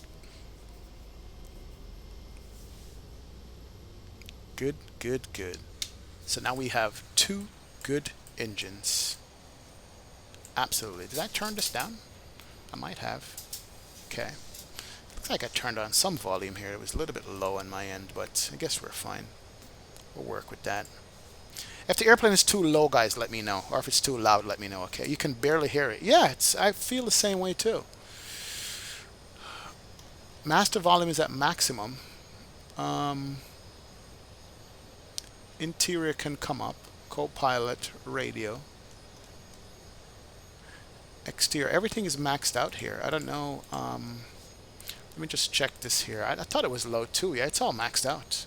Good, good, good. So now we have 2 good engines. Absolutely. Did I turn this down? I might have. Okay. Looks like I turned on some volume here. It was a little bit low on my end, but I guess we're fine. We'll work with that. If the airplane is too low, guys, let me know. Or if it's too loud, let me know, okay? You can barely hear it. Yeah, I feel the same way too. Master volume is at maximum. Interior can come up. Co-pilot, radio. Exterior, everything is maxed out here. I don't know. Let me just check this here. I thought it was low too. Yeah, it's all maxed out.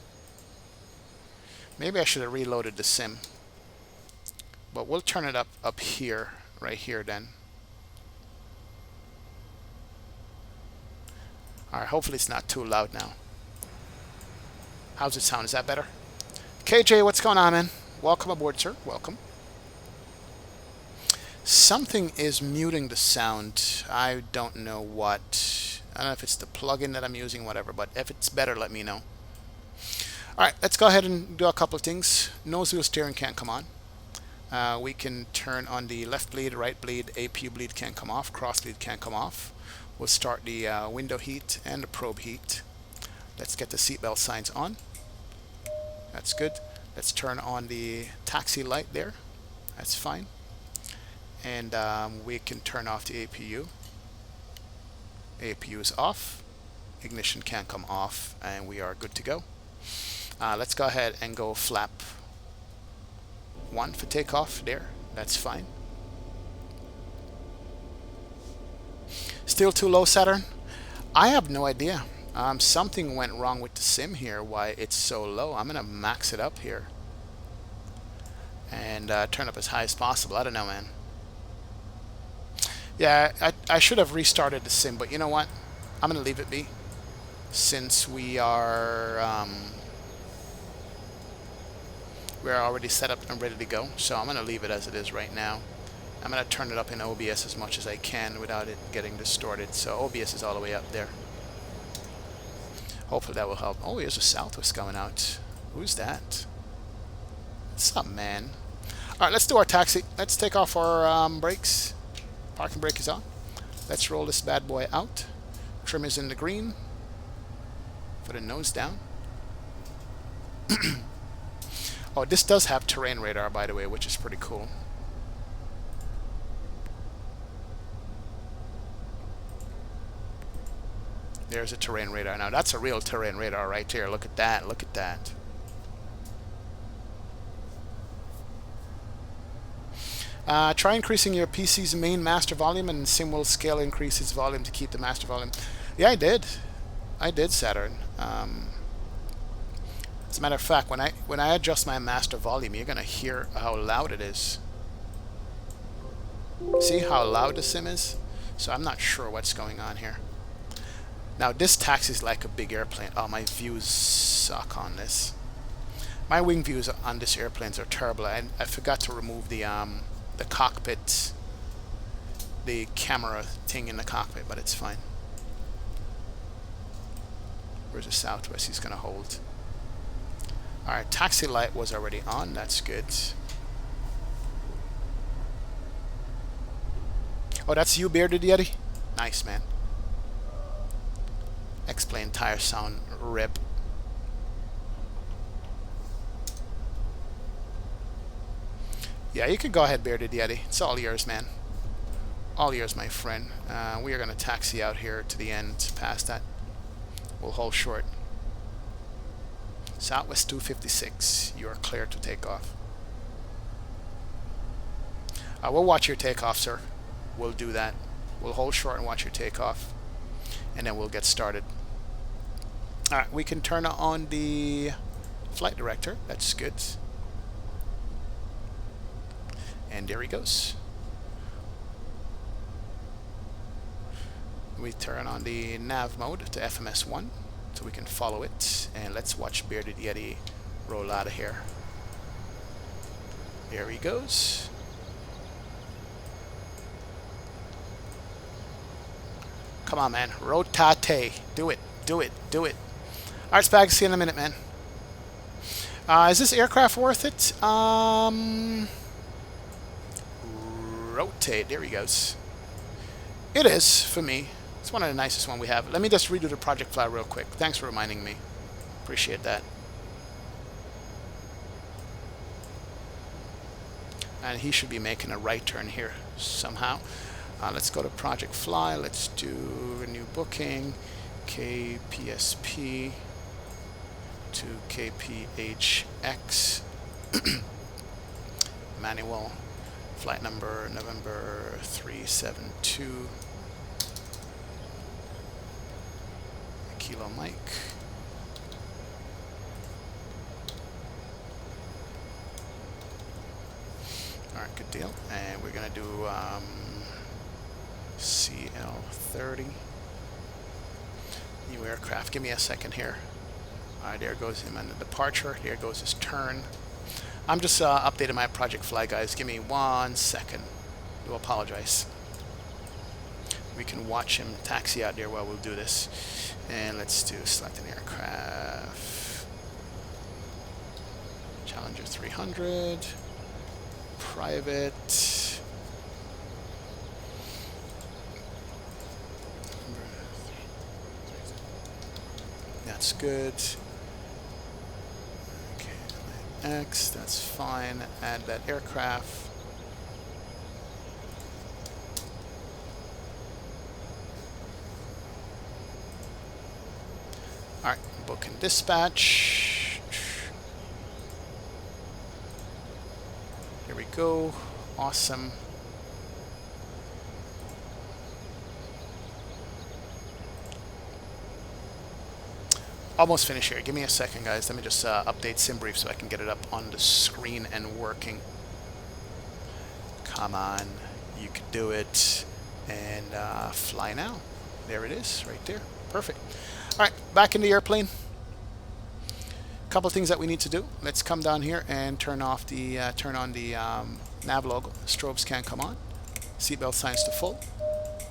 Maybe I should have reloaded the sim. But we'll turn it up here, right here then. Alright, hopefully it's not too loud now. How's it sound? Is that better? KJ, what's going on, man? Welcome aboard, sir. Welcome. Something is muting the sound. I don't know what. I don't know if it's the plugin that I'm using, whatever, but if it's better, let me know. Alright, let's go ahead and do a couple of things. Nose wheel steering can't come on. We can turn on the left bleed, right bleed, APU bleed can't come off, cross bleed can't come off. We'll start the window heat and the probe heat. Let's get the seatbelt signs on. That's good. Let's turn on the taxi light there. That's fine. And we can turn off the APU. APU is off. Ignition can't come off, and we are good to go. Let's go ahead and go flap 1 for takeoff there. That's fine. Still too low, Saturn? I have no idea. Something went wrong with the sim here, why it's so low. I'm going to max it up here. And turn up as high as possible. I don't know, man. Yeah, I should have restarted the sim, but you know what? I'm going to leave it be. Since we're already set up and ready to go. So I'm going to leave it as it is right now. I'm going to turn it up in OBS as much as I can without it getting distorted. So OBS is all the way up there. Hopefully that will help. Oh, here's a Southwest coming out. Who's that? What's up, man? Alright, let's do our taxi. Let's take off our brakes. Parking brake is on. Let's roll this bad boy out. Trim is in the green. Put a nose down. Oh, this does have terrain radar, by the way, which is pretty cool. There's a terrain radar. Now, that's a real terrain radar right there. Look at that. Look at that. Try increasing your PC's main master volume, and sim will scale increase its volume to keep the master volume. Yeah, I did. I did, Saturn. As a matter of fact, when I adjust my master volume, you're gonna hear how loud it is. See how loud the sim is? So I'm not sure what's going on here. Now this taxi is like a big airplane. Oh, my views suck on this. My wing views on this airplanes are terrible. I forgot to remove the cockpit, the camera thing in the cockpit, but it's fine. Where's the Southwest he's gonna hold? Alright, taxi light was already on, that's good. Oh, that's you, Bearded Yeti? Nice, man. X-plane tire sound rip. Yeah, you can go ahead, Bearded Yeti. It's all yours, man. All yours, my friend. We are going to taxi out here to the end. Past that, we'll hold short. Southwest 256. You are clear to take off. We'll watch your takeoff, sir. We'll do that. We'll hold short and watch your takeoff. And then we'll get started. Alright, we can turn on the flight director. That's good. And there he goes. We turn on the nav mode to FMS1 so we can follow it. And let's watch Bearded Yeti roll out of here. There he goes. Come on, man. Rotate. Do it. Do it. Do it. Alright, Spag. See you in a minute, man. Is this aircraft worth it? Rotate. There he goes. It is, for me. It's one of the nicest one we have. Let me just redo the project fly real quick. Thanks for reminding me. Appreciate that. And he should be making a right turn here somehow. Let's go to project fly. Let's do a new booking. KPSP to KPHX. Manual Flight number November 372. Kilo Mike. Alright, good deal. And we're going to do CL30. New aircraft. Give me a second here. Alright, there goes him on the departure. There goes his turn. I'm just updating my project fly, guys. Give me 1 second. I do apologize. We can watch him taxi out there while we'll do this. And let's do select an aircraft. Challenger 300. Private. That's good. Okay, X, that's fine. Add that aircraft. Alright, book and dispatch. Here we go. Awesome. Almost finished here. Give me a second, guys. Let me just update SimBrief so I can get it up on the screen and working. Come on. You can do it. And fly now. There it is, right there. Perfect. Alright, back in the airplane. Couple things that we need to do. Let's come down here and turn on the nav logo. Strobes can't come on. Seatbelt signs to full.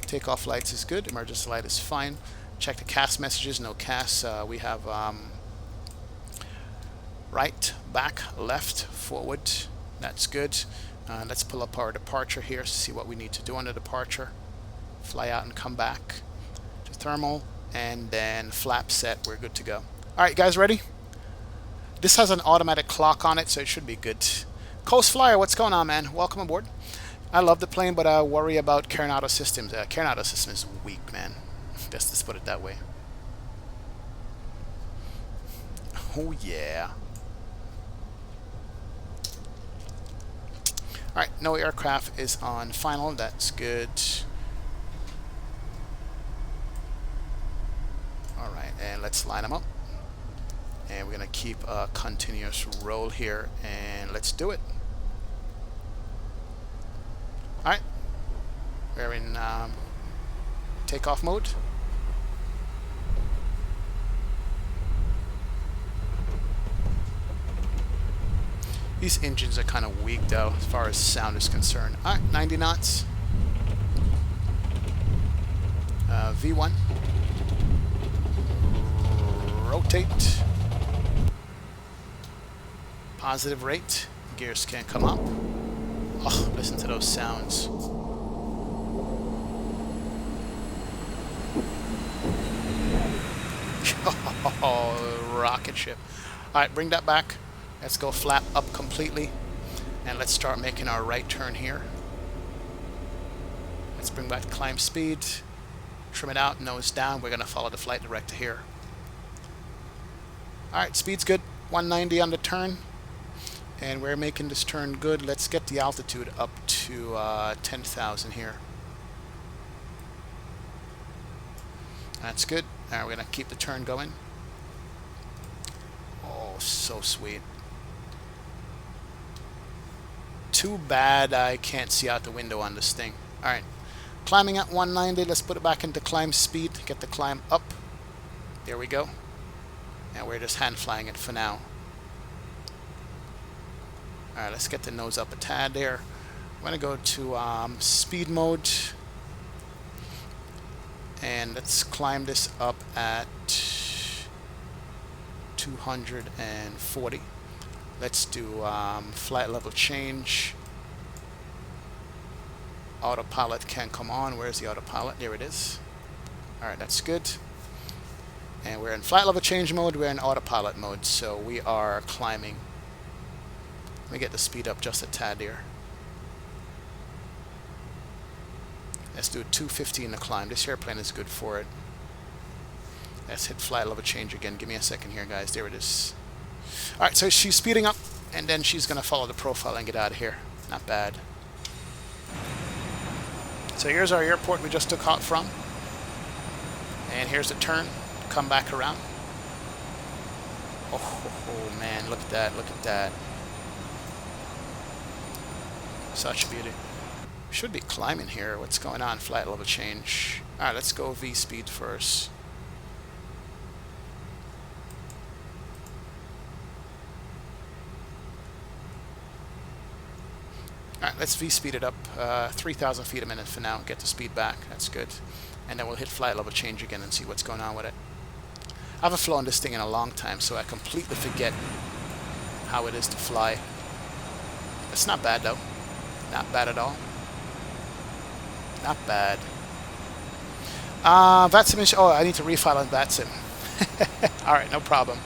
Takeoff lights is good. Emergency light is fine. Check the CAS messages. No CAS. We have right, back, left, forward. That's good. Let's pull up our departure here to see what we need to do on the departure. Fly out and come back to thermal, and then flap set. We're good to go. All right, guys, ready? This has an automatic clock on it, so it should be good. Coast Flyer, what's going on, man? Welcome aboard. I love the plane, but I worry about Carenado systems. Carenado system is weak, man. Let's put it that way. Oh, yeah. Alright, no aircraft is on final. That's good. Alright, and let's line them up. And we're going to keep a continuous roll here, and let's do it. Alright, we're in takeoff mode. These engines are kind of weak, though, as far as sound is concerned. Alright, 90 knots. V1. Rotate. Positive rate. Gears can't come up. Oh, listen to those sounds. Oh, rocket ship. Alright, bring that back. Let's go flap up completely. And let's start making our right turn here. Let's bring back climb speed. Trim it out, nose down. We're going to follow the flight director here. Alright, speed's good. 190 on the turn. And we're making this turn good. Let's get the altitude up to 10,000 here. That's good. Alright, we're going to keep the turn going. Oh, so sweet. Too bad I can't see out the window on this thing. Alright, climbing at 190. Let's put it back into climb speed. Get the climb up. There we go. And we're just hand flying it for now. Alright, let's get the nose up a tad there. I'm going to go to speed mode. And let's climb this up at 240. Let's do flight level change. Autopilot can come on. Where's the autopilot? There it is. Alright, that's good. And we're in flight level change mode. We're in autopilot mode. So we are climbing. Let me get the speed up just a tad here. Let's do 215 to climb. This airplane is good for it. Let's hit flight level change again. Give me a second here, guys. There it is. Alright, so she's speeding up, and then she's going to follow the profile and get out of here. Not bad. So here's our airport we just took off from. And here's the turn. Come back around. Oh man, look at that, look at that. Such beauty. Should be climbing here. What's going on? Flight level change. Alright, let's go V speed first. Alright, let's V speed it up 3,000 feet a minute for now. Get the speed back. That's good. And then we'll hit flight level change again and see what's going on with it. I haven't flown this thing in a long time, so I completely forget how it is to fly. It's not bad though. Not bad at all. Not bad. Vatsim is... Oh, I need to refile on Vatsim. Alright, no problem.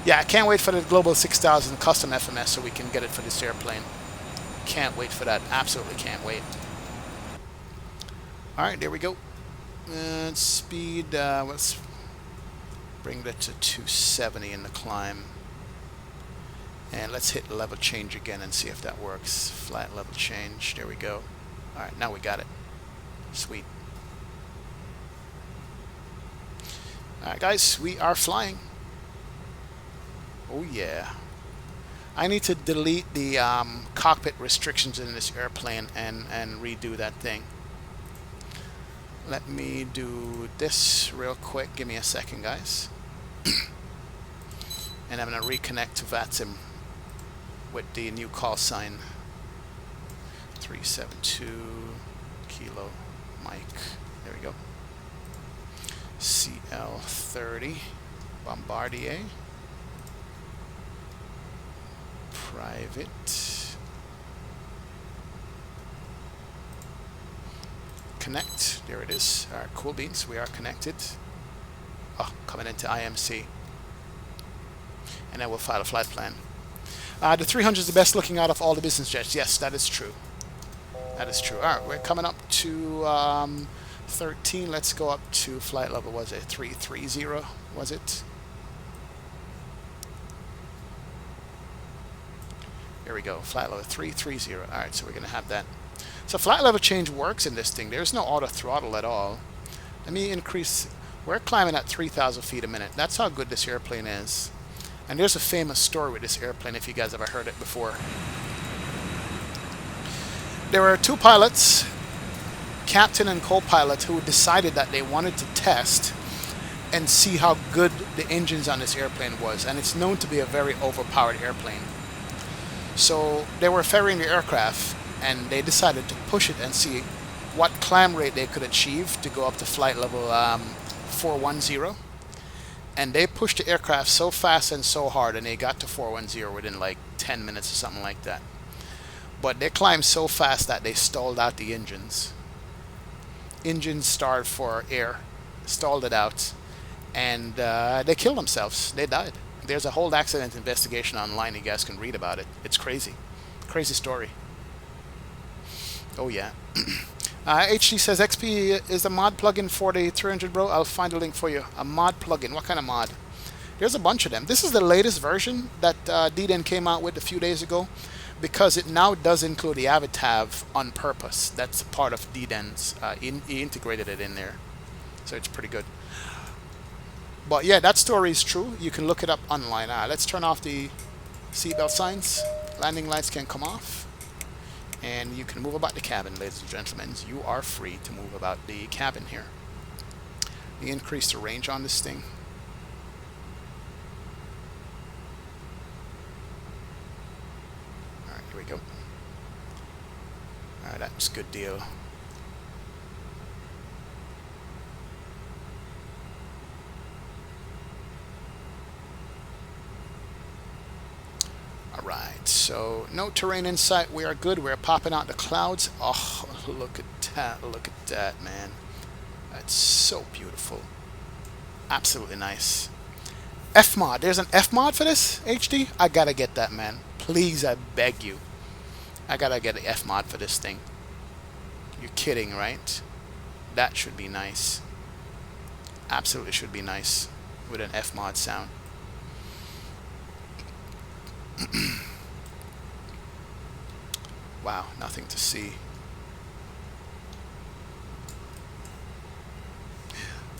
Yeah, I can't wait for the Global 6000 custom FMS so we can get it for this airplane. Can't wait for that. Absolutely can't wait. Alright, there we go. Speed, let's bring that to 270 in the climb. And let's hit level change again and see if that works. Flight level change. There we go. Alright, now we got it. Sweet. Alright guys, we are flying. Oh yeah. I need to delete the cockpit restrictions in this airplane and redo that thing. Let me do this real quick. Give me a second, guys. And I'm going to reconnect to Vatsim with the new call sign. 372 Kilo Mike. There we go. CL30 Bombardier. Private. Connect. There it is. Alright, cool beans. We are connected. Oh, coming into IMC. And then we'll file a flight plan. The 300 is the best looking out of all the business jets. Yes, that is true. That is true. Alright, we're coming up to 13. Let's go up to flight level, was it 330? Was it? There we go. Flight level 330. Alright, so we're going to have that. So flight level change works in this thing. There's no auto throttle at all. Let me increase. We're climbing at 3,000 feet a minute. That's how good this airplane is. And there's a famous story with this airplane if you guys ever heard it before. There were two pilots, captain and co-pilot, who decided that they wanted to test and see how good the engines on this airplane was. And it's known to be a very overpowered airplane. So they were ferrying the aircraft and they decided to push it and see what climb rate they could achieve to go up to flight level 410. And they pushed the aircraft so fast and so hard, and they got to 410 within like 10 minutes or something like that. But they climbed so fast that they stalled out the engines. Engines starved for air, stalled it out, and they killed themselves. They died. There's a whole accident investigation online. You guys can read about it. It's crazy. Crazy story. Oh yeah. HD says XP is a mod plugin for the 300, bro. I'll find a link for you. A mod plugin. What kind of mod? There's a bunch of them. This is the latest version that DDEN came out with a few days ago, because it now does include the Avitav on purpose. That's part of DDEN's. He integrated it in there. So it's pretty good. But yeah, that story is true. You can look it up online. Let's turn off the seatbelt signs. Landing lights can come off. And you can move about the cabin, ladies and gentlemen. You are free to move about the cabin here. We increase the range on this thing. Alright, here we go. Alright, that was a good deal. Alright, so no terrain in sight. We are good. We're popping out the clouds. Oh, look at that. Look at that, man. That's so beautiful. Absolutely nice. F-mod. There's an F-mod for this, HD? I gotta get that, man. Please, I beg you. I gotta get an F-mod for this thing. You're kidding, right? That should be nice. Absolutely should be nice with an F-mod sound. Wow, nothing to see.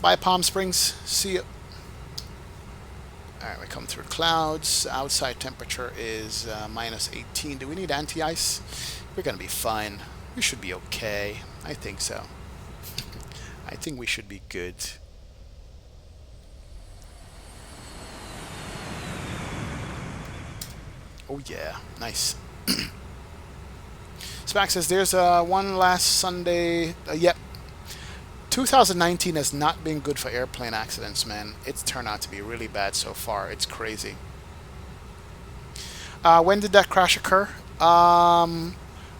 Bye, Palm Springs. See you. Alright, we come through clouds. Outside temperature is minus 18. Do we need anti-ice? We're going to be fine. We should be okay. I think so. I think we should be good. Oh yeah, nice. Spack says there's one last Sunday. Yep. 2019 has not been good for airplane accidents, man. It's turned out to be really bad so far. It's crazy. When did that crash occur? I'll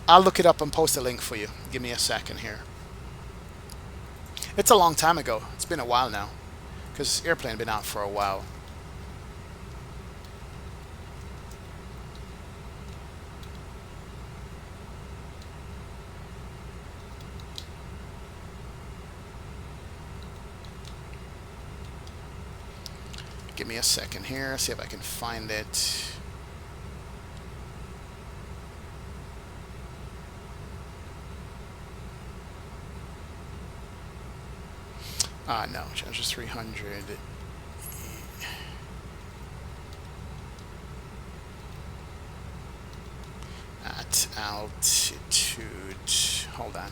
look it up and post a link for you. Give me a second here. It's a long time ago. It's been a while now. Because this airplane been out for a while. Give me a second here, see if I can find it. No, Challenger 300. At altitude, hold on.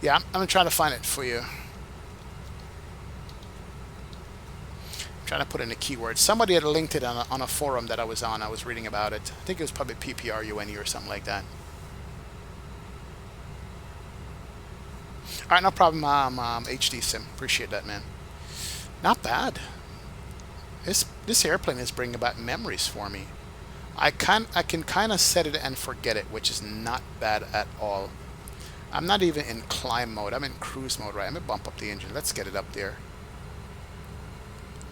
Yeah, I'm going to try to find it for you. I'm trying to put in a keyword. Somebody had linked it on a forum that I was on. I was reading about it. I think it was probably PPRUNE or something like that. All right, no problem, HD Sim. Appreciate that, man. Not bad. This airplane is bringing back memories for me. I can kind of set it and forget it, which is not bad at all. I'm not even in climb mode. I'm in cruise mode, right? I'm going to bump up the engine. Let's get it up there.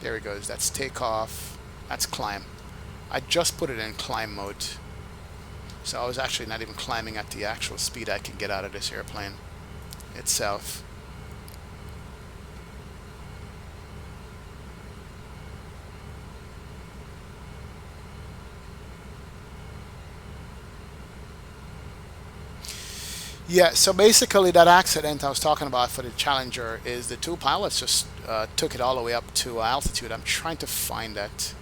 There it goes. That's takeoff. That's climb. I just put it in climb mode. So I was actually not even climbing at the actual speed I can get out of this airplane itself. Yeah, so basically that accident I was talking about for the Challenger is the two pilots just took it all the way up to altitude. I'm trying to find that.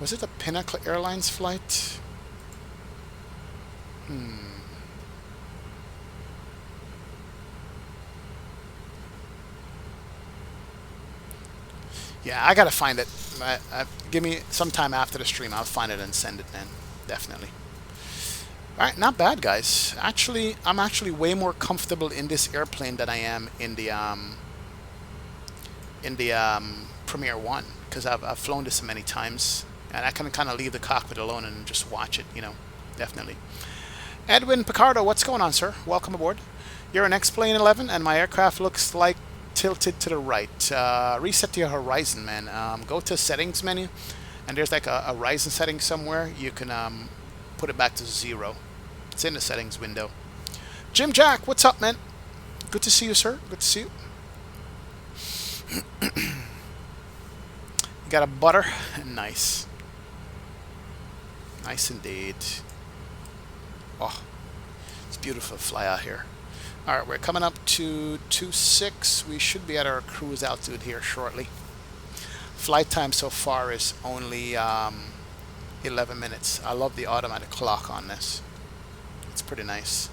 Was it a Pinnacle Airlines flight? Yeah, I gotta find it. Give me some time after the stream. I'll find it and send it then. Definitely. Alright, not bad, guys. Actually, I'm actually way more comfortable in this airplane than I am in the Premier 1. Because I've flown this many times. And I can kind of leave the cockpit alone and just watch it, you know. Definitely. Edwin Picardo, what's going on, sir? Welcome aboard. You're an X-Plane 11, and my aircraft looks like tilted to the right. Reset to your horizon, man. Go to settings menu, and there's like a horizon setting somewhere. You can put it back to 0. It's in the settings window. Jim Jack, what's up, man? Good to see you, sir. Good to see you. You got a butter? Nice. Nice indeed. Oh, it's beautiful fly out here. Alright, we're coming up to 26. We should be at our cruise altitude here shortly. Flight time so far is only 11 minutes. I love the automatic clock on this. It's pretty nice.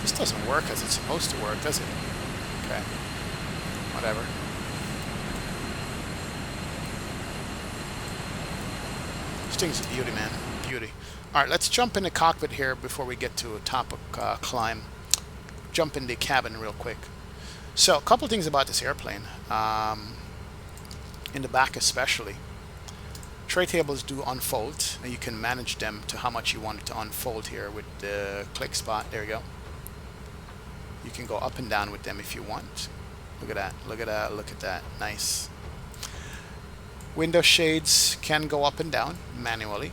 This doesn't work as it's supposed to work, does it? Okay. Whatever. This thing's a beauty, man. Beauty. Alright, let's jump in the cockpit here before we get to a top of climb. Jump in the cabin real quick. So, a couple of things about this airplane. In the back especially. Tray tables do unfold, and you can manage them to how much you want it to unfold here with the click spot. There you go. You can go up and down with them if you want. Look at that. Look at that. Look at that. Nice. Window shades can go up and down manually.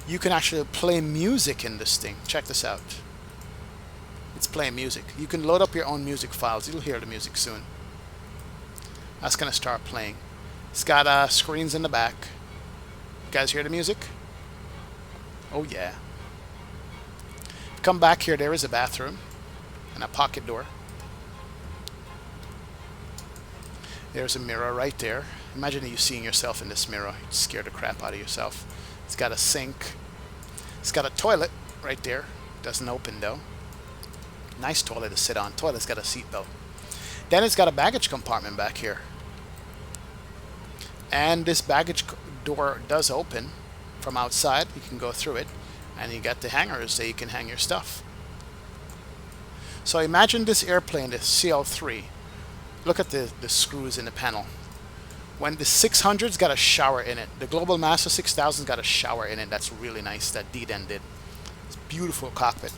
You can actually play music in this thing. Check this out. It's playing music. You can load up your own music files. You'll hear the music soon. That's going to start playing. It's got screens in the back. You guys hear the music? Oh yeah. Come back here. There is a bathroom and a pocket door. There's a mirror right there. Imagine you seeing yourself in this mirror. You'd scare the crap out of yourself. It's got a sink. It's got a toilet right there. Doesn't open though. Nice toilet to sit on. Toilet's got a seat belt. Then it's got a baggage compartment back here. And this baggage door does open from outside. You can go through it. And you got the hangers that you can hang your stuff. So imagine this airplane, the CL3. Look at the screws in the panel. When the 600's got a shower in it. The Global Master 6000's got a shower in it. That's really nice that D-Den did. It's a beautiful cockpit.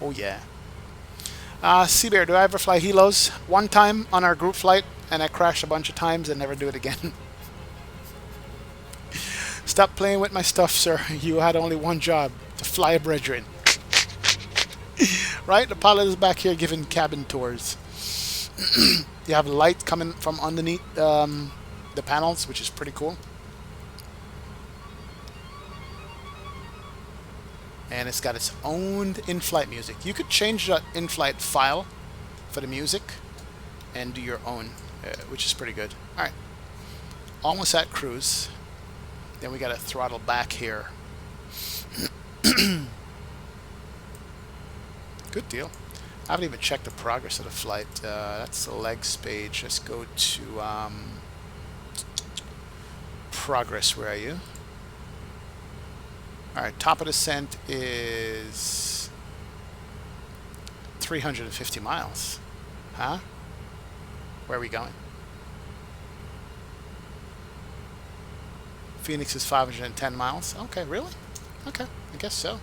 Oh yeah. Seabear, do I ever fly helos? One time on our group flight, and I crashed a bunch of times and never do it again. Stop playing with my stuff, sir. You had only one job, to fly a brethren. Right? The pilot is back here giving cabin tours. You have light coming from underneath the panels, which is pretty cool. And it's got its own in-flight music. You could change that in-flight file for the music and do your own, which is pretty good. Alright, almost at cruise. Then we got to throttle back here. Good deal. I haven't even checked the progress of the flight. That's the legs page. Let's go to progress. Where are you? Alright, top of descent is 350 miles. Huh? Where are we going? Phoenix is 510 miles. Okay, really? Okay, I guess so.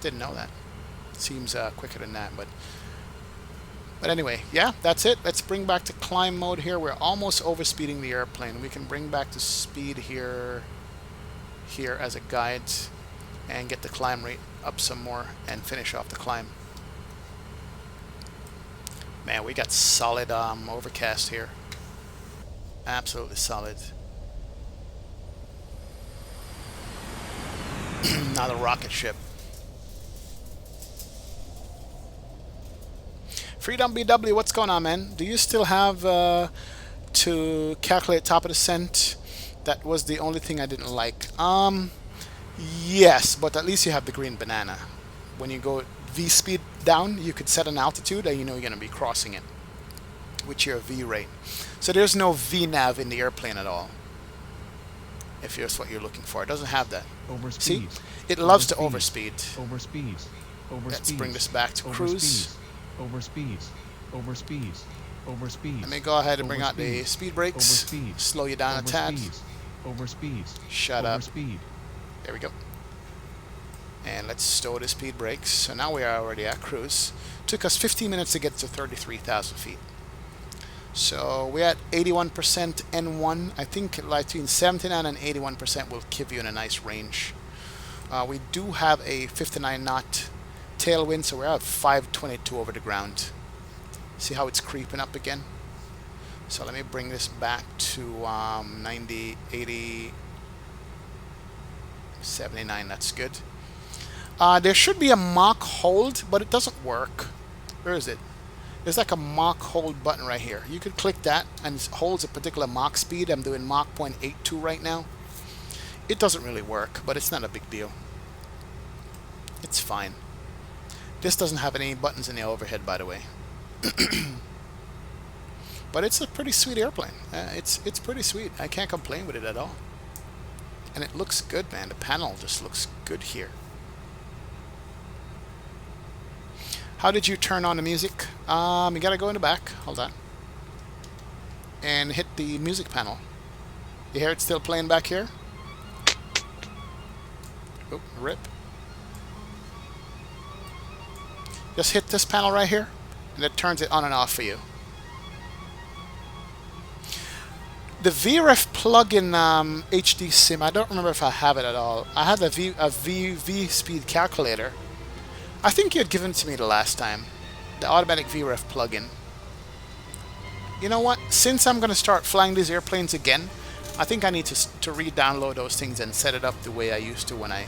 Didn't know that. Seems quicker than that, but anyway, yeah, that's it. Let's bring back to climb mode here. We're almost overspeeding the airplane. We can bring back to speed here as a guide and get the climb rate up some more and finish off the climb. Man, we got solid overcast here. Absolutely solid. Now the rocket ship. Freedom BW, what's going on, man? Do you still have to calculate top of descent? That was the only thing I didn't like. Yes, but at least you have the green banana. When you go V speed down, you could set an altitude and you know you're going to be crossing it with your V rate. So there's no VNAV in the airplane at all. If that's what you're looking for. It doesn't have that. Overspeed. See? It loves to overspeed. Overspeed. Let's bring this back to cruise. Overspeed. Overspeed. Overspeed. Let me go ahead and bring out the speed brakes. Overspeed. Slow you down a tad. Overspeed. Shut up. Overspeed. There we go. And let's stow the speed brakes. So now we are already at cruise. Took us 15 minutes to get to 33,000 feet. So we're at 81% N1. I think like between 79 and 81% will give you in a nice range. We do have a 59 knot tailwind, so we're at 522 over the ground. See how it's creeping up again? So let me bring this back to 90, 80, 79. That's good. There should be a Mach hold, but it doesn't work. Where is it? There's like a Mach hold button right here. You could click that and it holds a particular Mach speed. I'm doing Mach 0.82 right now. It doesn't really work, but it's not a big deal. It's fine. This doesn't have any buttons in the overhead, by the way. But it's a pretty sweet airplane. It's pretty sweet. I can't complain with it at all. And it looks good, man. The panel just looks good here. How did you turn on the music? You gotta go in the back. Hold on. And hit the music panel. You hear it still playing back here? Oh, rip. Just hit this panel right here and it turns it on and off for you. The VREF plugin HD sim, I don't remember if I have it at all. I had a V speed calculator. I think you had given it to me the last time. The automatic VREF plugin. You know what? Since I'm going to start flying these airplanes again, I think I need to re-download those things and set it up the way I used to when I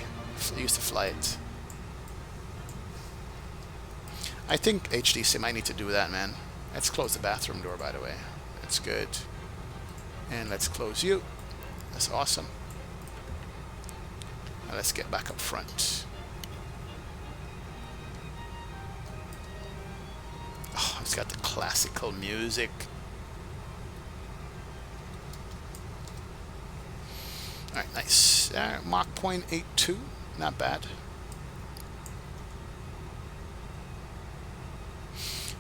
used to fly it. I think HD sim, I need to do that, man. Let's close the bathroom door, by the way. That's good. And let's close you. That's awesome. Now let's get back up front. Oh, it's got the classical music. Alright, nice. Mach 0.82. Not bad.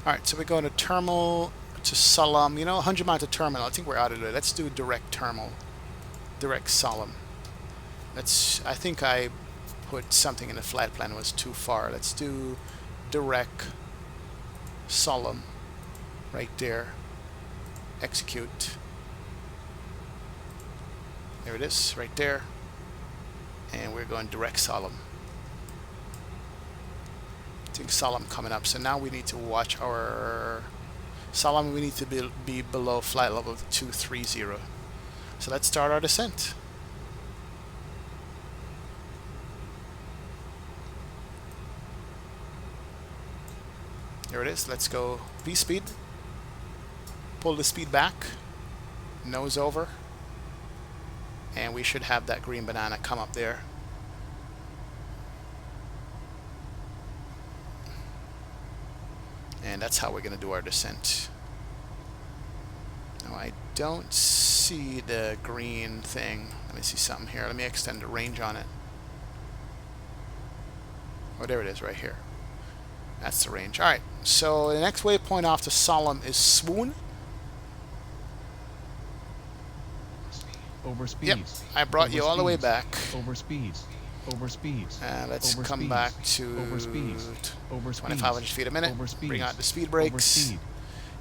Alright, so we go to terminal to Solemn. You know, 100 miles to terminal. I think we're out of there. Let's do direct terminal. Direct Solemn. I think I put something in the flight plan was too far. Let's do direct Solemn. Right there. Execute. There it is, right there. And we're going direct Solemn. I think Solemn coming up. So now we need to watch our Solemn. We need to be below flight level 230. So let's start our descent. There it is. Let's go V speed. Pull the speed back. Nose over. And we should have that green banana come up there. And that's how we're going to do our descent. Now I don't see the green thing. Let me see something here. Let me extend the range on it. Oh, there it is right here. That's the range. Alright, so the next waypoint off to Solemn is Swoon. Over speeds. Yep, I brought you all the way back. Over speeds. Over speeds. Let's over come speeds. back to over speeds. Over speeds. 2,500 feet a minute. Over speeds. Bring out the speed brakes. Over speed.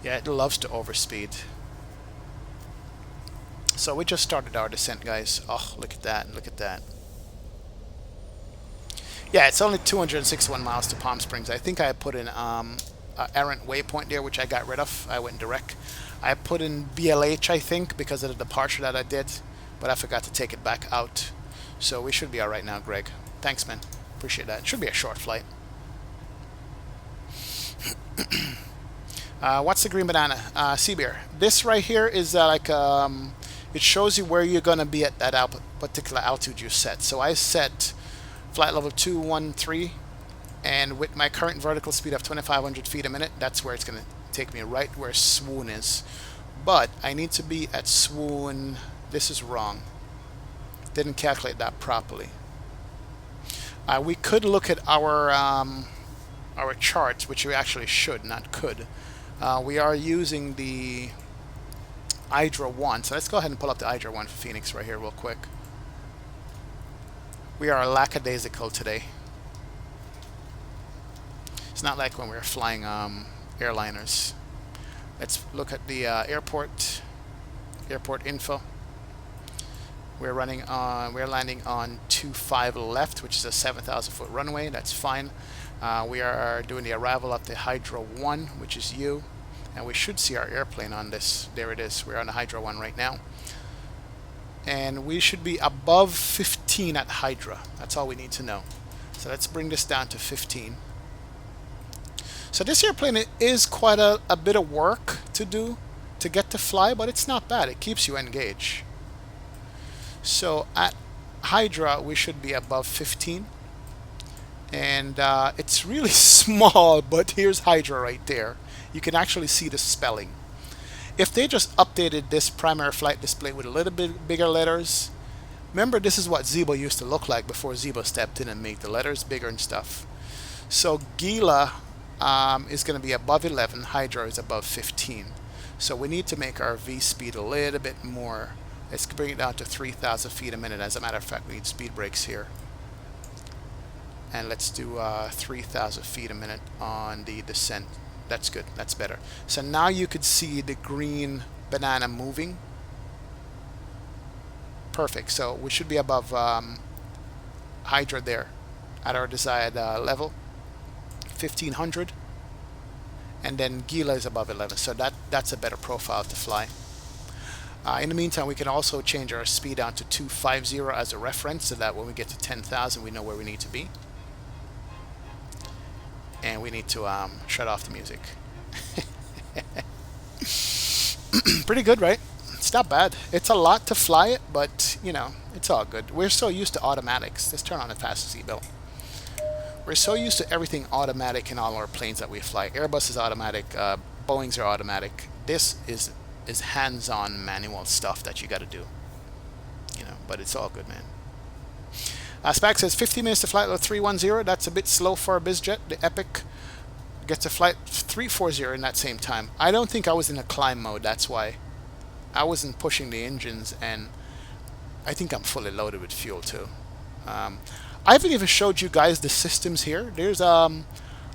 Yeah, it loves to overspeed. So we just started our descent, guys. Oh, look at that. Look at that. Yeah, it's only 261 miles to Palm Springs. I think I put in an errant waypoint there, which I got rid of. I went direct. I put in BLH, I think, because of the departure that I did, but I forgot to take it back out. So we should be all right now, Greg. Thanks, man. Appreciate that. It should be a short flight. What's the green banana? Sea beer. This right here is it shows you where you're going to be at that particular altitude you set. So I set flight level 213, and with my current vertical speed of 2,500 feet a minute, that's where it's going to take me, right where Swoon is. But I need to be at Swoon. This is wrong. Didn't calculate that properly. We could look at our charts, which we actually should, not could. We are using the Hydra 1. So let's go ahead and pull up the Hydra 1 for Phoenix right here real quick. We are lackadaisical today. It's not like when we were flying airliners. Let's look at the airport info. We're landing on 25 left, which is a 7,000 foot runway. That's fine. We are doing the arrival of the Hydra 1, which is you, and we should see our airplane on this. There it is. We're on the Hydra 1 right now, and we should be above 15 at Hydra. That's all we need to know. So let's bring this down to 15. So this airplane is quite a bit of work to do to get to fly, but it's not bad. It keeps you engaged. So at Hydra we should be above 15, and it's really small, but here's Hydra right there. You can actually see the spelling. If they just updated this primary flight display with a little bit bigger letters. Remember, this is what Zebo used to look like before Zebo stepped in and made the letters bigger and stuff. So Gila is going to be above 11, Hydra is above 15. So we need to make our V speed a little bit more. Let's bring it down to 3,000 feet a minute. As a matter of fact, we need speed brakes here. And let's do 3,000 feet a minute on the descent. That's good. That's better. So now you could see the green banana moving. Perfect. So we should be above Hydra there at our desired level, 1500. And then Gila is above 11. So that's a better profile to fly. In the meantime, we can also change our speed down to 250 as a reference, so that when we get to 10,000, we know where we need to be. And we need to shut off the music. Pretty good, right? It's not bad. It's a lot to fly it, but, you know, it's all good. We're so used to automatics. Let's turn on the fastest seatbelt. We're so used to everything automatic in all our planes that we fly. Airbus is automatic. Boeings are automatic. This is hands-on manual stuff that you got to do. You know, but it's all good, man. Spec says 15 minutes to flight level 310. That's a bit slow for a bizjet. The Epic gets to flight 340 in that same time. I don't think I was in a climb mode. That's why I wasn't pushing the engines, and I think I'm fully loaded with fuel too. I haven't even showed you guys the systems here. There's a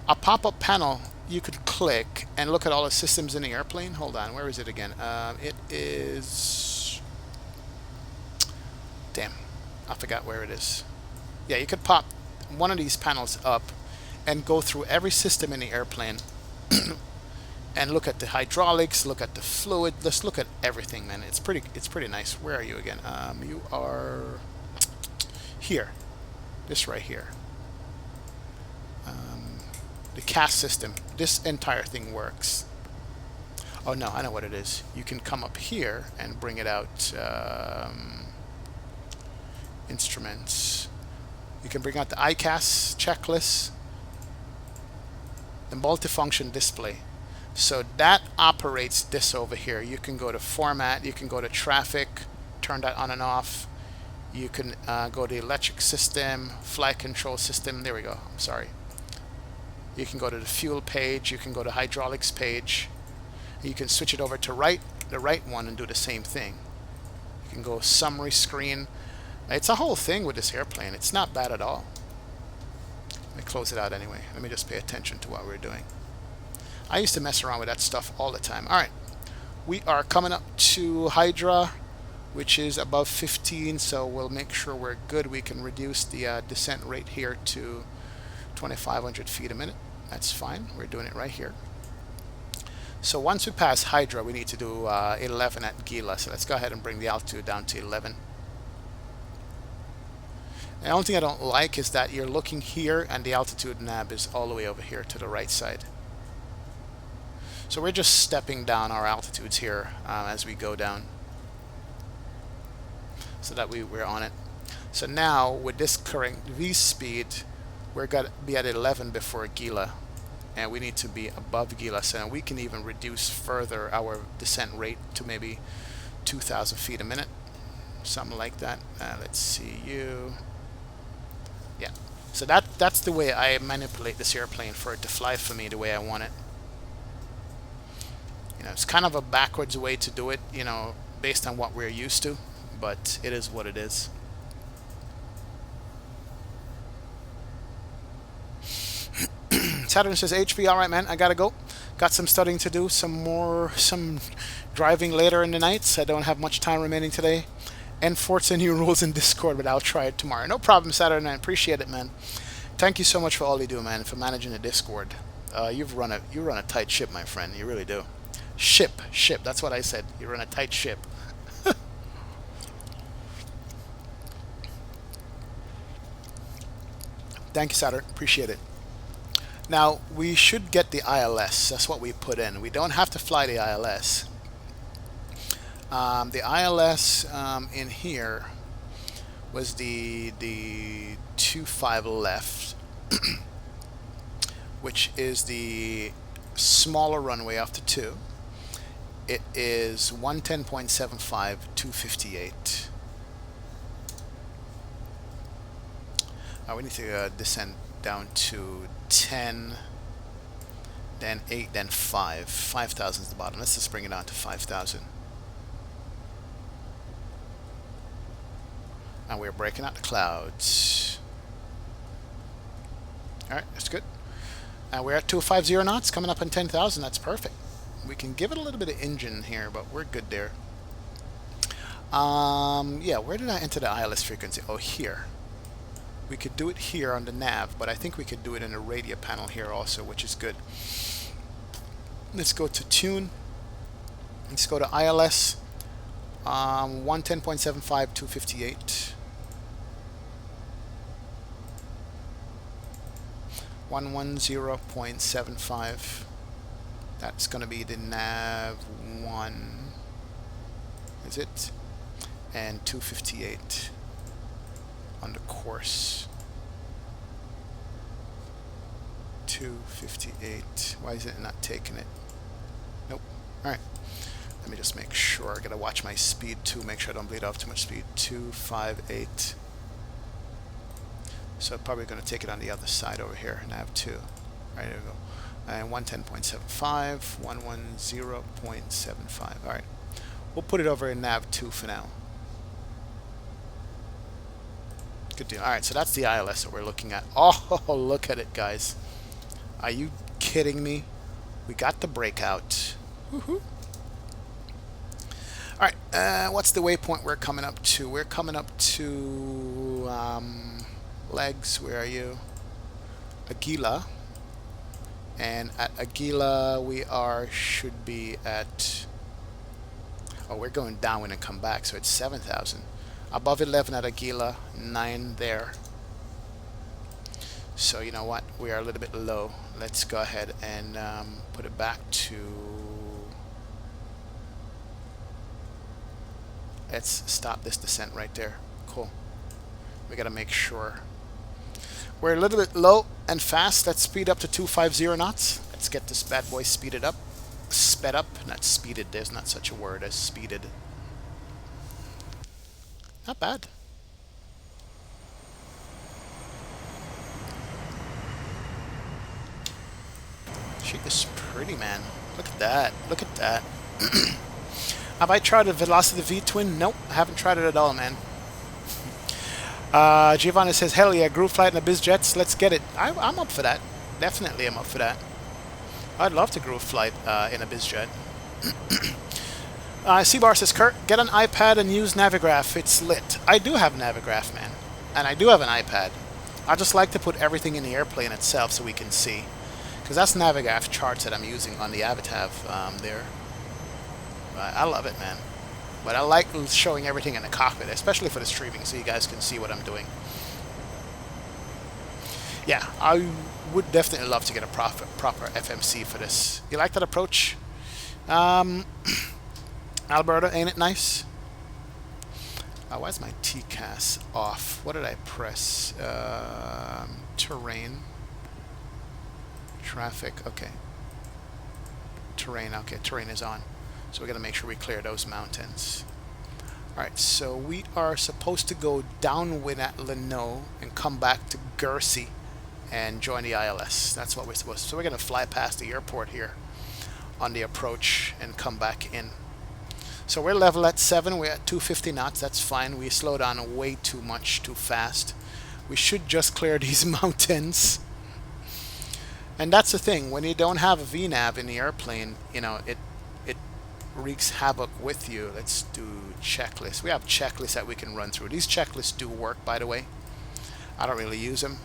pop-up panel you could click and look at all the systems in the airplane. Hold on, where is it again? It is... Damn, I forgot where it is. Yeah, you could pop one of these panels up and go through every system in the airplane and look at the hydraulics, look at the fluid, let's look at everything, man. It's pretty nice. Where are you again? You are here. This right here. The CAS system. This entire thing works. Oh no, I know what it is. You can come up here and bring it out. Instruments. You can bring out the ICAS checklist. The multifunction display. So that operates this over here. You can go to format, you can go to traffic, turn that on and off. You can go to electric system, flight control system. There we go. I'm sorry. You can go to the fuel page. You can go to hydraulics page. You can switch it over to the right one and do the same thing. You can go summary screen. It's a whole thing with this airplane. It's not bad at all. Let me close it out anyway. Let me just pay attention to what we're doing. I used to mess around with that stuff all the time. All right. We are coming up to Hydra, which is above 15, so we'll make sure we're good. We can reduce the descent rate here to 2,500 feet a minute. That's fine. We're doing it right here. So once we pass Hydra, we need to do 11 at Gila. So let's go ahead and bring the altitude down to 11. The only thing I don't like is that you're looking here and the altitude nav is all the way over here to the right side. So we're just stepping down our altitudes here as we go down, so that we're on it. So now with this current V speed, we're going to be at 11 before Gila, and we need to be above Gila, so we can even reduce further our descent rate to maybe 2,000 feet a minute, something like that. Let's see you. Yeah, so that's the way I manipulate this airplane for it to fly for me the way I want it. You know, it's kind of a backwards way to do it, you know, based on what we're used to, but it is what it is. Saturn says, HP, all right, man, I gotta go. Got some studying to do, some driving later in the nights. I don't have much time remaining today. Enforce the new rules in Discord, but I'll try it tomorrow. No problem, Saturn, I appreciate it, man. Thank you so much for all you do, man, for managing the Discord. You run a tight ship, my friend. You really do. Ship. That's what I said. You run a tight ship. Thank you, Saturn. Appreciate it. Now, we should get the ILS. That's what we put in. We don't have to fly the ILS. The ILS in here was the 25 left, which is the smaller runway after 2. It is 110.75, 258. We need to descend down to 10, then 8, then 5. 5,000 is the bottom. Let's just bring it down to 5,000. And we're breaking out the clouds. Alright, that's good. We're at 250 knots, coming up on 10,000. That's perfect. We can give it a little bit of engine here, but we're good there. Yeah, where did I enter the ILS frequency? Oh, here. We could do it here on the nav, but I think we could do it in the radio panel here also, which is good. Let's go to tune. Let's go to ILS. 110.75, 258. 110.75. That's going to be the nav 1. Is it? And 258 on the course. 258. Why is it not taking it? Nope. Alright. Let me just make sure. I gotta watch my speed too, make sure I don't bleed off too much speed. 258. So probably gonna take it on the other side over here. Nav 2. Right, there we go. And 110.75, 110.75. Alright. We'll put it over in nav 2 for now. Good deal. Alright, so that's the ILS that we're looking at. Oh, look at it, guys. Are you kidding me? We got the breakout. Woohoo. Alright, what's the waypoint we're coming up to? We're coming up to legs. Where are you? Aguila. And at Aguila we should be at, oh, we're going down and come back, so it's 7,000. Above 11 at Aguila, 9 there. So you know what? We are a little bit low. Let's go ahead and put it back to, let's stop this descent right there. Cool. We gotta make sure. We're a little bit low and fast. Let's speed up to 250 knots. Let's get this bad boy speeded up. Sped up, not speeded. There's not such a word as speeded. Not bad. She is pretty, man. Look at that. Look at that. Have I tried a Velocity V-twin? Nope, I haven't tried it at all, man. Giovanni says, hell yeah, groove flight in the biz jets. Let's get it. I'm up for that. Definitely I'm up for that. I'd love to groove flight in a biz jet. Seabar says, Kurt, get an iPad and use Navigraph. It's lit. I do have Navigraph, man. And I do have an iPad. I just like to put everything in the airplane itself so we can see. Because that's Navigraph charts that I'm using on the Avatav there. I love it, man. But I like showing everything in the cockpit, especially for the streaming, so you guys can see what I'm doing. Yeah, I would definitely love to get a proper FMC for this. You like that approach? Alberta, ain't it nice? Why is my TCAS off? What did I press? Terrain. Traffic, okay. Terrain, okay, terrain is on. So we got to make sure we clear those mountains. Alright, so we are supposed to go downwind at Leno and come back to Guernsey and join the ILS. That's what we're supposed to. So we're going to fly past the airport here on the approach and come back in. So we're level at 7. We're at 250 knots. That's fine. We slowed down way too much, too fast. We should just clear these mountains. And that's the thing. When you don't have a VNAV in the airplane, you know, it wreaks havoc with you. Let's do checklists. We have checklists that we can run through. These checklists do work, by the way. I don't really use them.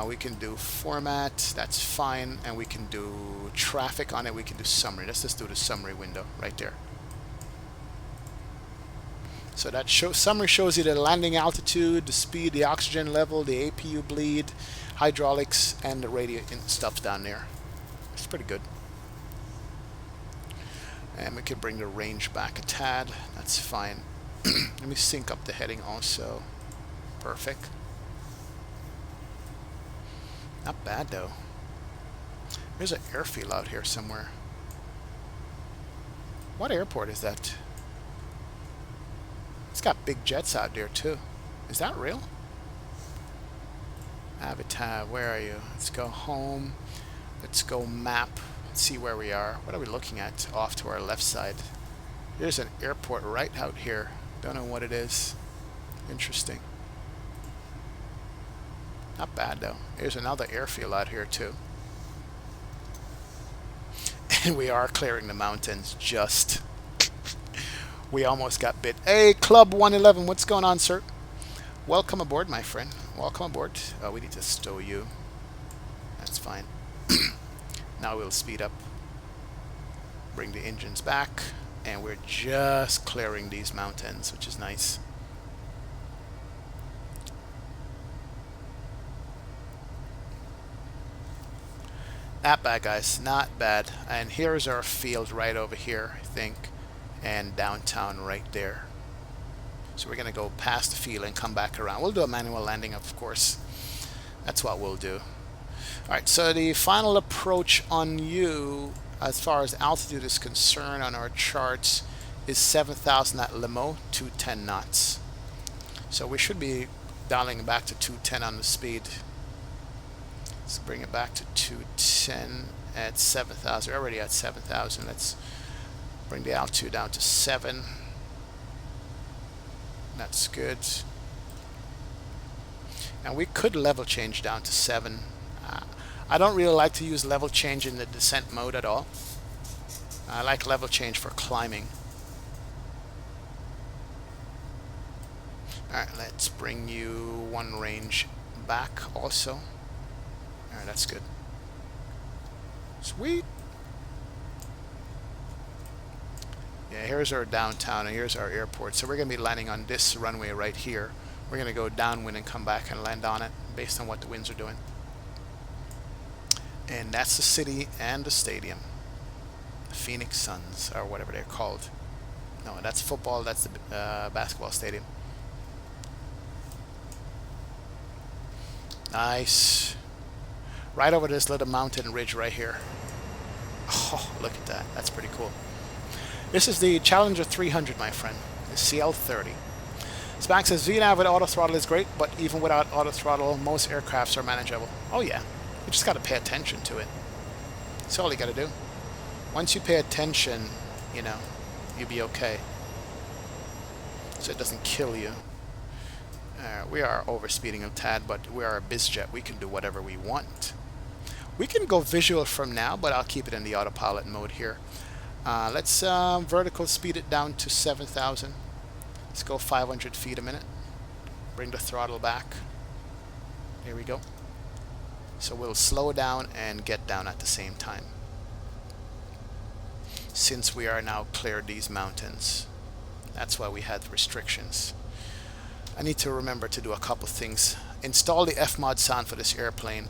We can do format, that's fine, and we can do traffic on it. We can do summary. Let's just do the summary window right there. So that summary shows you the landing altitude, the speed, the oxygen level, the APU bleed, hydraulics, and the radio stuff down there. It's pretty good. And we can bring the range back a tad. That's fine. Let me sync up the heading also. Perfect. Not bad though. There's an airfield out here somewhere. What airport is that? It's got big jets out there too. Is that real? Avatav, where are you? Let's go home. Let's go map. Let's see where we are. What are we looking at off to our left side? There's an airport right out here. Don't know what it is. Interesting. Not bad though. There's another airfield out here too. And we are clearing the mountains just. We almost got bit. Hey, Club 111, what's going on, sir? Welcome aboard, my friend. Welcome aboard. Oh, we need to stow you. That's fine. Now we'll speed up. Bring the engines back. And we're just clearing these mountains, which is nice. Not bad, guys. Not bad. And here's our field right over here, I think. And downtown right there. So we're going to go past the field and come back around. We'll do a manual landing, of course. That's what we'll do. Alright, so the final approach on you, as far as altitude is concerned on our charts, is 7,000 at Limo, 210 knots. So we should be dialing back to 210 on the speed. Let's bring it back to 210 at 7,000. We're already at 7,000. Let's bring the altitude down to 7. That's good. And we could level change down to 7. I don't really like to use level change in the descent mode at all. I like level change for climbing. Alright, let's bring you one range back also. Alright, that's good. Sweet. Yeah, here's our downtown and here's our airport. So we're going to be landing on this runway right here. We're going to go downwind and come back and land on it based on what the winds are doing. And that's the city and the stadium. The Phoenix Suns, or whatever they're called. No, that's football, that's the basketball stadium. Nice. Right over this little mountain ridge right here. Oh, look at that. That's pretty cool. This is the Challenger 300, my friend. The CL30. Spack says, VNAV with auto throttle is great, but even without auto throttle, most aircrafts are manageable. Oh yeah. You just got to pay attention to it. That's all you got to do. Once you pay attention, you know, you'll be okay. So it doesn't kill you. We are overspeeding a tad, but we are a bizjet. We can do whatever we want. We can go visual from now, but I'll keep it in the autopilot mode here. Let's vertical speed it down to 7,000. Let's go 500 feet a minute. Bring the throttle back. Here we go. So we'll slow down and get down at the same time. Since we are now cleared these mountains. That's why we had restrictions. I need to remember to do a couple things. Install the F-mod sound for this airplane.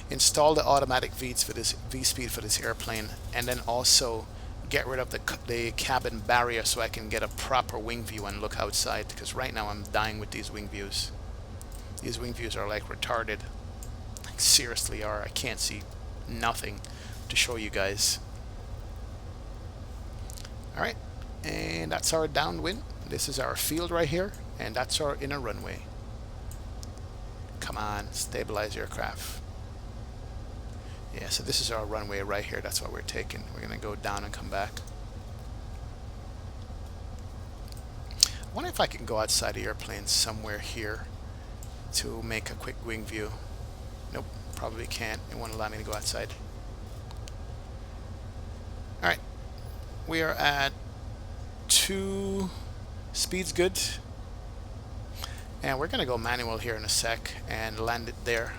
Install the automatic V-speed for this airplane. And then also get rid of the cabin barrier so I can get a proper wing view and look outside. Because right now I'm dying with these wing views. These wing views are like retarded. Like seriously are. I can't see nothing to show you guys. Alright. And that's our downwind. This is our field right here. And that's our inner runway. Come on, stabilize aircraft. Yeah, so this is our runway right here. That's what we're taking. We're going to go down and come back. I wonder if I can go outside the airplane somewhere here to make a quick wing view. Nope, probably can't. It won't allow me to go outside. Alright, we are at 2. Speed's good. And we're going to go manual here in a sec and land it there.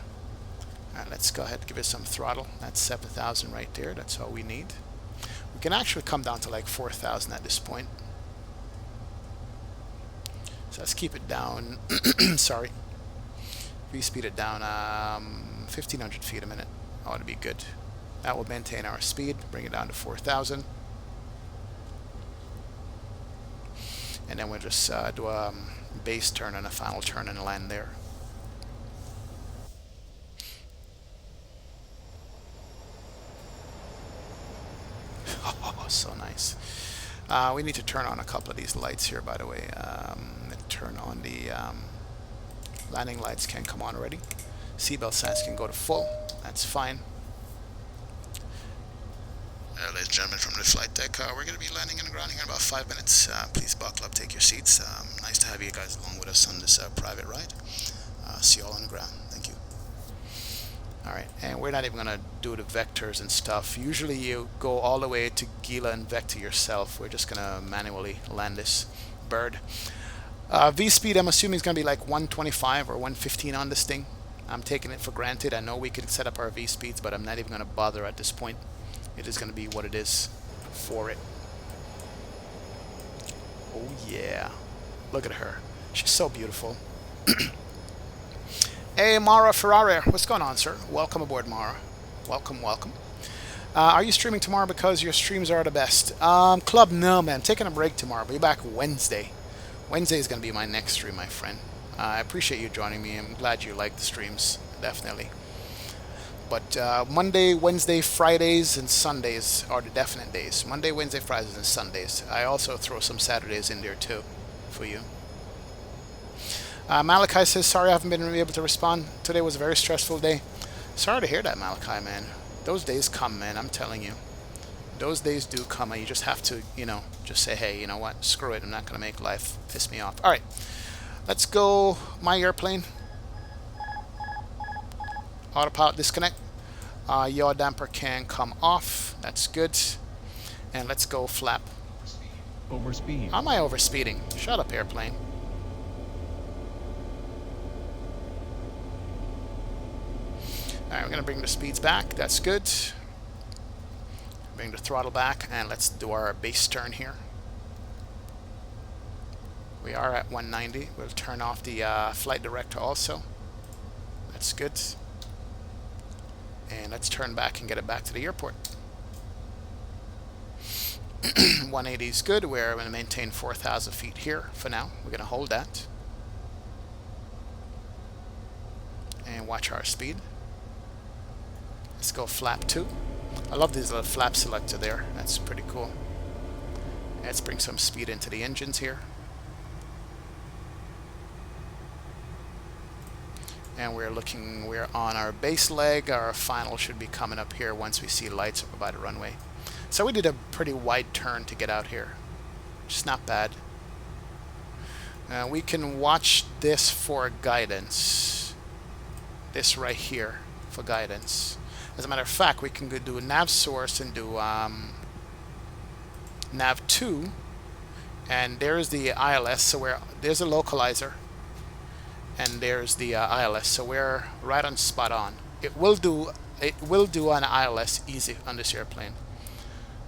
Alright, let's go ahead and give it some throttle. That's 7,000 right there. That's all we need. We can actually come down to like 4,000 at this point. So let's keep it down. Sorry. We speed it down 1,500 feet a minute. Ought to be good. That will maintain our speed. Bring it down to 4,000. And then we'll just do a base turn and a final turn and land there. Oh, so nice. We need to turn on a couple of these lights here, by the way. Turn on the landing lights can come on already. Seatbelt signs can go to full. That's fine. Ladies and gentlemen from the flight deck, we're going to be landing and grounding in about 5 minutes. Please buckle up, take your seats. Nice to have you guys along with us on this private ride. See you all on the ground. Thank you. Alright, and we're not even going to do the vectors and stuff. Usually you go all the way to Gila and vector yourself. We're just going to manually land this bird. V-speed, I'm assuming is going to be like 125 or 115 on this thing. I'm taking it for granted. I know we could set up our V-speeds, but I'm not even going to bother at this point. It is going to be what it is for it. Oh yeah. Look at her. She's so beautiful. Hey, Mara Ferrari. What's going on, sir? Welcome aboard, Mara. Welcome, welcome. Are you streaming tomorrow because your streams are the best? Club, no, man. I'm taking a break tomorrow. I'll be back Wednesday. Wednesday is going to be my next stream, my friend. I appreciate you joining me. I'm glad you like the streams, definitely. But Monday, Wednesday, Fridays, and Sundays are the definite days. Monday, Wednesday, Fridays, and Sundays. I also throw some Saturdays in there, too, for you. Malachi says, sorry I haven't been able to respond. Today was a very stressful day. Sorry to hear that, Malachi, man. Those days come, man, I'm telling you. Those days do come, and you just have to, you know, just say, hey, you know what, screw it. I'm not going to make life piss me off. All right, let's go my airplane. Autopilot disconnect. Yaw damper can come off. That's good. And let's go flap. Overspeed. Am I overspeeding? Shut up, airplane. Alright, we're going to bring the speeds back. That's good. Bring the throttle back, and let's do our base turn here. We are at 190. We'll turn off the flight director also. That's good. And let's turn back and get it back to the airport. 180 is good. We're going to maintain 4,000 feet here for now. We're going to hold that. And watch our speed. Let's go flap 2. I love this little flap selector there. That's pretty cool. Let's bring some speed into the engines here. And we're on our base leg. Our final should be coming up here once we see lights over by the runway. So we did a pretty wide turn to get out here. Just not bad. We can watch this for guidance. This right here for guidance. As a matter of fact, we can go do a nav source and do nav 2, and there's the ILS. So there's a localizer, and there's the ILS. So we're right on spot on. It will do an ILS easy on this airplane.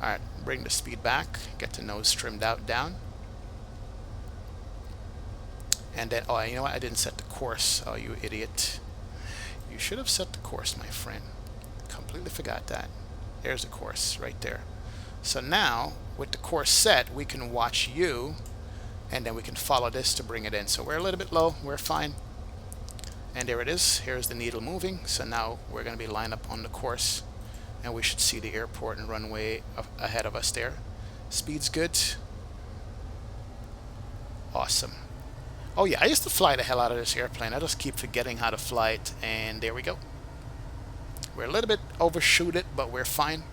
All right, bring the speed back. Get the nose trimmed out down, and then you know what? I didn't set the course. Oh, you idiot! You should have set the course, my friend. Completely forgot that. There's the course right there. So now with the course set, we can watch you, and then we can follow this to bring it in. So we're a little bit low. We're fine. And there it is. Here's the needle moving. So now we're going to be lined up on the course, and we should see the airport and runway ahead of us there. Speed's good. Awesome. Oh yeah, I used to fly the hell out of this airplane. I just keep forgetting how to fly it, and there we go. We're a little bit overshoot it, but we're fine.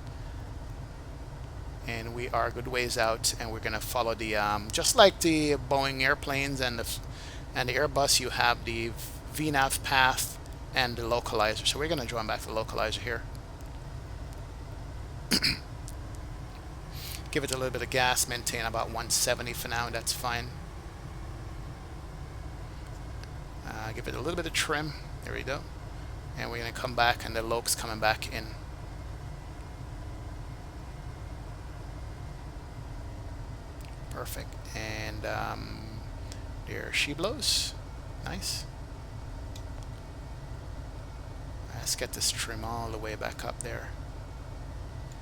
And we are a good ways out, and we're gonna follow the just like the Boeing airplanes and the Airbus, you have the VNAV path and the localizer. So we're gonna join back the localizer here. Give it a little bit of gas, maintain about 170 for now, that's fine. Give it a little bit of trim. There we go. And we're going to come back, and the loke's coming back in. Perfect. And there she blows. Nice. Let's get this trim all the way back up there.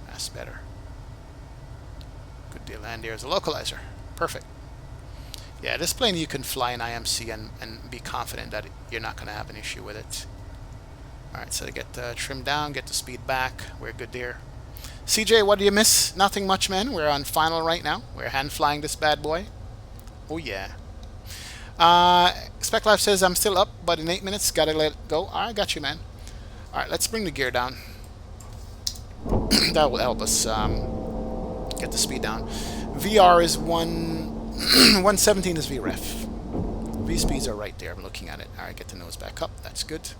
That's better. Good deal. And there's a localizer. Perfect. Yeah, this plane you can fly in IMC and be confident that you're not going to have an issue with it. Alright, so to get the trim down, get the speed back, we're good there. CJ, what do you miss? Nothing much, man. We're on final right now. We're hand flying this bad boy. Oh yeah. Spec Life says I'm still up, but in 8 minutes, gotta let it go. I got you, man. Alright, let's bring the gear down. That will help us get the speed down. VR is 117 is VREF. V speeds are right there. I'm looking at it. Alright, get the nose back up. That's good.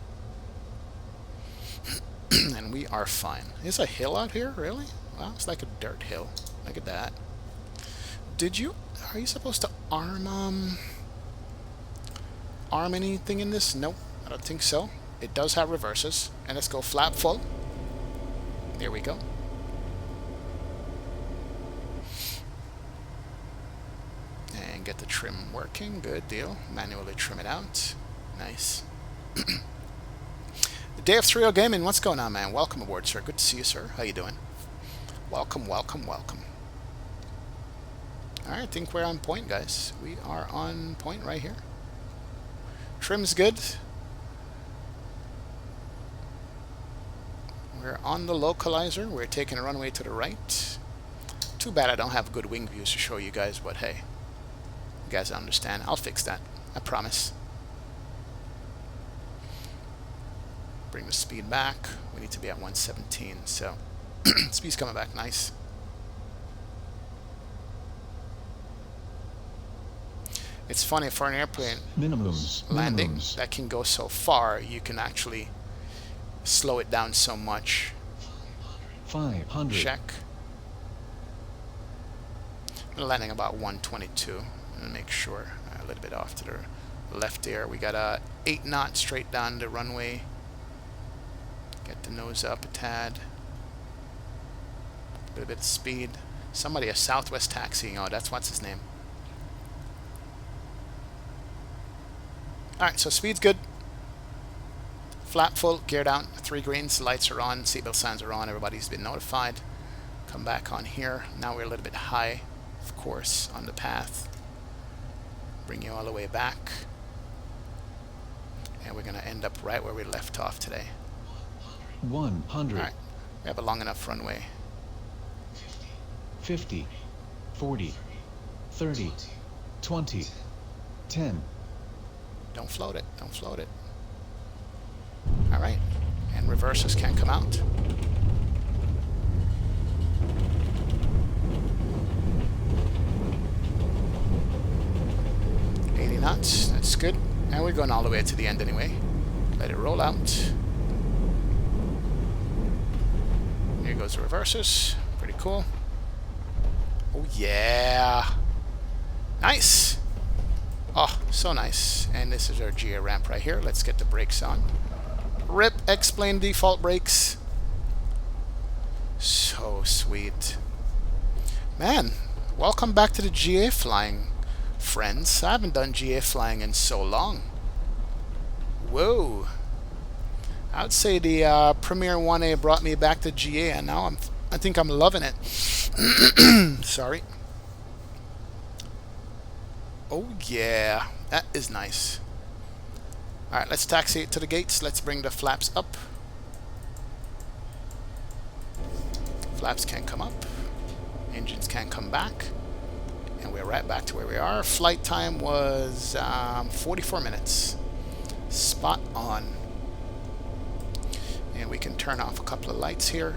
And we are fine. Is a hill out here, really? Wow, it's like a dirt hill. Look at that. Are you supposed to arm anything in this? Nope, I don't think so. It does have reverses. And let's go flap full. There we go. And get the trim working. Good deal. Manually trim it out. Nice. The day of 3-0 gaming. What's going on, man? Welcome aboard, sir. Good to see you, sir. How you doing? Welcome, welcome, welcome. Alright, I think we're on point, guys. We are on point right here. Trim's good. We're on the localizer. We're taking a runway to the right. Too bad I don't have good wing views to show you guys, but hey, you guys understand. I'll fix that. I promise. Bring the speed back. We need to be at 117, so speed's coming back nice. It's funny, for an airplane landing that can go so far, you can actually slow it down so much. 500. Check. I'm landing about 122. And make sure a little bit off to the left there. We got a 8 knot straight down the runway. Get the nose up a tad. A little bit of speed. Somebody, a Southwest taxiing. Oh, that's what's his name. Alright, so speed's good. Flap full, gear down, 3 greens, lights are on, seatbelt signs are on, everybody's been notified. Come back on here. Now we're a little bit high, of course, on the path. Bring you all the way back. And we're going to end up right where we left off today. 100. Alright, we have a long enough runway. 50. 40. 30. 20. 10. Don't float it, don't float it. Alright, and reverses can come out. Knots, that's good. And we're going all the way to the end anyway. Let it roll out. Here goes the reverses. Pretty cool. Oh yeah. Nice. Oh, so nice. And this is our GA ramp right here. Let's get the brakes on. RIP, explain default brakes. So sweet. Man, welcome back to the GA flying, friends. I haven't done GA flying in so long. Whoa. I would say the Premier 1A brought me back to GA, and now I think I'm loving it. Sorry. Oh yeah, that is nice. Alright, let's taxi it to the gates. Let's bring the flaps up. Flaps can come up. Engines can come back. And we're right back to where we are. Flight time was 44 minutes. Spot on. And we can turn off a couple of lights here.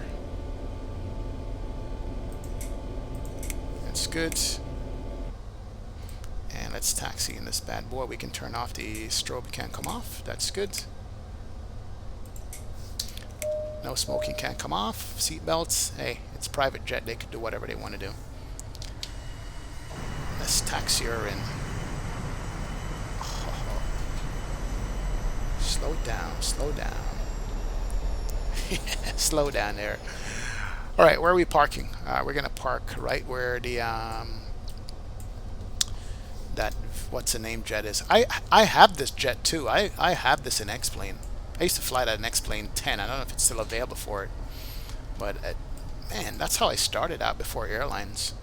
That's good. And let's taxi in this bad boy. We can turn off the strobe, can't come off. That's good. No smoking can't come off. Seat belts. Hey, it's private jet. They can do whatever they want to do. Let's taxi her in. Oh. Slow down, slow down. Slow down there. Alright, where are we parking? We're going to park right where the that what's the name jet is. I have this jet too. I have this in X-Plane. I used to fly that in X-Plane 10. I don't know if it's still available for it. But man, that's how I started out before airlines.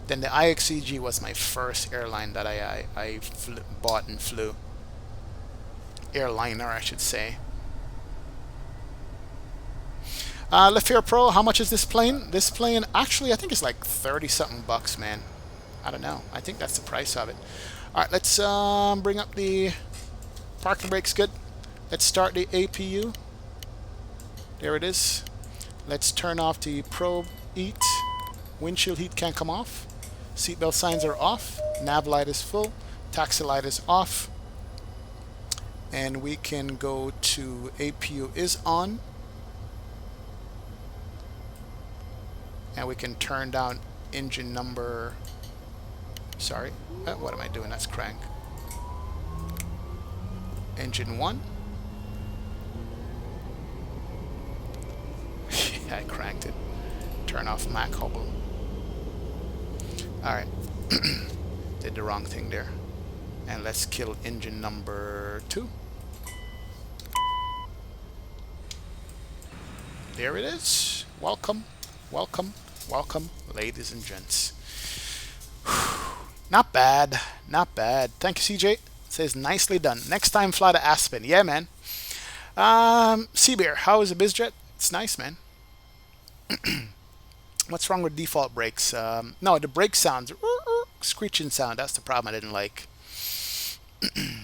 Then the IXCG was my first airline that I bought and flew. Airliner, I should say. LeFair Pro, how much is this plane? This plane, actually, I think it's like 30-something bucks, man. I don't know. I think that's the price of it. Alright, let's bring up the parking brakes. Good. Let's start the APU. There it is. Let's turn off the probe heat. Windshield heat can't come off. Seatbelt signs are off. Nav light is full. Taxi light is off. and we can go to APU is on, and we can turn down engine number. Sorry, what am I doing? That's crank. Engine 1. I cranked it. Turn off Mac Hubble. Alright. Did the wrong thing there. And let's kill engine number 2. There it is. Welcome, welcome, welcome, ladies and gents. Not bad, not bad. Thank you, CJ. It says nicely done. Next time, fly to Aspen. Yeah, man. Seabear, how is the BizJet? It's nice, man. What's wrong with default brakes? No, the brake sounds screeching sound. That's the problem I didn't like.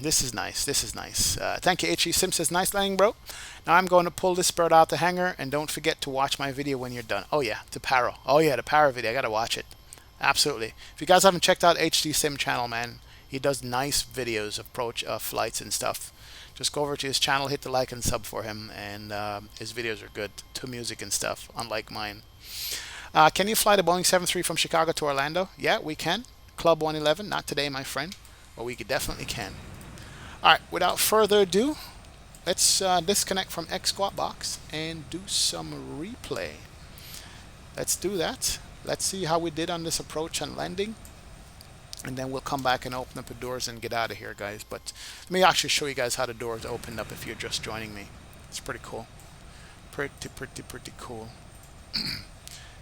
This is nice. This is nice. Thank you, HE Sim says nice landing, bro. Now I'm going to pull this bird out the hangar, and don't forget to watch my video when you're done. Oh yeah, the Paro. Oh yeah, the Paro video. I gotta watch it. Absolutely. If you guys haven't checked out HD Sim channel, man, he does nice videos of approach flights and stuff. Just go over to his channel, hit the like and sub for him, and his videos are good to music and stuff, unlike mine. Can you fly the Boeing 737 from Chicago to Orlando? Yeah, we can. Club 111. Not today, my friend, but we definitely can. All right. Without further ado, let's disconnect from X Squat Box and do some replay. Let's do that. Let's see how we did on this approach and landing, and then we'll come back and open up the doors and get out of here, guys. But let me actually show you guys how the doors opened up if you're just joining me. It's pretty cool. Pretty cool.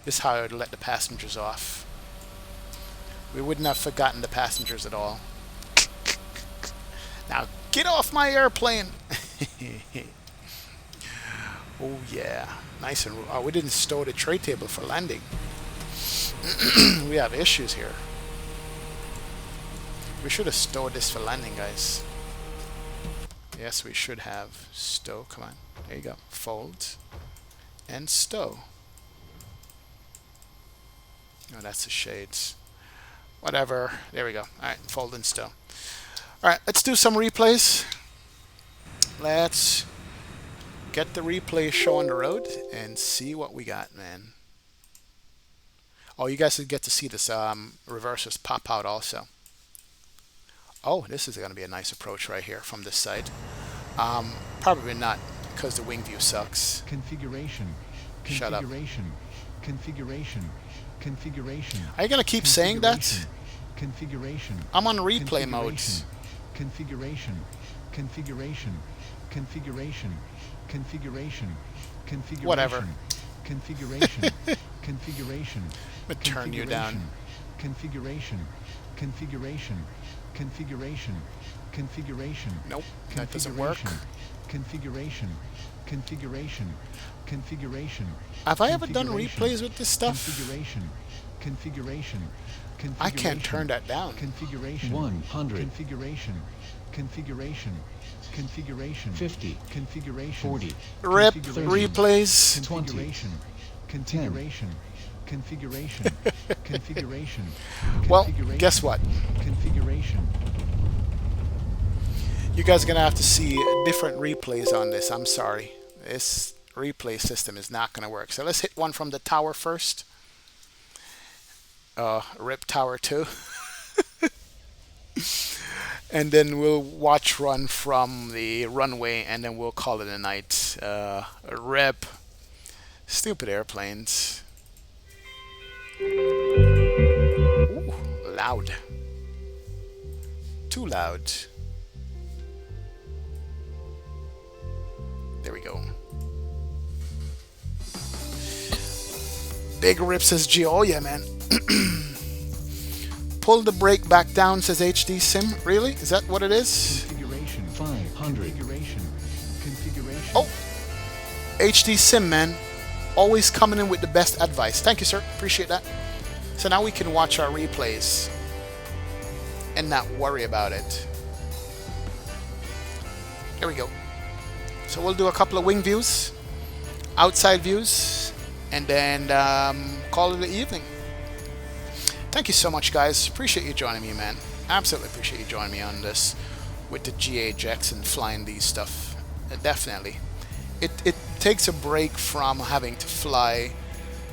This is how I would let the passengers off. We wouldn't have forgotten the passengers at all. Now get off my airplane. Oh yeah, nice and oh, we didn't stow the tray table for landing. We have issues here. We should have stowed this for landing, guys. Yes, we should have. Stow, come on. There you go. Fold and stow. No, that's the shades. Whatever. There we go. Alright, fold and stow. Alright, let's do some replays. Let's get the replay show on the road and see what we got, man. Oh, you guys get to see this reversers pop out also. Oh, this is going to be a nice approach right here from this side. Probably not, because the wing view sucks. Configuration. Shut up. Configuration. Are you going to keep saying that? Configuration. I'm on replay mode. Configuration. Whatever. Configuration. I'm going to turn you down. Configuration. Nope, that doesn't work. Configuration. Have I ever done replays with this stuff? Configuration. I can't turn that down. Configuration. 100. Configuration. 50. Configuration. 40. Rip replays. 20. Configuration. Well, guess what? Configuration. You guys are going to have to see different replays on this. I'm sorry. This replay system is not going to work. So let's hit one from the tower first. Rip tower 2. And then we'll watch run from the runway, and then we'll call it a night. Rip. Stupid airplanes. Ooh, loud. Too loud. There we go. Big rip, says Gio. Oh yeah, man. Pull the brake back down, says HD Sim. Really? Is that what it is? Configuration 500. Configuration. Oh, HD Sim, man. Always coming in with the best advice. Thank you, sir. Appreciate that. So now we can watch our replays and not worry about it. There we go. So we'll do a couple of wing views, outside views, and then call it an evening. Thank you so much, guys. Appreciate you joining me, man. Absolutely appreciate you joining me on this with the GHX and flying these stuff. Definitely. It takes a break from having to fly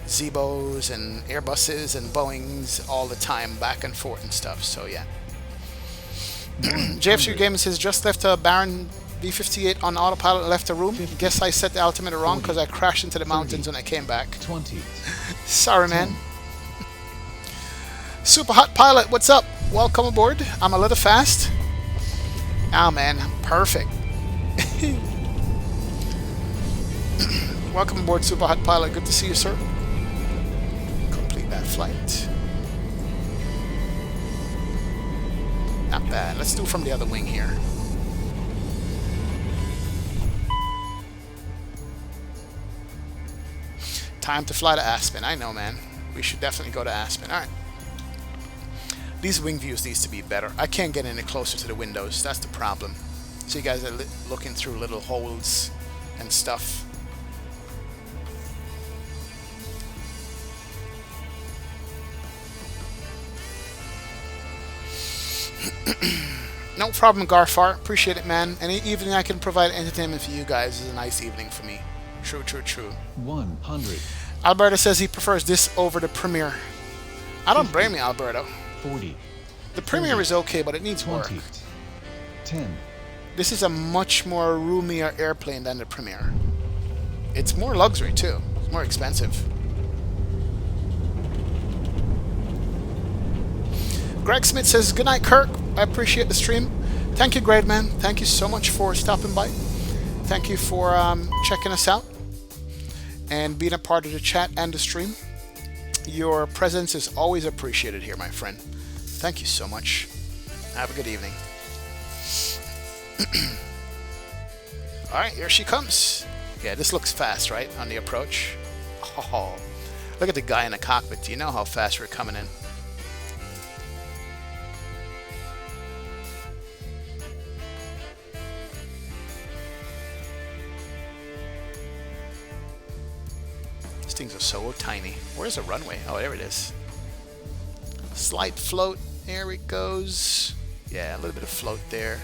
Zebos and Airbuses and Boeings all the time, back and forth and stuff. So yeah. JFC Gaming says, just left a Baron B-58 on autopilot, left the room. 50, Guess I set the altimeter wrong 40, because I crashed into the mountains 30, when I came back. 20. Sorry, man. Super Hot Pilot, what's up? Welcome aboard. I'm a little fast. Ah, man, perfect. Welcome aboard, Super Hot Pilot. Good to see you, sir. Complete that flight. Not bad. Let's do from the other wing here. Time to fly to Aspen. I know, man. We should definitely go to Aspen. Alright. These wing views needs to be better. I can't get any closer to the windows. That's the problem. So you guys are looking through little holes and stuff. No problem, Garfar. Appreciate it, man. Any evening I can provide entertainment for you guys is a nice evening for me. True, true, true. 100. Alberto says he prefers this over the Premiere. I don't blame you, Alberto. 40. The Premiere is okay, but it needs work. 20. 10. This is a much more roomier airplane than the Premiere. It's more luxury, too. It's more expensive. Greg Smith says, good night, Kirk. I appreciate the stream. Thank you, Greg, man. Thank you so much for stopping by. Thank you for checking us out and being a part of the chat and the stream. Your presence is always appreciated here, my friend. Thank you so much. Have a good evening. Alright, here she comes. Yeah, this looks fast, right? On the approach. Oh, look at the guy in the cockpit. Do you know how fast we're coming in? These things are so tiny. Where's the runway? Oh, there it is. Slight float. There it goes. Yeah, a little bit of float there.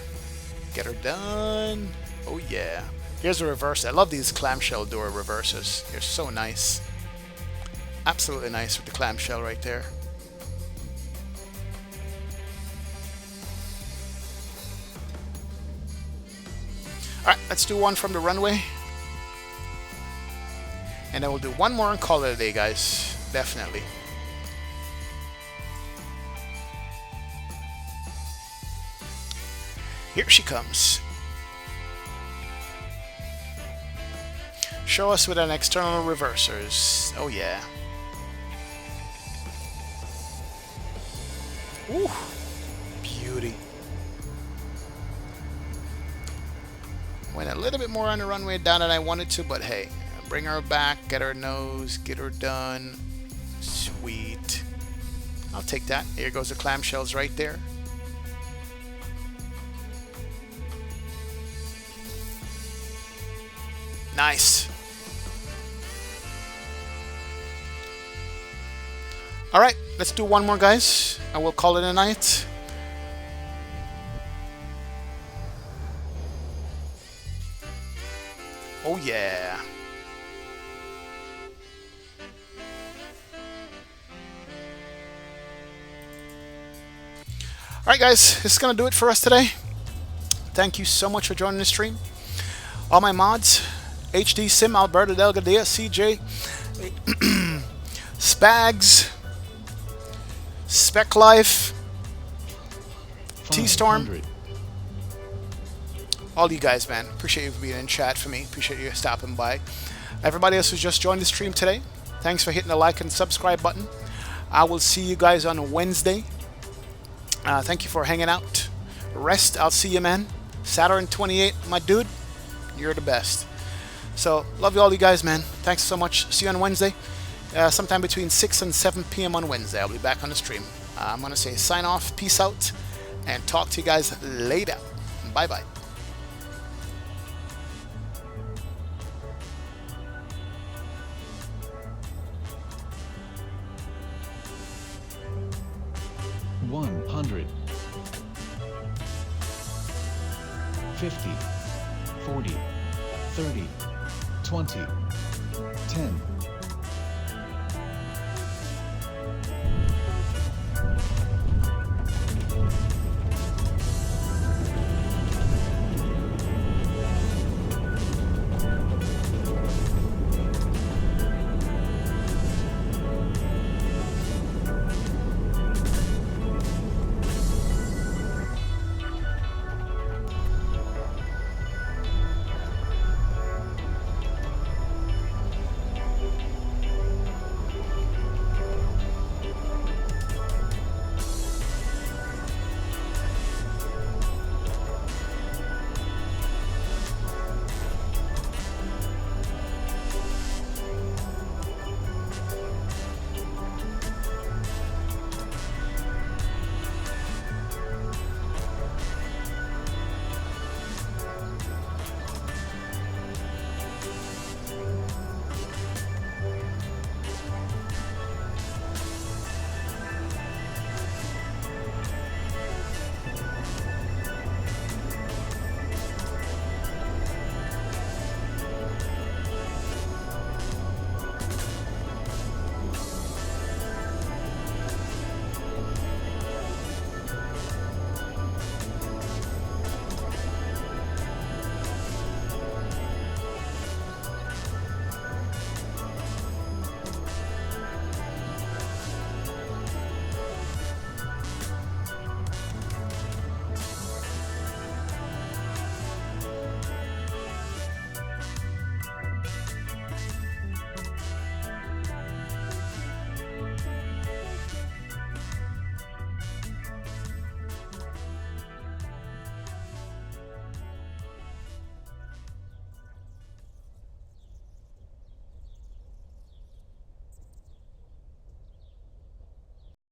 Get her done. Oh yeah. Here's a reverse. I love these clamshell door reversers. They're so nice. Absolutely nice with the clamshell right there. Alright, let's do one from the runway. And then we'll do one more and call it a day, guys. Definitely. Here she comes. Show us with an external reversers. Oh yeah. Ooh, beauty. Went a little bit more on the runway down than I wanted to, but hey, bring her back, get her nose, get her done. Sweet. I'll take that. Here goes the clamshells right there. Nice. Alright, let's do one more, guys, and we'll call it a night. Oh yeah. Alright guys, this is going to do it for us today. Thank you so much for joining the stream. All my mods, HD Sim, Alberto Delgadea, CJ, Spags, Spec Life, T-Storm. 500. All you guys, man. Appreciate you being in chat for me. Appreciate you stopping by. Everybody else who's just joined the stream today, thanks for hitting the like and subscribe button. I will see you guys on Wednesday. Thank you for hanging out. Rest, I'll see you, man. Saturn 28, my dude, you're the best. So, love you all, you guys, man. Thanks so much. See you on Wednesday. Sometime between 6 and 7 p.m. on Wednesday. I'll be back on the stream. I'm going to say sign off, peace out, and talk to you guys later. Bye-bye. 50, 40, 30, 20, 10,